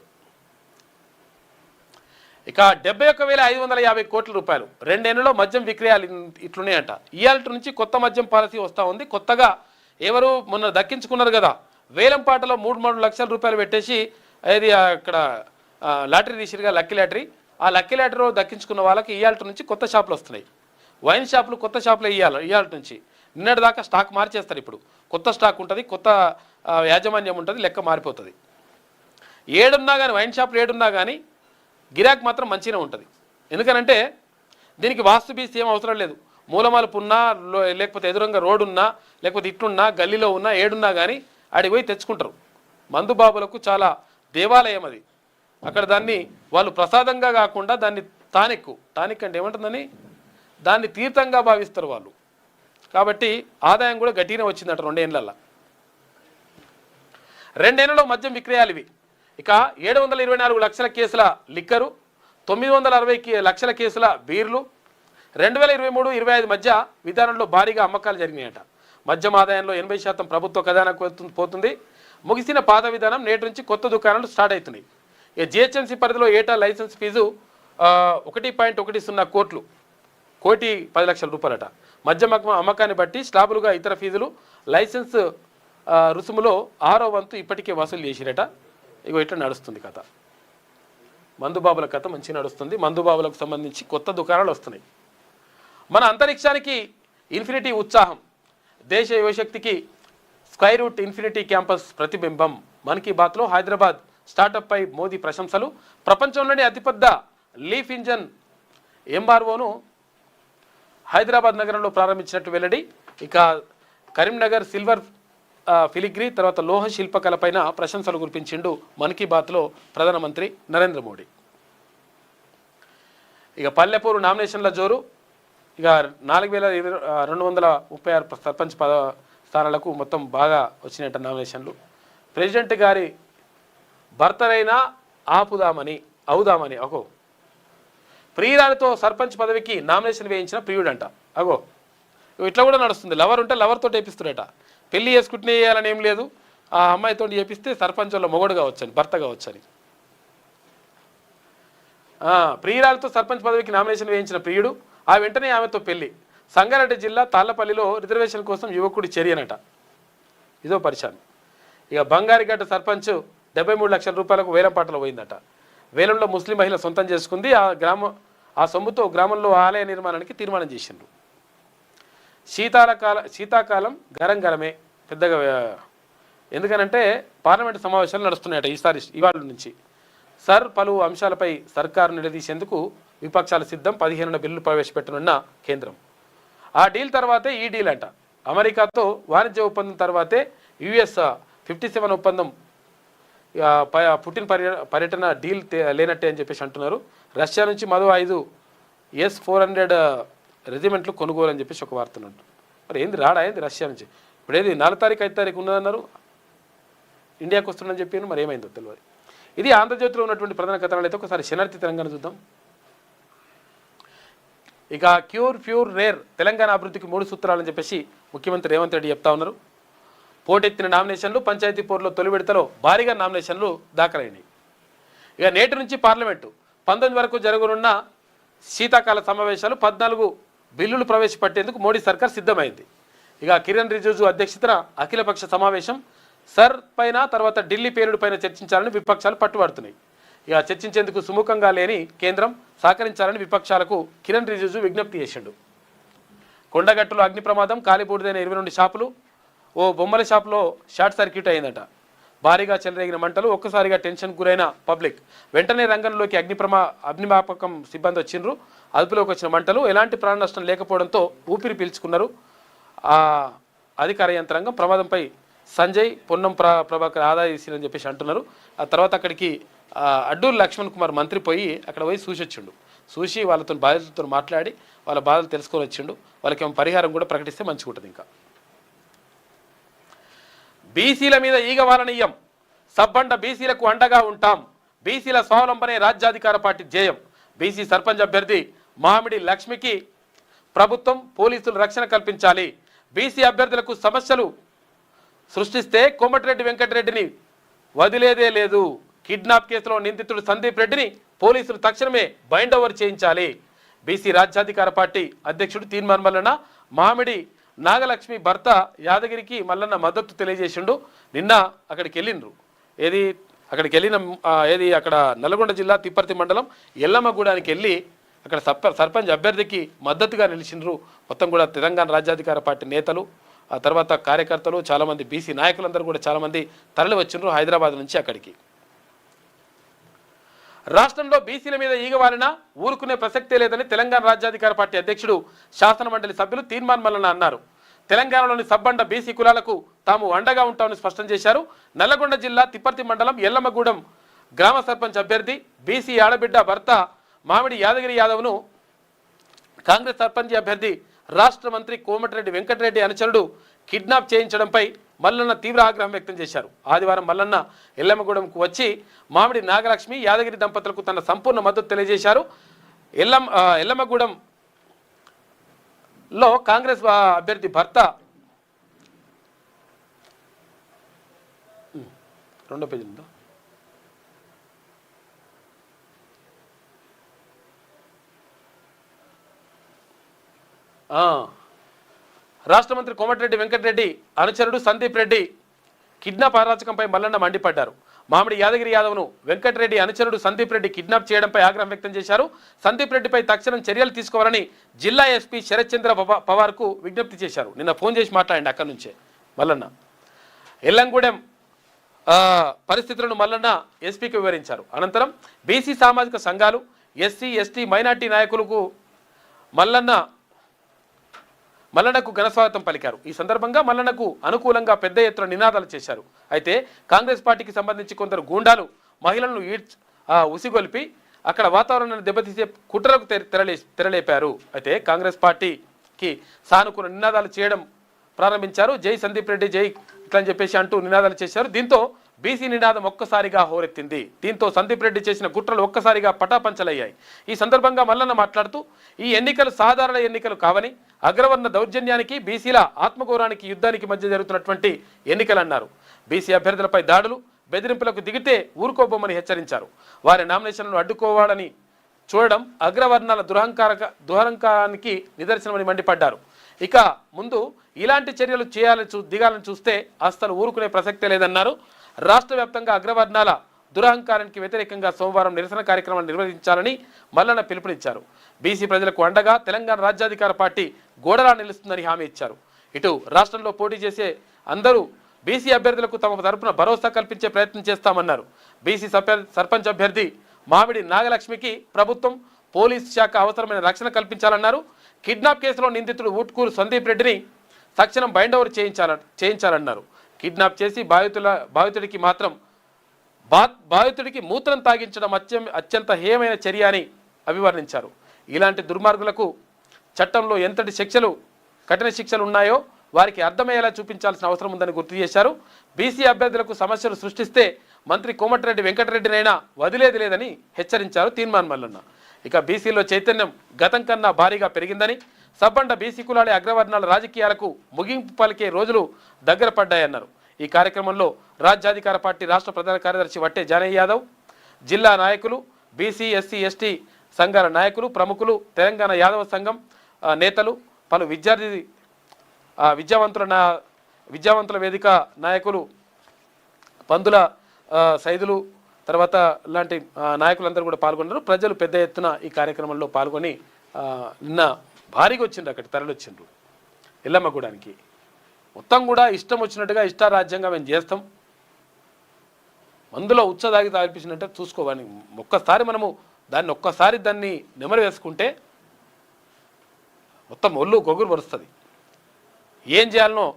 ఇక 71,550 కోట్ల రూపాయలు 2 ఏళ్లలో మద్యం విక్రయాలు ఇట్లున్నాయంట. ఇయాల్టి నుంచి కొత్త మద్యం పాలసీ వస్తూ ఉంది. కొత్తగా ఎవరు మొన్న దక్కించుకున్నారు కదా, వేలంపాటలో 3 లక్షల రూపాయలు పెట్టేసి అది అక్కడ లాటరీ తీసిరుగా, లక్కీ లాటరీ. ఆ లక్కీ లాటరీలో దక్కించుకున్న వాళ్ళకి ఇయాల్టి నుంచి కొత్త షాపులు వస్తున్నాయి. వైన్ షాపులు కొత్త షాపులు ఇయాల్టి నుంచి నిన్నటి దాకా స్టాక్ మార్చేస్తారు. ఇప్పుడు కొత్త స్టాక్ ఉంటుంది, కొత్త యాజమాన్యం ఉంటుంది, లెక్క మారిపోతుంది. ఏడున్నా కానీ వైన్ షాపులు ఏడున్నా కానీ గిరాక్ మాత్రం మంచిగానే ఉంటుంది. ఎందుకనంటే దీనికి వాస్తు బీస్ ఏం అవసరం లేదు. మూలమాలపు ఉన్నా, లేకపోతే ఎదురుగా రోడ్డు ఉన్నా, లేకపోతే ఇట్లున్నా, గల్లీలో ఉన్నా, ఏడున్నా కానీ ఆడికి పోయి తెచ్చుకుంటారు. మందు బాబులకు చాలా దేవాలయం అది. అక్కడ దాన్ని వాళ్ళు ప్రసాదంగా కాకుండా దాన్ని టానిక్ అంటే ఏమంటుందని దాన్ని తీర్థంగా భావిస్తారు వాళ్ళు. కాబట్టి ఆదాయం కూడా గట్టిగానే వచ్చిందట 2 ఏళ్లలో. 2 ఏళ్లలో మద్యం విక్రయాలు ఇవి. ఇక 724 లక్షల కేసుల లిక్కరు, 960 లక్షల కేసుల బీర్లు. 2023-25 మధ్య విధానంలో భారీగా అమ్మకాలు జరిగినాయట. మద్యం ఆదాయంలో 80% ప్రభుత్వ ఖజానాకు పోతుంది. ముగిసిన పాత విధానం నేటి నుంచి కొత్త దుకాణాలు స్టార్ట్ అవుతున్నాయి. ఇక జిహెచ్ఎంసీ పరిధిలో ఏటా లైసెన్స్ ఫీజు 1.10 కోట్లు, 1,10,00,000 రూపాయలట. మద్యం అమ్మకాన్ని బట్టి స్లాబులుగా ఇతర ఫీజులు, లైసెన్స్ రుసుములో 6వ వంతు ఇప్పటికే వసూలు చేసిరట. ఇగో ఇట్లా నడుస్తుంది కథ. మందుబాబుల కథ మంచిగా నడుస్తుంది. మందుబాబులకు సంబంధించి కొత్త దుకాణాలు వస్తున్నాయి. మన అంతరిక్షానికి ఇన్ఫినిటీ ఉత్సాహం, దేశ యువశక్తికి స్కై రూట్ ఇన్ఫినిటీ క్యాంపస్ ప్రతిబింబం. మన్ కీ బాత్లో హైదరాబాద్ స్టార్టప్ పై మోదీ ప్రశంసలు. ప్రపంచంలోని అతిపెద్ద లీఫ్ ఇంజన్ ఎంఆర్ఓను హైదరాబాద్ నగరంలో ప్రారంభించినట్టు వెల్లడి. ఇక కరీంనగర్ సిల్వర్ ఫిలిగ్రీ తర్వాత లోహ శిల్పకళపైన ప్రశంసలు కురిపించిండు మన్ కీ బాత్లో ప్రధానమంత్రి నరేంద్ర మోడీ. ఇక పల్లెపూరు నామినేషన్ల జోరు. ఇక 4,236 సర్పంచ్ స్థానాలకు మొత్తం బాగా వచ్చినట్టు నామినేషన్లు. ప్రెసిడెంట్ గారి భర్తనైనా అవుదామని ప్రియురాలతో సర్పంచ్ పదవికి నామినేషన్ వేయించిన ప్రియుడంట. ఇట్లా కూడా నడుస్తుంది. లవర్ ఉంటే లవర్తో వేపిస్తుడట. పెళ్లి చేసుకుంటూనే వేయాలని ఏం లేదు. ఆ అమ్మాయితో చేపిస్తే సర్పంచ్ వాళ్ళ మొగడు కావచ్చని, భర్త కావచ్చని. ప్రియురాలతో సర్పంచ్ పదవికి నామినేషన్ వేయించిన ప్రియుడు, ఆ వెంటనే ఆమెతో పెళ్లి. సంగారెడ్డి జిల్లా తాళ్లపల్లిలో రిజర్వేషన్ కోసం యువకుడి చర్యనట. ఇదో పరిశాన్. ఇక బంగారిగడ్డ సర్పంచ్ 73 లక్షల రూపాయలకు వేలంపాటలో పోయిందట. వేలంలో ముస్లిం మహిళ సొంతం చేసుకుంది. ఆ సొమ్ముతో గ్రామంలో ఆలయ నిర్మాణానికి తీర్మానం చేసిండ్రు. శీతాకాలం గరంగరమే పెద్దగా. ఎందుకనంటే పార్లమెంటు సమావేశాలు నడుస్తున్నాయట ఇవాళ నుంచి. పలు అంశాలపై సర్కారు నిలదీసేందుకు విపక్షాలు సిద్ధం. 15న బిల్లు ప్రవేశపెట్టనున్న కేంద్రం. ఆ డీల్ తర్వాతే ఈ డీల్ అంట. అమెరికాతో వాణిజ్య ఒప్పందం తర్వాతే యుఎస్ 57 ఒప్పందం. పుటిన్ పర్యటన డీల్ లేనట్టే అని చెప్పేసి అంటున్నారు. రష్యా నుంచి మరో 5 S-400 రెజిమెంట్లు కొనుగోలు అని చెప్పేసి ఒక వార్త ఉన్నట్టు. మరి ఏంది ఏంది రష్యా నుంచి? ఇప్పుడు ఏది 4 తారీఖు 5 తారీఖు ఉన్నదన్నారు, ఇండియాకి వస్తుందని చెప్పాను. మరి ఏమైందో తెలియదు. ఇది ఆంధ్రజ్యోతిలో ఉన్నటువంటి ప్రధాన కథనాలు. అయితే ఒకసారి శనార్థి తెలంగాణ చూద్దాం. ఇక ప్యూర్ రేర్ తెలంగాణ అభివృద్ధికి 3 సూత్రాలని చెప్పేసి ముఖ్యమంత్రి రేవంత్ రెడ్డి చెప్తా ఉన్నారు. పోటెత్తిన నామినేషన్లు, పంచాయతీ పోరులో తొలి విడతలో భారీగా నామినేషన్లు దాఖలైనవి. ఇక నేటి నుంచి పార్లమెంటు 19 వరకు జరగనున్న శీతాకాల సమావేశాలు 14 బిల్లులు ప్రవేశపెట్టేందుకు మోడీ సర్కార్ సిద్ధమైంది. ఇక కిరణ్ రిజిజు అధ్యక్షతన అఖిలపక్ష సమావేశం. పైన తర్వాత ఢిల్లీ పేలుడు పైన చర్చించాలని విపక్షాలు పట్టుబడుతున్నాయి. ఇక చర్చించేందుకు సుముఖంగా లేని కేంద్రం సహకరించాలని విపక్షాలకు కిరణ్ రిజిజు విజ్ఞప్తి చేసిండు. కొండగట్టులో అగ్ని ప్రమాదం, కాలిబూడిదైన 22 షాపులు. ఓ బొమ్మల షాపులో షార్ట్ సర్క్యూట్ అయిందట. భారీగా చెలరేగిన మంటలు, ఒక్కసారిగా టెన్షన్ గురైన పబ్లిక్. వెంటనే రంగంలోకి అగ్నిమాపకం సిబ్బంది వచ్చిండ్రు. అదుపులోకి వచ్చిన మంటలు, ఎలాంటి ప్రాణ నష్టం లేకపోవడంతో ఊపిరి పీల్చుకున్నారు అధికార యంత్రాంగం. ప్రమాదంపై సంజయ్, పొన్నం ప్రభాకర్ ఆదా చేసిరని చెప్పేసి అంటున్నారు. ఆ తర్వాత అక్కడికి అడ్డూరు లక్ష్మణ్ కుమార్ మంత్రి పోయి అక్కడ పోయి చూసొచ్చిండు. చూసి వాళ్ళతో బాధితులతో మాట్లాడి వాళ్ళ బాధలు తెలుసుకొని వచ్చిండు. వాళ్ళకి ఏమో పరిహారం కూడా ప్రకటిస్తే మంచిగా ఉంటుంది. ఇంకా బీసీల మీద ఈగ వాలనీయం, సబ్బండ బీసీలకు అండగా ఉంటాం. బీసీల స్వావలంబనే రాజ్యాధికార పార్టీ ధ్యేయం. బీసీ సర్పంచ్ అభ్యర్థి మామిడి లక్ష్మికి ప్రభుత్వం, పోలీసులు రక్షణ కల్పించాలి. బీసీ అభ్యర్థులకు సమస్యలు సృష్టిస్తే కోమటిరెడ్డి వెంకటరెడ్డిని వదిలేదే లేదు. కిడ్నాప్ కేసులో నిందితుడు సందీప్ రెడ్డిని పోలీసులు తక్షణమే బైండ్ ఓవర్ చేయించాలి. బీసీ రాజ్యాధికార పార్టీ అధ్యక్షుడు తీన్మార్ మల్లన్న మామిడి నాగలక్ష్మి భర్త యాదగిరికి మల్లన్న మద్దతు తెలియజేసిండు. నిన్న అక్కడికి వెళ్ళిండ్రు. అక్కడ నల్గొండ జిల్లా తిప్పర్తి మండలం ఎల్లమ్మగూడానికి వెళ్ళి అక్కడ సర్పంచ్ అభ్యర్థికి మద్దతుగా నిలిచిండ్రు. మొత్తం కూడా తెలంగాణ రాజ్యాధికార పార్టీ నేతలు, ఆ తర్వాత కార్యకర్తలు, చాలామంది బీసీ నాయకులందరూ కూడా చాలామంది తరలి వచ్చిండ్రు హైదరాబాద్ నుంచి అక్కడికి. రాష్ట్రంలో బీసీల మీద ఈగవాలిన ఊరుకునే ప్రసక్తే లేదని తెలంగాణ రాజ్యాధికార పార్టీ అధ్యక్షుడు, శాసన మండలి సభ్యులు తీన్మార్ మల్లన్న అన్నారు. తెలంగాణలోని సబ్బండ బీసీ కులాలకు తాము అండగా ఉంటామని స్పష్టం చేశారు. నల్లగొండ జిల్లా తిప్పర్తి మండలం ఎల్లమ్మగూడెం గ్రామ సర్పంచ్ అభ్యర్థి బీసీ ఆడబిడ్డ భర్త మామిడి యాదగిరి యాదవ్ను కాంగ్రెస్ సర్పంచ్ అభ్యర్థి రాష్ట్ర మంత్రి కోమటిరెడ్డి వెంకటరెడ్డి అనుచరుడు కిడ్నాప్ చేయించడంపై మల్లన్న తీవ్ర ఆగ్రహం వ్యక్తం చేశారు. ఆదివారం మల్లన్న ఎల్లమ్మగూడెంకు వచ్చి మామిడి నాగలక్ష్మి యాదగిరి దంపతులకు తన సంపూర్ణ మద్దతు తెలియజేశారు. ఎల్లమ్మగూడెంలో కాంగ్రెస్ అభ్యర్థి భర్త రెండో పేజీ ఉందా, రాష్ట్ర మంత్రి కోమటిరెడ్డి వెంకటరెడ్డి అనుచరుడు సందీప్ రెడ్డి కిడ్నాప్ అరాచకంపై మల్లన్న మండిపడ్డారు. మామిడి యాదగిరి యాదవ్ను వెంకటరెడ్డి అనుచరుడు సందీప్ రెడ్డి కిడ్నాప్ చేయడంపై ఆగ్రహం వ్యక్తం చేశారు. సందీప్ రెడ్డిపై తక్షణం చర్యలు తీసుకోవాలని జిల్లా ఎస్పీ శరత్ చంద్ర పవార్కు విజ్ఞప్తి చేశారు. నిన్న ఫోన్ చేసి మాట్లాడండి అక్కడి నుంచే మల్లన్న. ఎల్లంగూడెం పరిస్థితులను మల్లన్న ఎస్పీకి వివరించారు. అనంతరం బీసీ సామాజిక సంఘాలు, ఎస్సీ ఎస్టీ మైనార్టీ నాయకులకు మల్లన్నకు ఘనస్వాగతం పలికారు. ఈ సందర్భంగా మల్లన్నకు అనుకూలంగా పెద్ద ఎత్తున నినాదాలు చేశారు. అయితే కాంగ్రెస్ పార్టీకి సంబంధించి కొందరు గూండాలు మహిళలను ఉసిగొల్పి అక్కడ వాతావరణాన్ని దెబ్బతీసే కుట్రకు తెరలేపారు. అయితే కాంగ్రెస్ పార్టీకి సానుకూల నినాదాలు చేయడం ప్రారంభించారు. జై సందీప్ రెడ్డి జై ఇట్లా అని చెప్పేసి అంటూ నినాదాలు చేశారు. దీంతో బీసీ నినాదం ఒక్కసారిగా హోరెత్తింది. దీంతో సందీప్ రెడ్డి చేసిన కుట్రలు ఒక్కసారిగా పటాపంచలయ్యాయి. ఈ సందర్భంగా మల్లన్న మాట్లాడుతూ ఈ ఎన్నికలు సాధారణ ఎన్నికలు కావని, అగ్రవర్ణ దౌర్జన్యానికి బీసీల ఆత్మగౌరవానికి యుద్ధానికి మధ్య జరుగుతున్నటువంటి ఎన్నికలన్నారు. బీసీ అభ్యర్థులపై దాడులు, బెదిరింపులకు దిగితే ఊరుకోబోమని హెచ్చరించారు. వారి నామినేషన్లను అడ్డుకోవాలని చూడడం అగ్రవర్ణాల దురహంకారానికి నిదర్శనమని మండిపడ్డారు. ఇక ముందు ఇలాంటి చర్యలు దిగాలని చూస్తే అస్సలు ఊరుకునే ప్రసక్తే లేదన్నారు. రాష్ట్ర వ్యాప్తంగా అగ్రవర్ణాల దురహంకారానికి వ్యతిరేకంగా సోమవారం నిరసన కార్యక్రమాన్ని నిర్వహించాలని మల్లన్న పిలుపునిచ్చారు. బీసీ ప్రజలకు అండగా తెలంగాణ రాజ్యాధికార పార్టీ గోడలా నిలుస్తుందని హామీ ఇచ్చారు. ఇటు రాష్ట్రంలో పోటీ చేసే అందరూ బీసీ అభ్యర్థులకు తమ తరపున భరోసా కల్పించే ప్రయత్నం చేస్తామన్నారు. బీసీ సర్పంచ్ అభ్యర్థి మామిడి నాగలక్ష్మికి ప్రభుత్వం, పోలీసు శాఖ అవసరమైన రక్షణ కల్పించాలన్నారు. కిడ్నాప్ కేసులో నిందితుడు ఊట్కూరు సందీప్ రెడ్డిని తక్షణం బైండ్ ఓవర్ చేయించాలన్నారు. కిడ్నాప్ చేసి బాధితుడికి మూత్రం తాగించడం అత్యంత హేయమైన చర్య అని అభివర్ణించారు. ఇలాంటి దుర్మార్గులకు చట్టంలో ఎంతటి కఠిన శిక్షలు ఉన్నాయో వారికి అర్థమయ్యేలా చూపించాల్సిన అవసరం ఉందని గుర్తు చేశారు. బీసీ అభ్యర్థులకు సమస్యలు సృష్టిస్తే మంత్రి కోమటిరెడ్డి వెంకటరెడ్డినైనా వదిలేది లేదని హెచ్చరించారు తీన్మార్ మల్లన్న. ఇక బీసీలో చైతన్యం గతం కన్నా భారీగా పెరిగిందని, సబ్బండ బీసీ కులాలే అగ్రవర్ణాల రాజకీయాలకు ముగింపు పలికే రోజులు దగ్గర పడ్డాయన్నారు. ఈ కార్యక్రమంలో రాజ్యాధికార పార్టీ రాష్ట్ర ప్రధాన కార్యదర్శి వట్టే జానయ్య యాదవ్, జిల్లా నాయకులు, బీసీ ఎస్సీ ఎస్టీ సంఘాల నాయకులు, ప్రముఖులు, తెలంగాణ యాదవ సంఘం నేతలు, పలు విద్యావంతుల వేదిక నాయకులు, పందుల సైదులు, తర్వాత లాంటి నాయకులందరూ కూడా పాల్గొన్నారు. ప్రజలు పెద్ద ఎత్తున ఈ కార్యక్రమంలో పాల్గొని నిన్న భారీగా వచ్చిండ్రు, అక్కడికి తరలిచ్చిండ్రు ఎల్లమ్మగూడానికి. మొత్తం కూడా ఇష్టం వచ్చినట్టుగా ఇష్టారాజ్యంగా మేము చేస్తాం, అందులో ఉచ్చదాగి తాగిపించినట్టే చూసుకోవాలి. ఒక్కసారి మనము దాన్ని నెమరు వేసుకుంటే మొత్తం ఒళ్ళు గొగురు పరుస్తుంది. ఏం చేయాలనో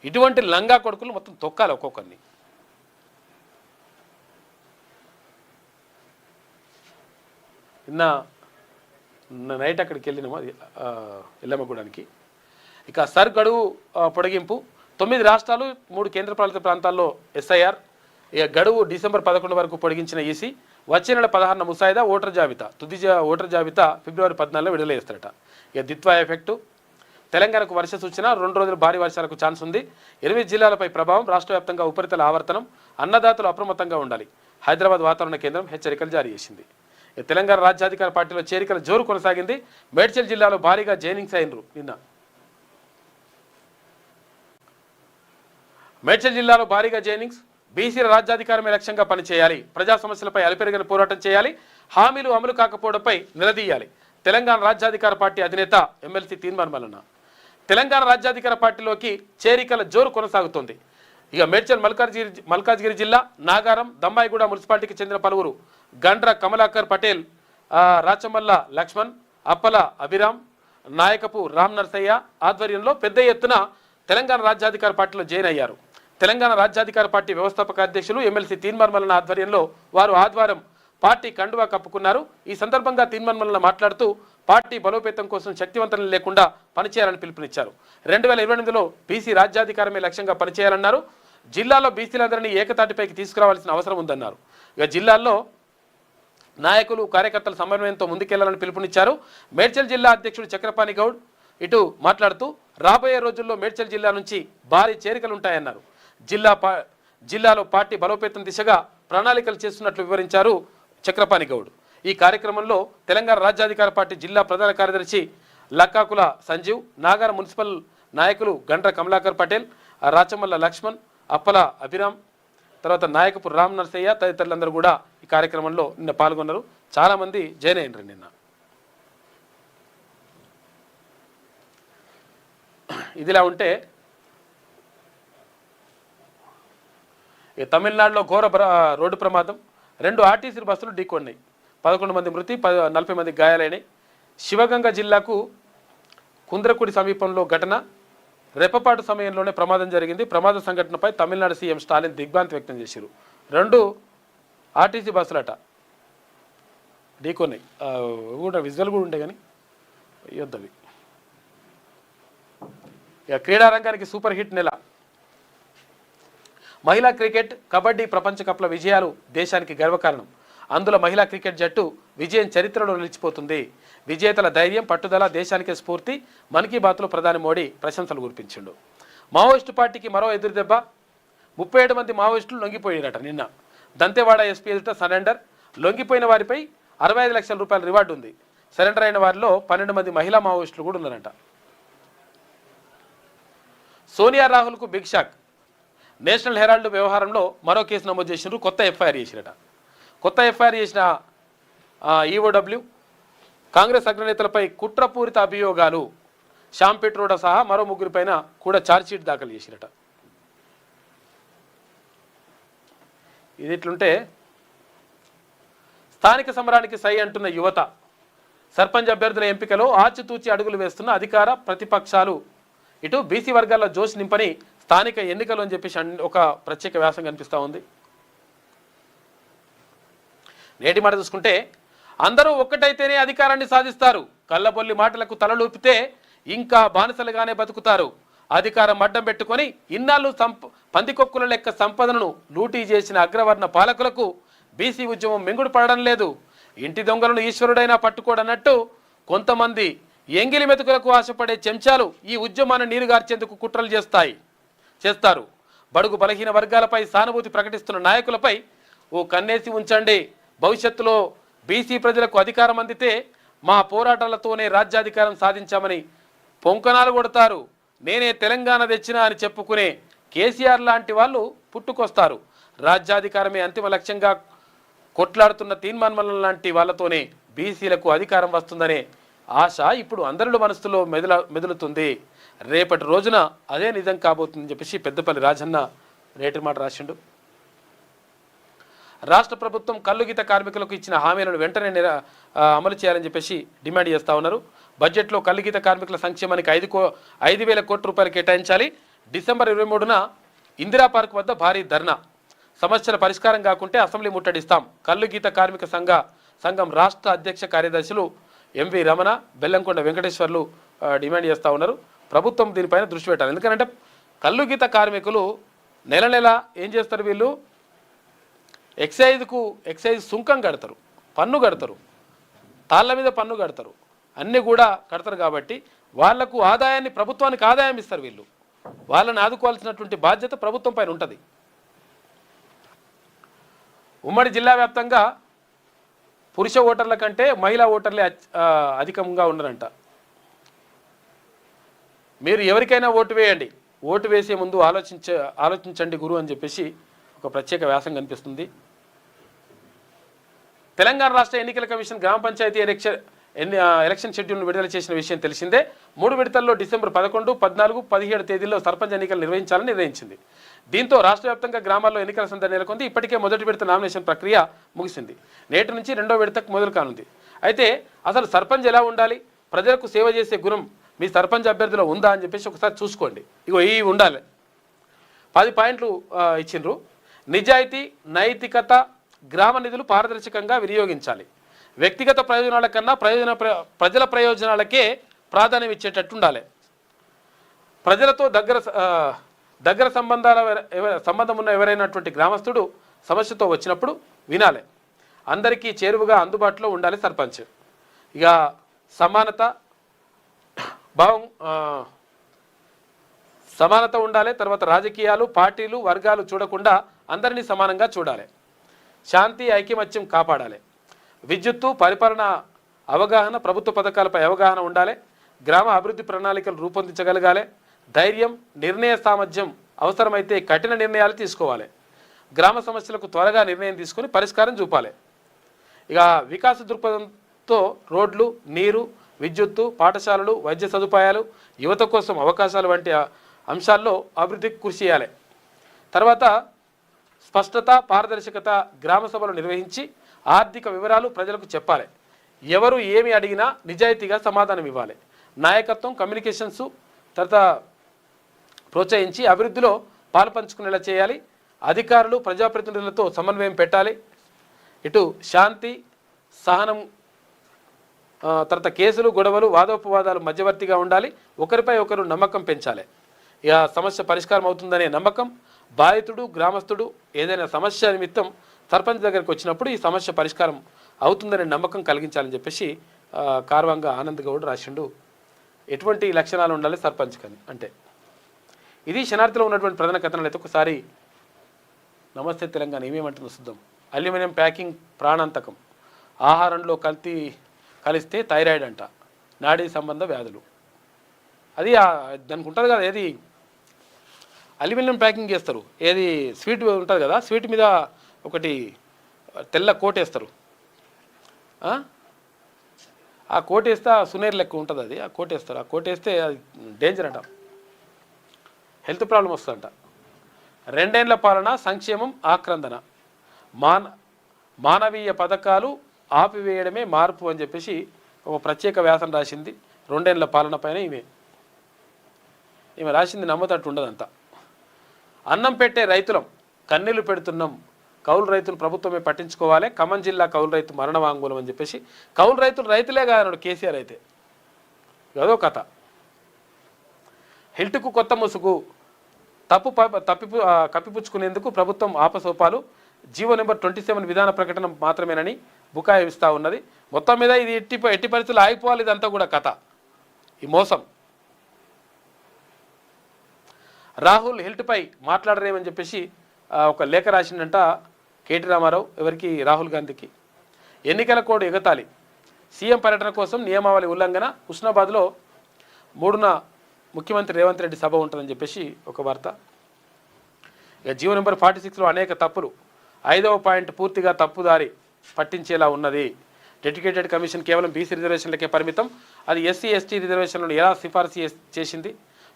ఇటువంటి లంగా కొడుకులు మొత్తం తొక్కాలి ఒక్కొక్కరిని. నిన్న నైట్ అక్కడికి వెళ్ళినాము ఎల్లమ్మగూడానికి. ఇక సర్ గడువు పొడిగింపు 9 రాష్ట్రాలు 3 కేంద్రపాలిత ప్రాంతాల్లో SIR ఇక గడువు డిసెంబర్ 11 వరకు పొడిగించిన ఈసీ. వచ్చే నెల 16న ముసాయిదా ఓటర్ జాబితా ఓటర్ జాబితా ఫిబ్రవరి 14లో విడుదల చేస్తారట. ఇక దిత్వా ఎఫెక్టు తెలంగాణకు వర్ష సూచన 2 రోజులు భారీ వర్షాలకు ఛాన్స్ ఉంది. 8 జిల్లాలపై ప్రభావం, రాష్ట్ర వ్యాప్తంగా ఉపరితల ఆవర్తనం, అన్నదాతలు అప్రమత్తంగా ఉండాలి. హైదరాబాద్ వాతావరణ కేంద్రం హెచ్చరికలు జారీ చేసింది. తెలంగాణ రాజ్యాధికార పార్టీలో చేరికల జోరు కొనసాగింది. మేడ్చల్ జిల్లాలో భారీగా జైనింగ్స్ అయినరు. నిన్న మేడ్చల్ జిల్లాలో భారీగా జైనింగ్స్. బీసీల రాజ్యాధికారమే లక్ష్యంగా పనిచేయాలి. ప్రజా సమస్యలపై అలుపెరగని పోరాటం చేయాలి. హామీలు అమలు కాకపోవడంపై నిలదీయాలి. తెలంగాణ రాజ్యాధికార పార్టీ అధినేత ఎమ్మెల్సీ తీన్మార్ మల్లన్న. తెలంగాణ రాజ్యాధికార పార్టీలోకి చేరికల జోరు కొనసాగుతోంది. ఇక మేడ్చల్ మల్కాజ్గిరి జిల్లా నాగారం, దమ్మాయిగూడ మున్సిపాలిటీకి చెందిన పలువురు గండ్ర కమలాకర్ పటేల్, రాచమల్ల లక్ష్మణ్, అప్పల అభిరామ్, నాయకపు రామ్ నర్సయ్య ఆధ్వర్యంలో పెద్ద ఎత్తున తెలంగాణ రాజ్యాధికార పార్టీలో జాయిన్ అయ్యారు. తెలంగాణ రాజ్యాధికార పార్టీ వ్యవస్థాపక అధ్యక్షులు ఎమ్మెల్సీ తీన్మార్ మల్లన్న ఆధ్వర్యంలో వారు ఆదివారం పార్టీ కండువా కప్పుకున్నారు. ఈ సందర్భంగా తీన్మార్ మల్లన్న మాట్లాడుతూ పార్టీ బలోపేతం కోసం శక్తివంతం లేకుండా పనిచేయాలని పిలుపునిచ్చారు. 2028లో బీసీ రాజ్యాధికారమే లక్ష్యంగా పనిచేయాలన్నారు. జిల్లాలో బీసీలందరినీ ఏకతాటిపైకి తీసుకురావాల్సిన అవసరం ఉందన్నారు. ఇక జిల్లాల్లో నాయకులు కార్యకర్తల సమన్వయంతో ముందుకెళ్లాలని పిలుపునిచ్చారు. మేడ్చల్ జిల్లా అధ్యక్షుడు చక్రపాణి గౌడ్ ఇటు మాట్లాడుతూ రాబోయే రోజుల్లో మేడ్చల్ జిల్లా నుంచి భారీ చేరికలుంటాయన్నారు. జిల్లాలో పార్టీ బలోపేతం దిశగా ప్రణాళికలు చేస్తున్నట్లు వివరించారు చక్రపాణి గౌడ్. ఈ కార్యక్రమంలో తెలంగాణ రాజ్యాధికార పార్టీ జిల్లా ప్రధాన కార్యదర్శి లక్కాకుల సంజీవ్, నాగర మున్సిపల్ నాయకులు గండ్ర కమలాకర్ పటేల్, రాచమల్ల లక్ష్మణ్, అప్పల అభిరామ్, తర్వాత నాయకపు రామ్ నర్సయ్య తదితరులందరూ కూడా ఈ కార్యక్రమంలో నిన్న పాల్గొన్నారు. చాలామంది జాయిన్ అయినారు. నిన్న ఇదిలా ఉంటే తమిళనాడులో ఘోర రోడ్డు ప్రమాదం. 2 ఆర్టీసీ బస్సులు ఢీకొన్నాయి. 11 మంది మృతి, 40 మంది గాయాలైనాయి. శివగంగ జిల్లాకు కుంద్రకుడి సమీపంలో ఘటన. రెప్పపాటు సమయంలోనే ప్రమాదం జరిగింది. ప్రమాద సంఘటనపై తమిళనాడు సీఎం స్టాలిన్ దిగ్భ్రాంతి వ్యక్తం చేశారు. 2 ఆర్టీసీ బస్సులట ఢీకొన్నాయి. కూడా విజువల్ కూడా ఉండే కానీ యుద్ధవి. ఇక క్రీడారంగానికి సూపర్ హిట్ నెల. మహిళా క్రికెట్, కబడ్డీ ప్రపంచ కప్ల విజయాలు దేశానికి గర్వకారణం. అందులో మహిళా క్రికెట్ జట్టు విజయం చరిత్రలో నిలిచిపోతుంది. విజేతల ధైర్యం, పట్టుదల దేశానికే స్ఫూర్తి. మన్ కీ బాత్లో ప్రధాని మోడీ ప్రశంసలు కురిపించిండు. మావోయిస్టు పార్టీకి మరో ఎదురుదెబ్బ. 37 మంది మావోయిస్టులు లొంగిపోయారట. నిన్న దంతెవాడ ఎస్పీ ఎదుట సరెండర్. లొంగిపోయిన వారిపై 65 లక్షల రూపాయల రివార్డు ఉంది. సరెండర్ అయిన వారిలో 12 మంది మహిళా మావోయిస్టులు కూడా ఉన్నారంట. సోనియా రాహుల్కు బిగ్ షాక్. నేషనల్ హెరాల్డ్ వ్యవహారంలో మరో కేసు నమోదు చేసినారు. కొత్త ఎఫ్ఐఆర్ చేసిరట. కొత్త ఎఫ్ఐఆర్ చేసిన ఈఓడబ్ల్యూ కాంగ్రెస్ అగ్రనేతలపై కుట్రపూరిత అభియోగాలు. శ్యామ్ పెట్రోడా సహా మరో 3 పైన కూడా ఛార్జ్షీట్ దాఖలు చేసిరట. ఇది ఇట్లుంటే స్థానిక సమరానికి సై అంటున్న యువత. సర్పంచ్ అభ్యర్థుల ఎంపికలో ఆచితూచి అడుగులు వేస్తున్న అధికార ప్రతిపక్షాలు. ఇటు బీసీ వర్గాల్లో జోష్ నింపని స్థానిక ఎన్నికలు అని చెప్పేసి ఒక ప్రత్యేక వ్యాసం కనిపిస్తూ ఉంది. నేటి మాట చూసుకుంటే అందరూ ఒక్కటైతేనే అధికారాన్ని సాధిస్తారు. కళ్ళబొల్లి మాటలకు తలలూపితే ఇంకా బానిసలుగానే బతుకుతారు. అధికారం అడ్డం పెట్టుకొని ఇన్నాళ్ళు పందికొక్కుల లెక్క సంపదను లూటీ చేసిన అగ్రవర్ణ పాలకులకు బీసీ ఉద్యమం మింగుడు పడడం లేదు. ఇంటి దొంగలను ఈశ్వరుడైనా పట్టుకోడన్నట్టు కొంతమంది ఎంగిలి మెతుకులకు ఆశపడే చెంచాలు ఈ ఉద్యమాన్ని నీరుగార్చేందుకు కుట్రలు చేస్తారు. బడుగు బలహీన వర్గాలపై సానుభూతి ప్రకటిస్తున్న నాయకులపై ఓ కన్నేసి ఉంచండి. భవిష్యత్తులో బీసీ ప్రజలకు అధికారం అందితే మా పోరాటాలతోనే రాజ్యాధికారం సాధించామని పొంకనాలు కొడతారు. నేనే తెలంగాణ తెచ్చినా అని చెప్పుకునే కేసీఆర్ లాంటి వాళ్ళు పుట్టుకొస్తారు. రాజ్యాధికారమే అంతిమ లక్ష్యంగా కొట్లాడుతున్న తీన్మార్ మల్లన్న లాంటి వాళ్ళతోనే బీసీలకు అధికారం వస్తుందనే ఆశ ఇప్పుడు అందరి మనసులో మెదులుతుంది. రేపటి రోజున అదే నిజం కాబోతుందని చెప్పేసి పెద్దపల్లి రాజన్న రేటు మాట రాసిండు. రాష్ట్ర ప్రభుత్వం కల్లుగీత కార్మికులకు ఇచ్చిన హామీలను వెంటనే అమలు చేయాలని చెప్పేసి డిమాండ్ చేస్తూ ఉన్నారు. బడ్జెట్లో కల్లుగీత కార్మికుల సంక్షేమానికి 5,000 కోట్ల రూపాయలు కేటాయించాలి. డిసెంబర్ 23న ఇందిరా పార్క్ వద్ద భారీ ధర్నా. సమస్యల పరిష్కారం కాకుంటే అసెంబ్లీ ముట్టడిస్తాం. కల్లుగీత కార్మిక సంఘం రాష్ట్ర అధ్యక్ష కార్యదర్శులు ఎంవి రమణ, బెల్లంకొండ వెంకటేశ్వర్లు డిమాండ్ చేస్తూ ఉన్నారు. ప్రభుత్వం దీనిపైన దృష్టి పెట్టాలి. ఎందుకంటే కల్లుగీత కార్మికులు నెల నెల ఏం చేస్తారు, వీళ్ళు ఎక్సైజ్ సుంకం కడతారు, పన్ను కడతారు, తాళ్ళ మీద పన్ను కడతారు, అన్నీ కూడా కడతారు. కాబట్టి వాళ్లకు ఆదాయాన్ని, ప్రభుత్వానికి ఆదాయం ఇస్తారు. వీళ్ళు వాళ్ళని ఆదుకోవాల్సినటువంటి బాధ్యత ప్రభుత్వం పైన ఉంటుంది. ఉమ్మడి జిల్లా వ్యాప్తంగా పురుష ఓటర్ల కంటే మహిళా ఓటర్లే అధికంగా ఉన్నారంట. మీరు ఎవరికైనా ఓటు వేయండి, ఓటు వేసే ముందు ఆలోచించండి గురు అని చెప్పేసి ఒక ప్రత్యేక వ్యాసం కనిపిస్తుంది. తెలంగాణ రాష్ట్ర ఎన్నికల కమిషన్ గ్రామ పంచాయతీ ఎలక్షన్ షెడ్యూల్ను విడుదల చేసిన విషయం తెలిసిందే. 3 విడతల్లో డిసెంబర్ 11, 14, 17 తేదీల్లో సర్పంచ్ ఎన్నికలు నిర్వహించాలని నిర్ణయించింది. దీంతో రాష్ట్ర వ్యాప్తంగా గ్రామాల్లో ఎన్నికల సందడి నెలకొంది. ఇప్పటికే మొదటి విడత నామినేషన్ ప్రక్రియ ముగిసింది. నేటి నుంచి 2వ విడతకు మొదలు కానుంది. అయితే అసలు సర్పంచ్ ఎలా ఉండాలి, ప్రజలకు సేవ చేసే గుణం మీ సర్పంచ్ అభ్యర్థిలో ఉందా అని చెప్పేసి ఒకసారి చూసుకోండి. ఇగో ఈ ఉండాలి. 10 పాయింట్లు ఇచ్చిండ్రు. నిజాయితీ, నైతికత, గ్రామ నిధులు పారదర్శకంగా వినియోగించాలి. వ్యక్తిగత ప్రయోజనాల కన్నా ప్రజల ప్రయోజనాలకే ప్రాధాన్యం ఇచ్చేటట్టు ఉండాలి. ప్రజలతో దగ్గర సంబంధం ఉన్న ఎవరైనటువంటి గ్రామస్తుడు సమస్యతో వచ్చినప్పుడు వినాలి. అందరికీ చేరువుగా అందుబాటులో ఉండాలి సర్పంచ్. ఇక సమానత ఉండాలి. తర్వాత రాజకీయాలు, పార్టీలు, వర్గాలు చూడకుండా అందరినీ సమానంగా చూడాలి. శాంతి, ఐకమత్యం కాపాడాలి. విద్యుత్తు, పరిపాలన అవగాహన, ప్రభుత్వ పథకాలపై అవగాహన ఉండాలి. గ్రామ అభివృద్ధి ప్రణాళికలు రూపొందించగలగాలి. ధైర్యం, నిర్ణయ సామర్థ్యం, అవసరమైతే కఠిన నిర్ణయాలు తీసుకోవాలి. గ్రామ సమస్యలకు త్వరగా నిర్ణయం తీసుకొని పరిష్కారం చూపాలి. ఇక వికాస దృక్పథంతో రోడ్లు, నీరు, విద్యుత్తు, పాఠశాలలు, వైద్య సదుపాయాలు, యువత కోసం అవకాశాలు వంటి అంశాల్లో అభివృద్ధికి కృషి చేయాలి. తర్వాత స్పష్టత, పారదర్శకత, గ్రామ సభలు నిర్వహించి ఆర్థిక వివరాలు ప్రజలకు చెప్పాలి. ఎవరు ఏమి అడిగినా నిజాయితీగా సమాధానం ఇవ్వాలి. నాయకత్వం, కమ్యూనికేషన్స్ తర్వాత ప్రోత్సహించి అభివృద్ధిలో పాలుపంచుకునేలా చేయాలి. అధికారులు, ప్రజాప్రతినిధులతో సమన్వయం పెట్టాలి. ఇటు శాంతి, సహనం, తర్వాత కేసులు, గొడవలు, వాదోపవాదాలు మధ్యవర్తిగా ఉండాలి. ఒకరిపై ఒకరు నమ్మకం పెంచాలి. ఇక సమస్య పరిష్కారం అవుతుందనే నమ్మకం. బాధితుడు, గ్రామస్తుడు ఏదైనా సమస్య నిమిత్తం సర్పంచ్ దగ్గరికి వచ్చినప్పుడు ఈ సమస్య పరిష్కారం అవుతుందనే నమ్మకం కలిగించాలని చెప్పేసి కార్వాంగ ఆనంద్ గౌడ్ రాసిండు. ఎటువంటి లక్షణాలు ఉండాలి సర్పంచ్ కానీ అంటే ఇది శనార్థిలో ఉన్నటువంటి ప్రధాన కథనాలు. అయితే ఒకసారి నమస్తే తెలంగాణ ఏమేమంటుందో చూద్దాం. అల్యూమినియం ప్యాకింగ్ ప్రాణాంతకం, ఆహారంలో కలిస్తే థైరాయిడ్ అంట, నాడీ సంబంధ వ్యాధులు. అది దానికి ఉంటుంది కదా, ఏది అల్యూమినియం ప్యాకింగ్ చేస్తారు, ఏది స్వీట్ ఉంటుంది కదా, స్వీట్ మీద ఒకటి తెల్ల కోట్ వేస్తారు. ఆ కోట్ వేస్తే సునేర్ లెక్క ఉంటుంది అది. ఆ కోట్ వేస్తారు. ఆ కోట్ వేస్తే అది డేంజర్ అంట, హెల్త్ ప్రాబ్లం వస్తుందంట. 2 ఏళ్ల పాలన, సంక్షేమం, ఆక్రందన, మానవీయ పథకాలు ఆపివేయడమే మార్పు అని చెప్పేసి ఒక ప్రత్యేక వ్యాసం రాసింది. 2 ఏళ్ల పాలన పైన ఈమె రాసింది నమ్మతట్టు ఉండదంతా. అన్నం పెట్టే రైతులం, కన్నీళ్లు పెడుతున్నాం, కౌలు రైతులు ప్రభుత్వమే పట్టించుకోవాలి. ఖమ్మం జిల్లా కౌలు రైతు మరణ వాంగ్మూలం అని చెప్పేసి. కౌలు రైతులు రైతులే కాదన్నాడు కేసీఆర్. అయితే అదో కథ. హెల్త్కు కొత్త ముసుగు, కప్పిపుచ్చుకునేందుకు ప్రభుత్వం ఆపసోపాలు. జీవో నెంబర్ 27 విధాన ప్రకటన మాత్రమేనని బుకాయిస్తా ఉన్నది. మొత్తం మీద ఇది ఎట్టి పరిస్థితులు ఆగిపోవాలి. ఇదంతా కూడా కథ, ఈ మోసం. రాహుల్ హెల్త్పై మాట్లాడరేమని చెప్పేసి ఒక లేఖ రాసిందంట కేటీ రామారావు. ఎవరికి? రాహుల్ గాంధీకి. ఎన్నికల కోడ్ ఎగతాళి, సీఎం పర్యటన కోసం నియమావళి ఉల్లంఘన. హుస్నాబాద్లో 3న ముఖ్యమంత్రి రేవంత్ రెడ్డి సభ ఉంటుందని చెప్పేసి ఒక వార్త. ఇక జీవో నెంబర్ 46లో అనేక తప్పులు, 5వ పాయింట్ పూర్తిగా తప్పుదారి పట్టించేలా ఉన్నది. డెడికేటెడ్ కమిషన్ కేవలం బీసీ రిజర్వేషన్లకే పరిమితం. అది ఎస్సీ ఎస్టీ రిజర్వేషన్లను ఎలా సిఫార్సు చేసింది?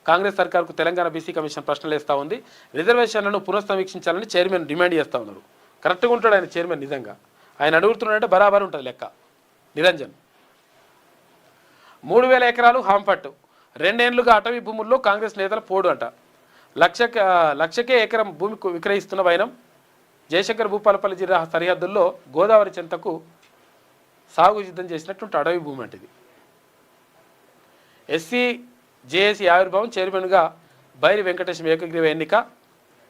కాంగ్రెస్ సర్కార్కు తెలంగాణ బీసీ కమిషన్ ప్రశ్నలు వేస్తూ ఉంది. రిజర్వేషన్లను పునఃసమీక్షించాలని చైర్మన్ డిమాండ్ చేస్తూ ఉన్నారు. కరెక్ట్గా ఉంటాడు ఆయన చైర్మన్. నిజంగా ఆయన అడుగుతున్నాడంటే బరాబర్ ఉంటుంది లెక్క. నిరంజన్ 3000 ఎకరాలు హాంపట్టు, 2 ఏళ్లుగా అటవీ భూముల్లో కాంగ్రెస్ నేతల పోడు అంట. లక్షకే ఎకరం భూమి విక్రయిస్తున్న వైనం. జయశంకర్ భూపాలపల్లి జిల్లా సరిహద్దుల్లో గోదావరి చెంతకు సాగు సిద్ధం చేసినటువంటి అటవీ భూమి అంటది. ఎస్సీ జేఏసీ ఆవిర్భావం, చైర్మన్గా బైరి వెంకటేశం ఏకగ్రీవ ఎన్నిక,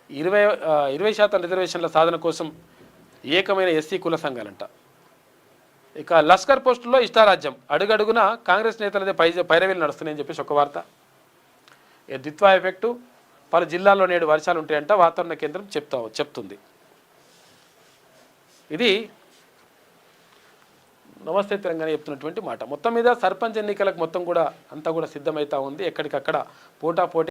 20% రిజర్వేషన్ల సాధన కోసం ఏకమైన ఎస్సీ కుల సంఘాలంట. ఇక లష్కర్ పోస్టుల్లో ఇష్టారాజ్యం, అడుగడుగున కాంగ్రెస్ నేతలదే పైరవీలు నడుస్తున్నాయని చెప్పేసి ఒక వార్త. ద్విత్వ ఎఫెక్టు, పలు జిల్లాల్లో నేడు వర్షాలు ఉంటాయంట వాతావరణ కేంద్రం చెప్తుంది. ఇది నమస్తే తెలంగాణ చెప్తున్నటువంటి మాట. మొత్తం మీద సర్పంచ్ ఎన్నికలకు మొత్తం కూడా అంతా కూడా సిద్ధమవుతా ఉంది. ఎక్కడికక్కడ పోటాపోటీ